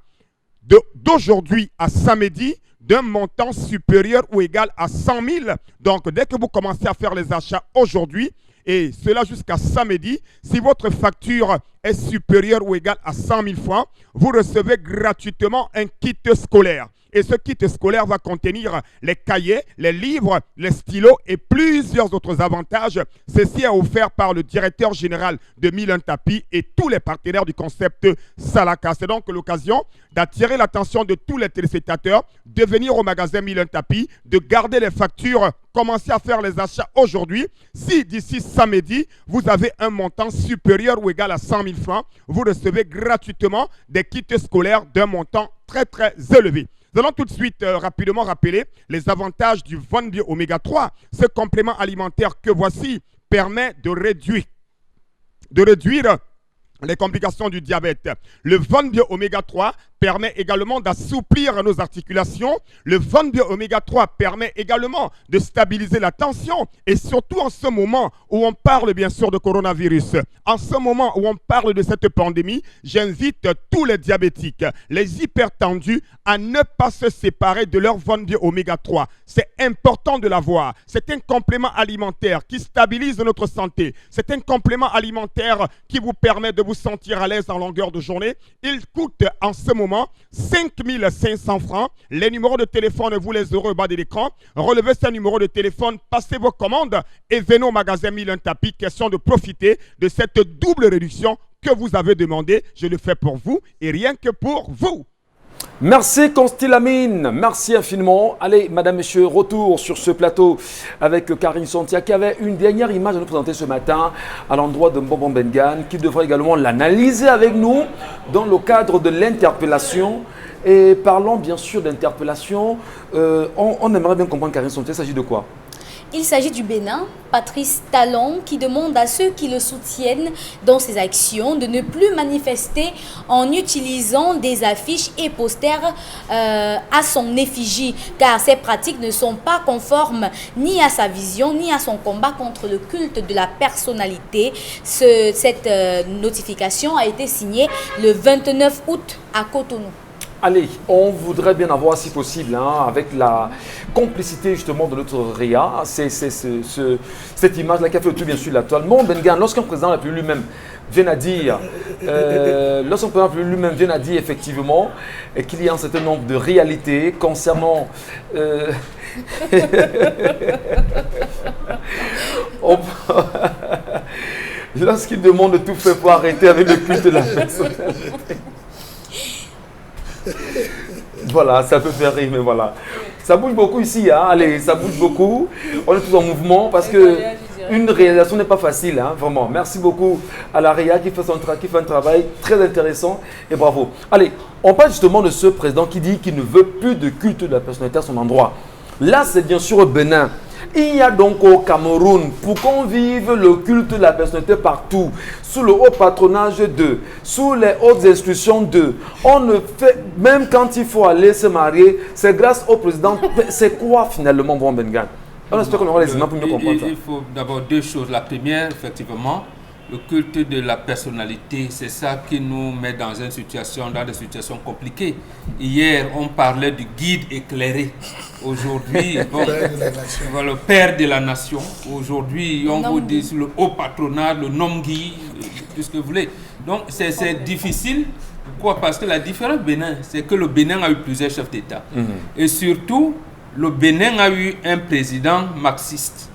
d'aujourd'hui à samedi, d'un montant supérieur ou égal à 100 000. Donc, dès que vous commencez à faire les achats aujourd'hui, et cela jusqu'à samedi, si votre facture est supérieure ou égale à 100 000 francs, vous recevez gratuitement un kit scolaire. Et ce kit scolaire va contenir les cahiers, les livres, les stylos et plusieurs autres avantages. Ceci est offert par le directeur général de Milan Tapis et tous les partenaires du concept Salaka. C'est donc l'occasion d'attirer l'attention de tous les téléspectateurs, de venir au magasin Milan Tapis, de garder les factures, commencer à faire les achats aujourd'hui. Si d'ici samedi, vous avez un montant supérieur ou égal à 100 000 francs, vous recevez gratuitement des kits scolaires d'un montant très très élevé. Nous allons tout de suite rapidement rappeler les avantages du Von Bio Oméga 3. Ce complément alimentaire que voici permet de réduire les complications du diabète. Le Von Bio Oméga 3 permet également d'assouplir nos articulations. Le Von Bio Oméga 3 permet également de stabiliser la tension. Et surtout en ce moment où on parle bien sûr de coronavirus, en ce moment où on parle de cette pandémie, j'invite tous les diabétiques, les hypertendus à ne pas se séparer de leur Von Bio Oméga 3. C'est important de l'avoir. C'est un complément alimentaire qui stabilise notre santé. C'est un complément alimentaire qui vous permet de vous sentir à l'aise en longueur de journée. Il coûte en ce moment 5 500 francs. Les numéros de téléphone, vous les aurez au bas de l'écran. Relevez ce numéro de téléphone, passez vos commandes et venez au magasin Milan Tapis. Question de profiter de cette double réduction que vous avez demandé. Je le fais pour vous et rien que pour vous. Merci Constilamine, merci infiniment. Allez, madame, monsieur, retour sur ce plateau avec Karine Santia qui avait une dernière image à nous présenter ce matin à l'endroit de Mbombo Mbengan qui devrait également l'analyser avec nous dans le cadre de l'interpellation. Et parlons bien sûr d'interpellation, on aimerait bien comprendre Karine Santia, il s'agit de quoi? Il s'agit du Bénin, Patrice Talon, qui demande à ceux qui le soutiennent dans ses actions de ne plus manifester en utilisant des affiches et posters à son effigie, car ces pratiques ne sont pas conformes ni à sa vision, ni à son combat contre le culte de la personnalité. Cette notification a été signée le 29 août à Cotonou. Allez, on voudrait bien avoir, si possible, avec la complicité justement de notre REA, cette image-là qui a fait le tout bien sûr l'actuel. Mon Bengan, lorsqu'un président de la République lui-même vient à dire, effectivement qu'il y a un certain nombre de réalités concernant lorsqu'il demande de tout faire pour arrêter avec le culte de la personnalité. Voilà, ça peut faire rire, mais voilà. Ça bouge beaucoup ici, allez, ça bouge beaucoup. On est tous en mouvement parce que une réalisation n'est pas facile, vraiment. Merci beaucoup à la REA qui fait un travail très intéressant et bravo. Allez, on parle justement de ce président qui dit qu'il ne veut plus de culte de la personnalité à son endroit. Là, c'est bien sûr au Bénin. Il y a donc au Cameroun, pour qu'on vive le culte de la personnalité partout, sous le haut patronage d'eux, sous les hautes institutions d'eux, on ne fait, même quand il faut aller se marier, c'est grâce au président. C'est quoi finalement, Bon Bengan? On espère qu'on aura les images pour mieux comprendre ça. Il faut d'abord deux choses. La première, effectivement, le culte de la personnalité, c'est ça qui nous met dans des situations compliquées. Hier, on parlait du guide éclairé. Aujourd'hui, bon, le père de la nation. Aujourd'hui, on vous dit le haut patronat, le nom guide, tout ce que vous voulez. Donc, c'est difficile. Pourquoi? Parce que la différence Bénin, c'est que le Bénin a eu plusieurs chefs d'État. Et surtout, le Bénin a eu un président marxiste.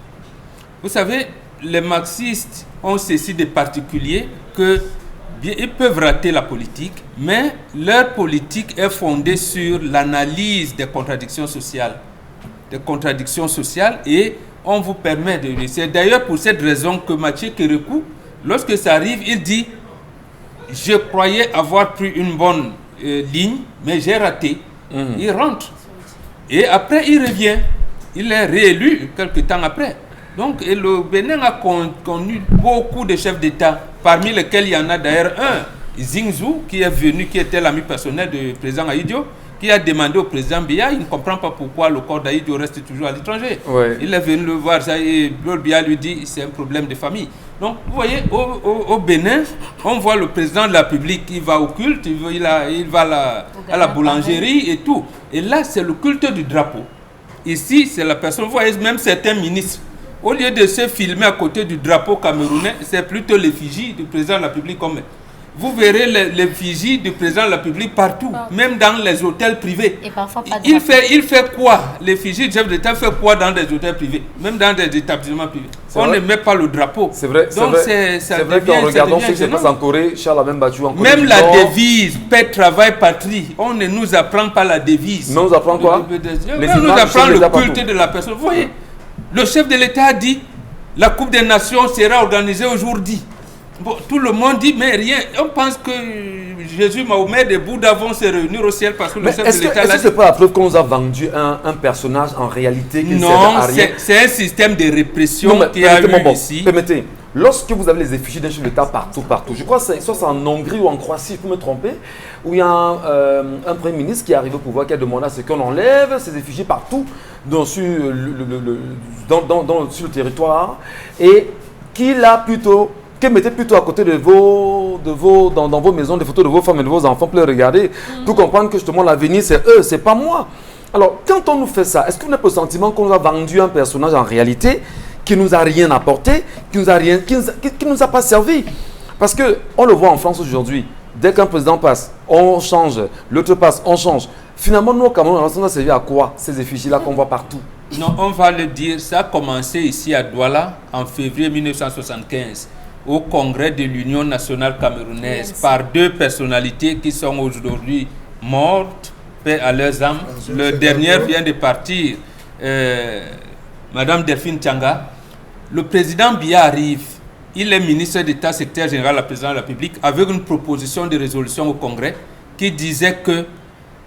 Vous savez, les marxistes ont ceci de particulier qu'ils peuvent rater la politique, mais leur politique est fondée sur l'analyse des contradictions sociales. Et on vous permet de... C'est d'ailleurs pour cette raison que Mathieu Kérékou, lorsque ça arrive, il dit « Je croyais avoir pris une bonne ligne, mais j'ai raté. » Il rentre. Et après, il revient. Il est réélu quelques temps après. Donc, et le Bénin a connu beaucoup de chefs d'État, parmi lesquels il y en a d'ailleurs un, Zingzou, qui est venu, qui était l'ami personnel du président Aïdio, qui a demandé au président Biya, il ne comprend pas pourquoi le corps d'Aïdio reste toujours à l'étranger. Ouais. Il est venu le voir, ça, et Biya lui dit c'est un problème de famille. Donc, vous voyez, au Bénin, on voit le président de la République, il va au culte, il va à la boulangerie et tout. Et là, c'est le culte du drapeau. Ici, c'est la personne, vous voyez, même certains ministres, au lieu de se filmer à côté du drapeau camerounais, c'est plutôt l'effigie du président de la République. vous verrez l'effigie du président de la République partout, même dans les hôtels privés. Et parfois pas de il fait quoi? L'effigie du chef d'État fait quoi dans des hôtels privés, même dans des établissements privés? On ne met pas le drapeau. C'est vrai. Donc c'est vrai qu'en regardant ce qui se passe en Corée, Charles a même battu en Corée. Même la devise paix, travail, patrie, on ne nous apprend pas la devise. Mais on nous apprend quoi? On nous apprend le culte de la personne. Vous voyez, le chef de l'État a dit la Coupe des Nations sera organisée aujourd'hui. Bon, tout le monde dit, mais rien. On pense que Jésus, Mahomet et Bouddha vont se réunir au ciel parce que le chef de l'État... Est-ce que c'est pas la preuve qu'on nous a vendu un personnage en réalité qui ne sert à rien? Non, c'est un système de répression qui a eu ici. Permettez, lorsque vous avez les effigies d'un chef d'État partout, je crois que c'est en Hongrie ou en Croatie, je peux me tromper, où il y a un Premier ministre qui est arrivé au pouvoir, qui a demandé à ce qu'on enlève ces effigies partout sur le territoire et qui mettez plutôt à côté dans vos maisons des photos de vos femmes et de vos enfants pour les regarder, pour comprendre que justement l'avenir c'est eux, c'est pas moi. Alors quand on nous fait ça, est-ce qu'on a le sentiment qu'on nous a vendu un personnage en réalité qui nous a rien apporté, qui nous a pas servi? Parce que on le voit en France aujourd'hui, dès qu'un président passe, on change, l'autre passe, on change. Finalement, nous au Cameroun, on a servi à quoi ces effigies-là qu'on voit partout? Non, on va le dire, ça a commencé ici à Douala en février 1975. Au congrès de l'Union nationale camerounaise par deux personnalités qui sont aujourd'hui mortes, paix à leurs âmes. Le dernier vient de partir, Madame Delphine Tianga. Le président Biya arrive, il est ministre d'État, secrétaire général de la présidence de la République, avec une proposition de résolution au congrès qui disait que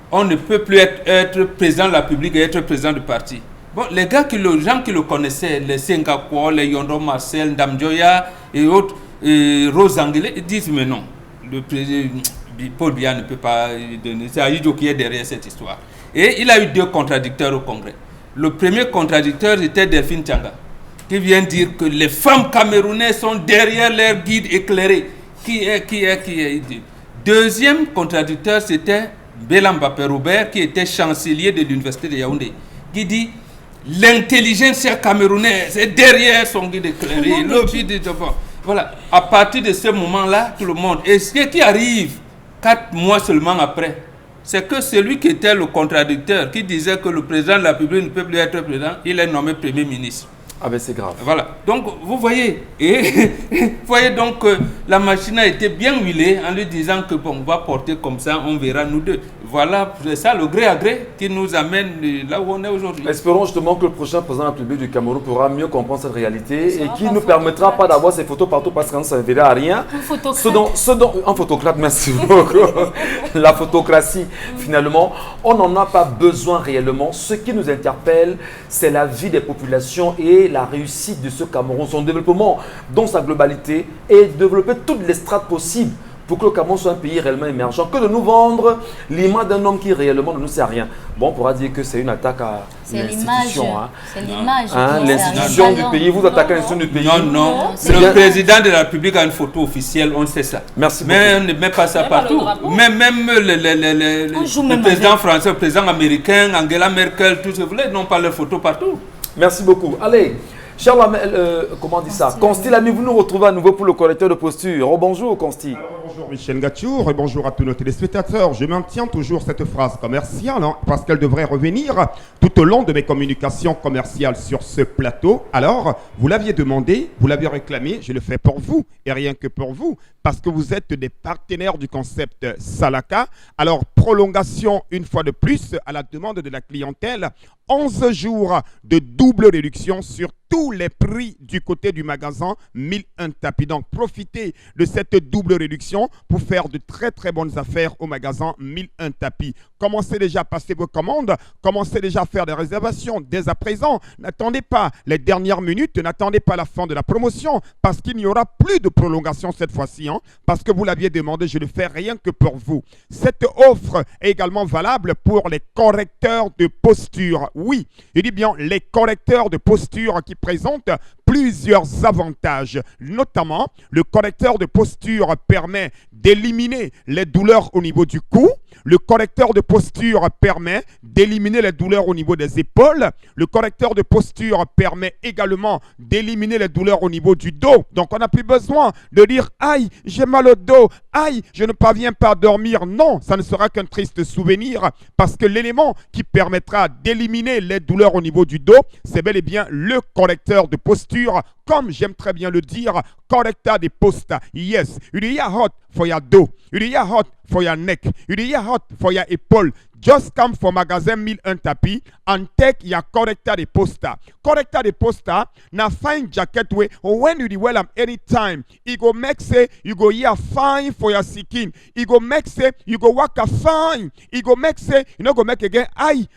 on ne peut plus être président de la République et être président du parti. Bon, les gens qui le connaissaient, les Singapour, les Yondo Marcel, Ndamjoya et autres, Rose Anglais, ils disent mais non, le président Paul Biya ne peut pas donner. C'est Aïdjo qui est derrière cette histoire. Et il a eu deux contradicteurs au Congrès. Le premier contradicteur était Delphine Tianga, qui vient dire que les femmes camerounaises sont derrière leur guide éclairé. Qui est. Deuxième contradicteur, c'était Belamba Robert, qui était chancelier de l'université de Yaoundé, qui dit l'intelligence camerounaise est derrière son guide éclairé. Voilà. À partir de ce moment-là, tout le monde. Et ce qui arrive 4 mois seulement après, c'est que celui qui était le contradicteur, qui disait que le président de la République ne peut plus être président, il est nommé Premier ministre. Ah ben c'est grave. Voilà. Donc, vous voyez, donc la machine a été bien huilée en lui disant que bon, on va porter comme ça, on verra nous deux. Voilà, c'est ça le gré à gré qui nous amène là où on est aujourd'hui. Espérons justement que le prochain président de la République du Cameroun pourra mieux comprendre cette réalité et qui ne nous permettra pas d'avoir ces photos partout parce que ça ne verra à rien. Un photocrate, merci beaucoup. La photocratie, finalement, on n'en a pas besoin réellement. Ce qui nous interpelle, c'est la vie des populations et la réussite de ce Cameroun, son développement dans sa globalité et développer toutes les strates possibles pour que le Cameroun soit un pays réellement émergent, que de nous vendre l'image d'un homme qui réellement ne nous sert à rien. Bon, on pourra dire que c'est une attaque à l'institution. C'est l'image. L'institution du pays, vous attaquez l'institution du pays. Non. Le président de la République a une photo officielle, on sait ça. Merci beaucoup. Mais on ne met pas ça partout. Même le président français, le président américain, Angela Merkel, tout ce que vous voulez, n'ont pas leur photo partout. Merci beaucoup. Allez, Charles, comment on dit ça? Consti, l'ami, vous nous retrouvez à nouveau pour le correcteur de posture. Oh, bonjour, Consti. Bonjour, Michel Gatchour, et bonjour à tous nos téléspectateurs. Je maintiens toujours cette phrase commerciale, parce qu'elle devrait revenir tout au long de mes communications commerciales sur ce plateau. Alors, vous l'aviez demandé, vous l'aviez réclamé, je le fais pour vous, et rien que pour vous, parce que vous êtes des partenaires du concept Salaka. Alors, prolongation une fois de plus à la demande de la clientèle, 11 jours de double réduction sur tous les prix du côté du magasin 1001 tapis. Donc, profitez de cette double réduction pour faire de très très bonnes affaires au magasin 1001 tapis. Commencez déjà à passer vos commandes, commencez déjà à faire des réservations dès à présent. N'attendez pas les dernières minutes, n'attendez pas la fin de la promotion parce qu'il n'y aura plus de prolongation cette fois-ci. Parce que vous l'aviez demandé, je ne fais rien que pour vous. Cette offre est également valable pour les correcteurs de posture. Oui, je dis bien les correcteurs de posture qui présentent plus plusieurs avantages. Notamment, le correcteur de posture permet d'éliminer les douleurs au niveau du cou. Le correcteur de posture permet d'éliminer les douleurs au niveau des épaules. Le correcteur de posture permet également d'éliminer les douleurs au niveau du dos. Donc, on n'a plus besoin de dire « Aïe, j'ai mal au dos. Aïe, je ne parviens pas à dormir. » Non, ça ne sera qu'un triste souvenir parce que l'élément qui permettra d'éliminer les douleurs au niveau du dos, c'est bel et bien le correcteur de posture. Comme j'aime très bien le dire, correcteur de posta. Yes, il y a hot for your dos. Il y a hot for your neck. Il y a hot for your épaule. Just come for magasin 1001 tapis and take your corrector de posta. Corrector de posta na fine jacket way when you wear am anytime. It go make say you go here fine for your skin. It go make say you go work a fine. It go make say you no go make again aïe.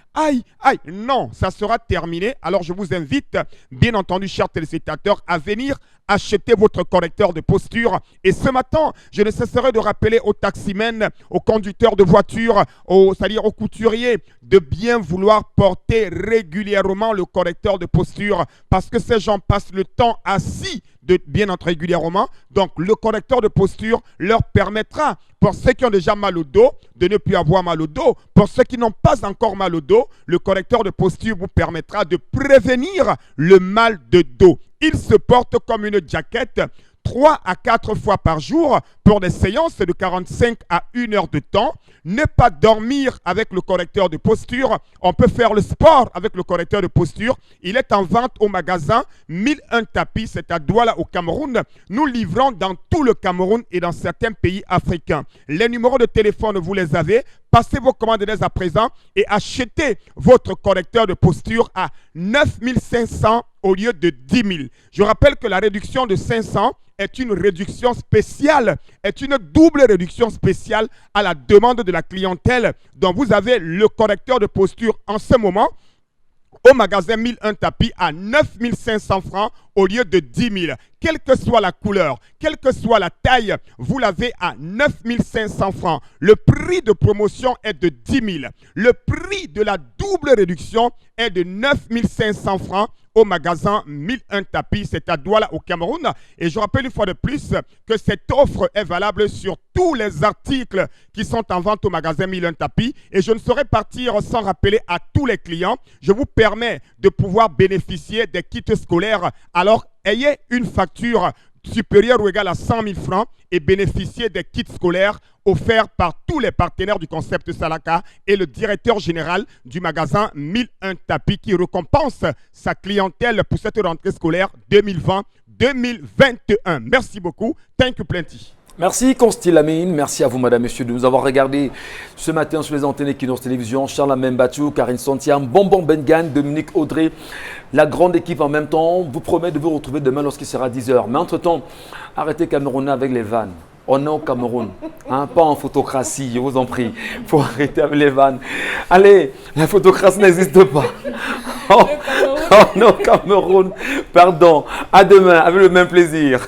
Non, ça sera terminé. Alors je vous invite, bien entendu, chers téléspectateurs, à venir acheter votre correcteur de posture. Et ce matin, je ne cesserai de rappeler aux taximens, aux conducteurs de voitures, c'est-à-dire aux couturiers, de bien vouloir porter régulièrement le correcteur de posture parce que ces gens passent le temps assis de bien entrer régulièrement. Donc, le correcteur de posture leur permettra, pour ceux qui ont déjà mal au dos, de ne plus avoir mal au dos. Pour ceux qui n'ont pas encore mal au dos, le correcteur de posture vous permettra de prévenir le mal de dos. Il se porte comme une jaquette 3 à 4 fois par jour pour des séances de 45 à 1 heure de temps. Ne pas dormir avec le correcteur de posture. On peut faire le sport avec le correcteur de posture. Il est en vente au magasin 1001 tapis, c'est à Douala au Cameroun. Nous livrons dans tout le Cameroun et dans certains pays africains. Les numéros de téléphone, vous les avez. Passez vos commandes dès à présent et achetez votre correcteur de posture à 9 500 au lieu de 10 000. Je rappelle que la réduction de 500 est une réduction spéciale, est une double réduction spéciale à la demande de la clientèle. Donc vous avez le correcteur de posture en ce moment au magasin 1001 tapis à 9 500 francs au lieu de 10 000. Quelle que soit la couleur, quelle que soit la taille, vous l'avez à 9 500 francs. Le prix de promotion est de 10 000. Le prix de la double réduction est de 9 500 francs au magasin 1001 tapis, c'est à Douala au Cameroun. Et je rappelle une fois de plus que cette offre est valable sur tous les articles qui sont en vente au magasin 1001 tapis. Et je ne saurais partir sans rappeler à tous les clients, je vous permets de pouvoir bénéficier des kits scolaires. Alors, ayez une facture supérieure ou égale à 100 000 francs et bénéficiez des kits scolaires offerts par tous les partenaires du concept Salaka et le directeur général du magasin 1001 tapis qui récompense sa clientèle pour cette rentrée scolaire 2020-2021. Merci beaucoup. Thank you plenty. Merci Consti Lamine, merci à vous madame, messieurs de nous avoir regardé ce matin sur les antennes Equinox Télévision. Charles Amembatou, Karine Santiam, Bonbon Bengan, Dominique Audrey, la grande équipe en même temps. Vous promet de vous retrouver demain lorsqu'il sera 10h. Mais entre-temps, arrêtez Camerounais avec les vannes. On est au Cameroun, hein, pas en photocratie, je vous en prie. Il faut arrêter avec les vannes. Allez, la photocratie n'existe pas. On est au Cameroun, pardon. À demain, avec le même plaisir.